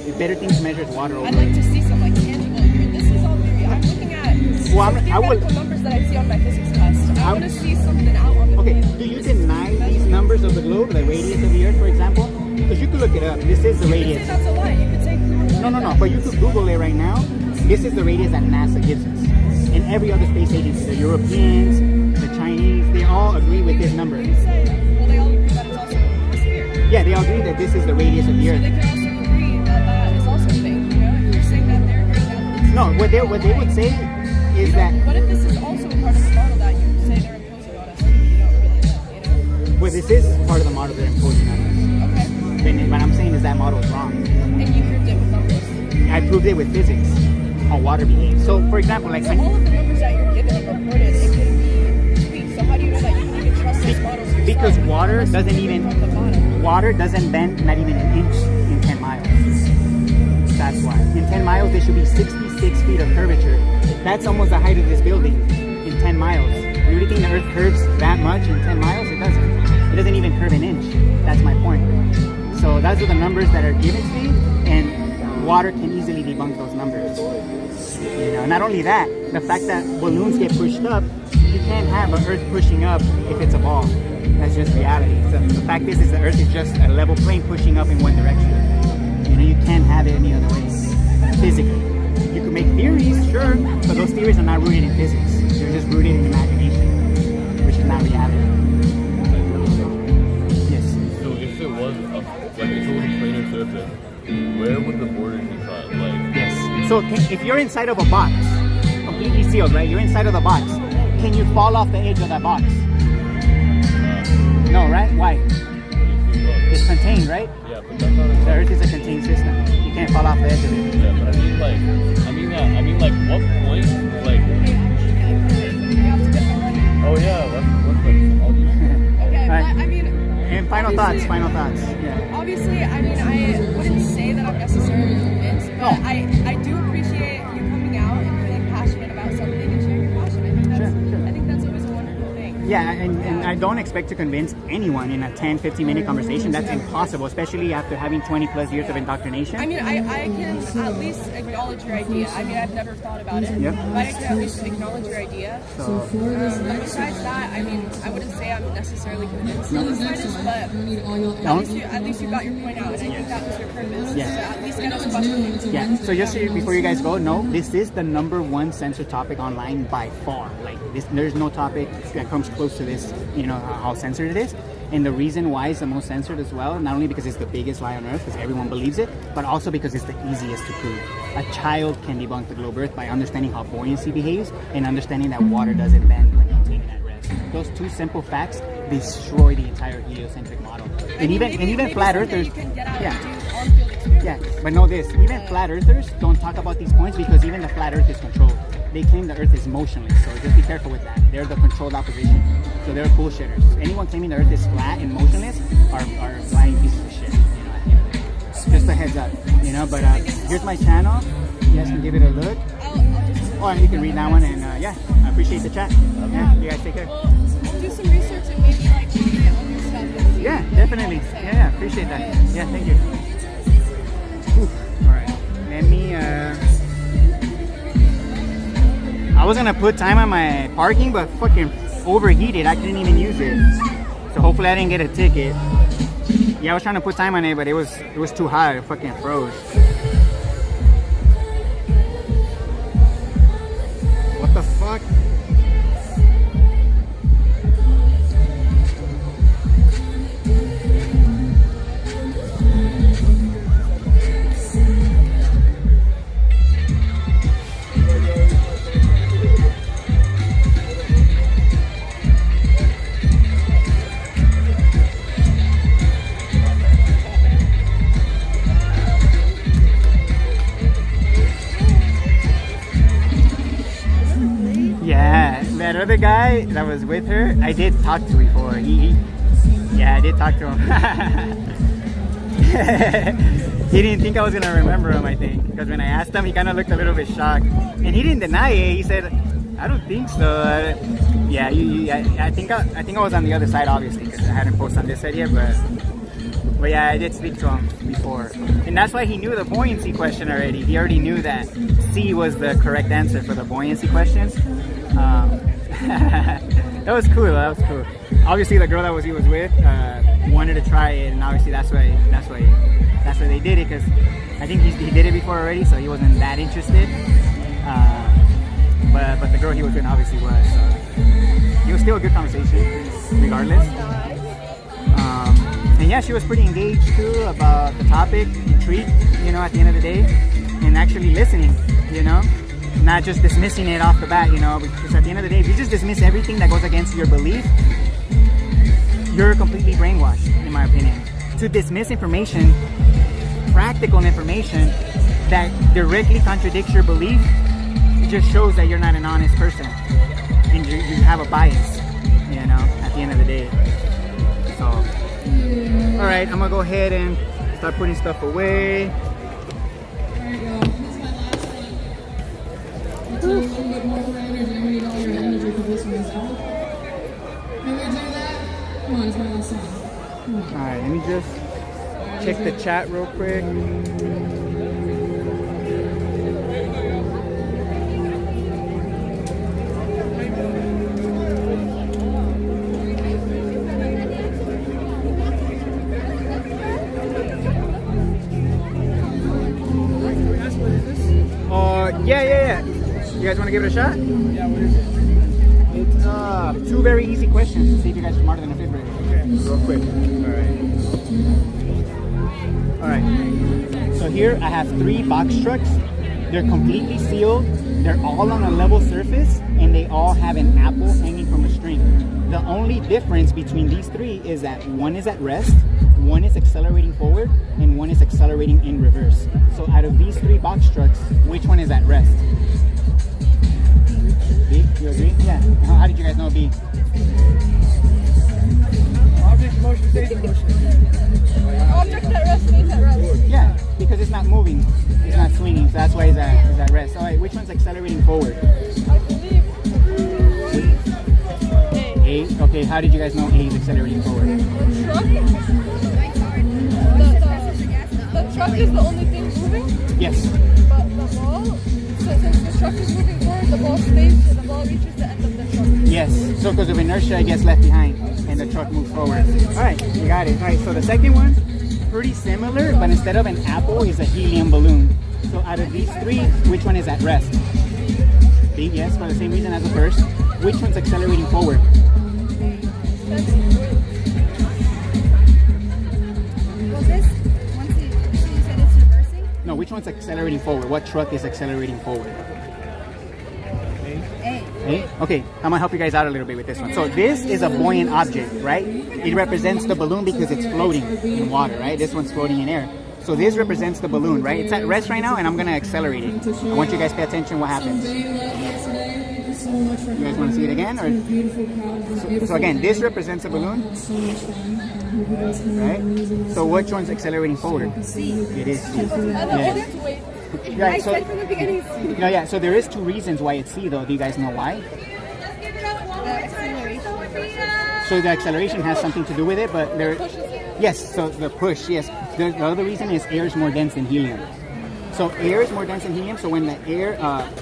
A better thing to measure is water. I'd like to see some tangible here. This is all theory. I'm looking at theoretical numbers that I see on my physics test. I want to see something out on the field. Do you deny these numbers of the globe, the radius of the Earth, for example? Because you could look it up. This is the radius. You could say that's a lie. You could say No. But you could Google it right now. This is the radius that NASA gives us. And every other space agency, the Europeans, the Chinese, they all agree with this number. You say, well, they all agree that it's also a sphere. Yeah, they all agree that this is the radius of the So Earth. they could also agree that that is also fake. If you're saying that they're agreeing that it's No, what they would say is that. What if this is also a part of the model that you say they're imposing on us? You don't really know. Well, this is part of the model they're imposing on us. Okay. What I'm saying is that model is wrong. And you proved it with numbers. I proved it with physics, how water behaves. So, for example, So all of the numbers that you're given and reported, it can be tweaked. So how do you know that you can even trust these models yourself? because water Unless doesn't you even from the bottom. water doesn't bend not even an inch in 10 miles. That's why. In 10 miles, there should be 66 feet of curvature. That's almost the height of this building in 10 miles. You really think the Earth curves that much in 10 miles? It doesn't. It doesn't even curve an inch. That's my point. So those are the numbers that are given to me, and water can easily debunk those numbers. Not only that, the fact that balloons get pushed up, you can't have an Earth pushing up if it's a ball. That's just reality. So the fact is the Earth is just a level plane pushing up in one direction. You can't have it any other way, physically. You could make theories, sure, but those theories are not rooted in physics. They're just rooted in imagination, which is not reality. Yes. So if it was a planar surface, where would the borders be cut? Yes. So if you're inside of a box, completely sealed, right? You're inside of the box. Can you fall off the edge of that box? No, right? Why? It's contained, right? Yeah, but that's not The Earth is a contained system. You can't fall off the edge of it. Yeah, but I mean, what point, oh yeah, what's all these. Okay, Right. but I mean, And final thoughts. Yeah. obviously, I mean, I wouldn't say that I'm necessarily convinced, but No. I do appreciate you coming out and feeling passionate about something and sharing your passion. I think that's always a wonderful thing. Yeah, and I don't expect to convince anyone in a 10, 15-minute conversation. That's impossible, especially after having 20 plus years of indoctrination. I mean, I can at least acknowledge your idea. I mean, I've never thought about it, Yep. but I can at least acknowledge your idea. So, But besides that, I mean, I wouldn't say I'm necessarily convinced of the slightest, but at least you got your point out, and I think that was your purpose. Yeah. So at least get us questions. yeah. So just before you guys go, no, this is the number one censored topic online by far. Like this, there's no topic that comes close to this. How censored it is. And the reason why it's the most censored as well, not only because it's the biggest lie on Earth, because everyone believes it, but also because it's the easiest to prove. A child can debunk the globe Earth by understanding how buoyancy behaves and understanding that water doesn't bend when contained at rest. Those two simple facts destroy the entire heliocentric model. And even flat earthers, You can get out yeah. and do on-field experiments. Yeah, but know this, even flat earthers don't talk about these points because even the flat earth is controlled. They claim the earth is motionless, so just be careful with that. They're the controlled opposition. So they're bullshitters. Anyone claiming the earth is flat and motionless are lying pieces of shit, at the end of the day. just a heads up, you know. But here's my channel. You guys can give it a look. Oh, and you can read that one. And yeah, I appreciate the chat. Yeah, you guys take care. Well, I'll do some research and maybe like comment on your stuff. And see Yeah, what definitely. you say. Yeah, appreciate that. Yeah, thank you. All right, let me. I was gonna put time on my parking, but fucking overheated. I couldn't even use it. So hopefully I didn't get a ticket. Yeah, I was trying to put time on it, but it was too hot. It fucking froze. What the fuck? Yeah, that other guy that was with her, I did talk to before. Yeah, I did talk to him. He didn't think I was gonna remember him, I think, because when I asked him, he kind of looked a little bit shocked, and he didn't deny it. He said, "I don't think so." Yeah, I think I was on the other side, obviously, because I hadn't posted on this side yet, but yeah, I did speak to him before, and that's why he knew the buoyancy question already. He already knew that C was the correct answer for the buoyancy question. That was cool. That was cool. Obviously, the girl that he was with wanted to try it, and obviously that's why they did it, because I think he did it before already, so he wasn't that interested. But the girl he was with obviously was. So it was still a good conversation, regardless. And yeah, she was pretty engaged too about the topic, intrigued, you know, at the end of the day, and actually listening, you know, not just dismissing it off the bat, you know, because at the end of the day, if you just dismiss everything that goes against your belief, you're completely brainwashed, in my opinion. To dismiss information, practical information that directly contradicts your belief, it just shows that you're not an honest person, and you have a bias, you know, at the end of the day. So, all right, I'm gonna go ahead and start putting stuff away. Alright, let me just check the chat real quick. Yeah. You guys want to give it a shot? Yeah, what is it? It's 2 very easy questions to see if you guys are smarter than a 5th grader. Okay. Real quick. Alright. So here I have 3 box trucks. They're completely sealed. They're all on a level surface, and they all have an apple hanging from a string. The only difference between these 3 is that one is at rest, one is accelerating forward, and one is accelerating in reverse. So out of these 3 box trucks, which one is at rest? B? You agree? Yeah. How did you guys know B? Object motion stays in motion. Object at rest stays at rest. Yeah, because it's not moving, it's not swinging, so that's why it's at rest. All right, which one's accelerating forward? I believe A. A. Okay, how did you guys know A is accelerating forward? The truck is the only thing moving, Yes. but the ball, so since the truck is moving forward, the ball stays, so the ball reaches the end of the truck. Yes. So because of inertia, it gets left behind, and the truck moves forward. All right, you got it. All right. So the second one, pretty similar, but instead of an apple, is a helium balloon. So out of these 3, which one is at rest? B. Yes, for the same reason as the first. Which one's accelerating forward? Well, this, once you said it's reversing? No, which one's accelerating forward? What truck is accelerating forward? A. A? Okay, I'm gonna help you guys out a little bit with this one. So this is a buoyant object, right? It represents the balloon because it's floating in water, right? This one's floating in air. So this represents the balloon, right? It's at rest right now, and I'm gonna accelerate it. I want you guys to pay attention what happens. so much for you guys want to see it again? Or so again, this represents a balloon, right? So which one's accelerating forward? C. It is C. I know, Yeah. wait. Yeah, I so, said from the beginning. no, yeah. So there is two reasons why it's C, though. Do you guys know why? The acceleration. So the acceleration has something to do with it, but there. Yes. So the push. Yes. The other reason is air is more dense than helium. So air is more dense than helium. So when the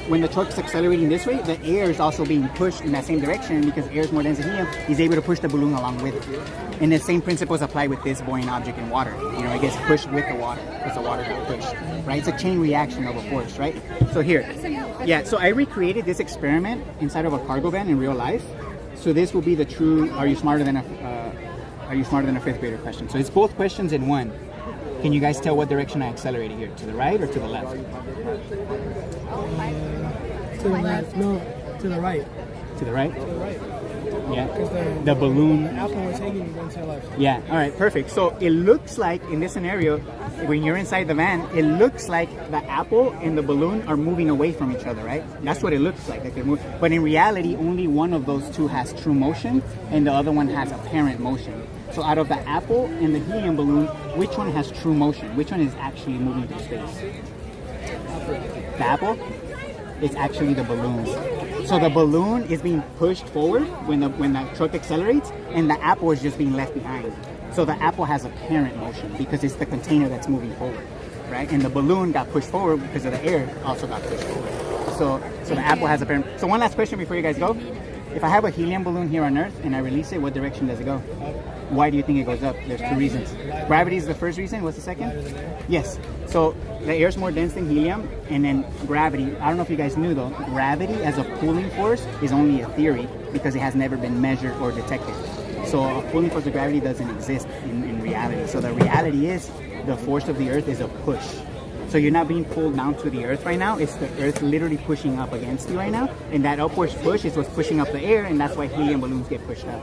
when the truck is accelerating this way, the air is also being pushed in that same direction because air is more dense than helium. He's able to push the balloon along with it. And the same principles apply with this buoyant object in water. You know, it gets pushed with the water because the water got pushed, right? It's a chain reaction of a force, right? So here, yeah. So I recreated this experiment inside of a cargo van in real life. So this will be the true. Are you smarter than a fifth grader question? So it's both questions in one. Can you guys tell what direction I accelerated here? To the right or to the left? To the left. No, to the right. To the right? To the right. Yeah. Because The balloon. the apple was hanging going to the left. Yeah. All right. Perfect. So it looks like in this scenario, when you're inside the van, it looks like the apple and the balloon are moving away from each other, right? That's what it looks like they're moving. But in reality, only one of those two has true motion, and the other one has apparent motion. So out of the apple and the helium balloon, which one has true motion? Which one is actually moving through space? The apple? It's actually the balloon. So the balloon is being pushed forward when the truck accelerates, and the apple is just being left behind. So the apple has apparent motion because it's the container that's moving forward, right? And the balloon got pushed forward because of the air also got pushed forward. So the apple has apparent. So one last question before you guys go. If I have a helium balloon here on Earth and I release it, what direction does it go? Why do you think it goes up? There's two reasons. Gravity is the first reason. What's the second? Yes. So the air is more dense than helium, and then gravity. I don't know if you guys knew though. Gravity as a pulling force is only a theory because it has never been measured or detected. So a pulling force of gravity doesn't exist in reality. So the reality is the force of the Earth is a push. So you're not being pulled down to the Earth right now. It's the Earth literally pushing up against you right now. And that upwards push is what's pushing up the air, and that's why helium balloons get pushed up.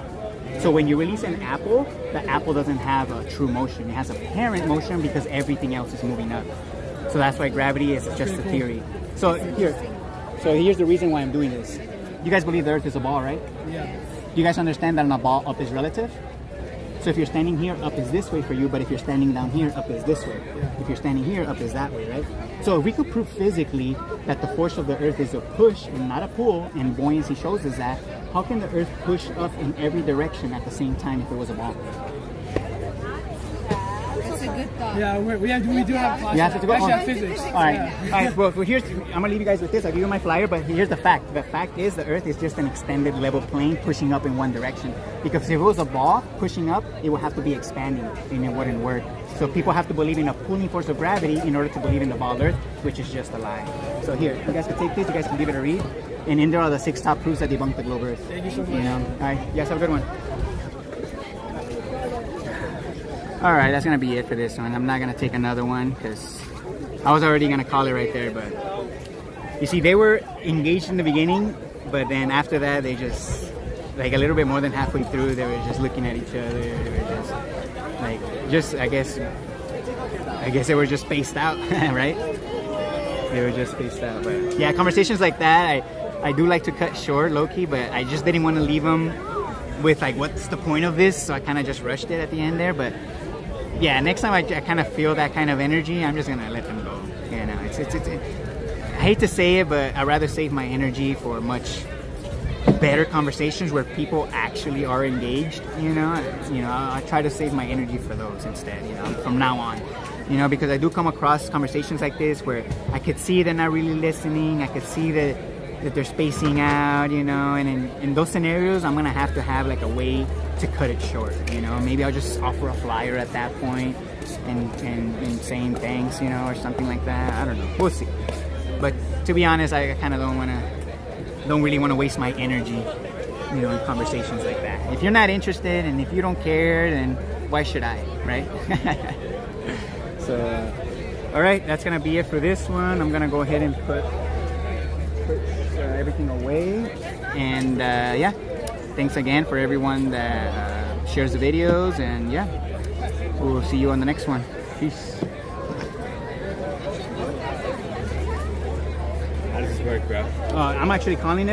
So when you release an apple, the apple doesn't have a true motion. It has apparent motion because everything else is moving up. So that's why gravity is just a theory. So here's the reason why I'm doing this. You guys believe the Earth is a ball, right? Yeah. Do you guys understand that on a ball, up is relative? So if you're standing here, up is this way for you, but if you're standing down here, up is this way. If you're standing here, up is that way, right? So if we could prove physically that the force of the Earth is a push and not a pull, and buoyancy shows us that, how can the Earth push up in every direction at the same time if it was a ball? That's a good thought. Yeah, we do have class. You have to go. Actually, Oh. have physics. All right. All right. Well, here's. I'm gonna leave you guys with this. I'll give you my flyer, but here's the fact. The fact is, the Earth is just an extended level plane pushing up in one direction. Because if it was a ball pushing up, it would have to be expanding, and it wouldn't work. So people have to believe in a pulling force of gravity in order to believe in the ball Earth, which is just a lie. So here, you guys can take this. You guys can give it a read. And in there are the 6 top proofs that debunk the globe Earth. Thank you so much. You know. All right. You guys have a good one. All right, that's gonna be it for this one. I'm not gonna take another one because I was already gonna call it right there. But you see, they were engaged in the beginning, but then after that, they just like a little bit more than halfway through, they were just looking at each other. They were just like, I guess they were just spaced out, right? They were just spaced out. But yeah, conversations like that, I do like to cut short, low key, but I just didn't want to leave them with like, what's the point of this? So I kind of just rushed it at the end there, but. Yeah, next time I kind of feel that kind of energy, I'm just gonna let them go. You know, it's I hate to say it, but I'd rather save my energy for much better conversations where people actually are engaged. You know, I try to save my energy for those instead. You know, from now on, you know, because I do come across conversations like this where I could see they're not really listening. I could see that they're spacing out. You know, and in those scenarios, I'm gonna have to have like a way to cut it short, you know. Maybe I'll just offer a flyer at that point and saying thanks, you know, or something like that. I don't know. We'll see. But to be honest, I kind of don't really want to waste my energy, you know, in conversations like that. If you're not interested and if you don't care, then why should I, right? So, all right, that's gonna be it for this one. I'm gonna go ahead and put everything away, and yeah. Thanks again for everyone that shares the videos, and yeah, we'll see you on the next one. Peace. How does this work, bro? I'm actually calling it.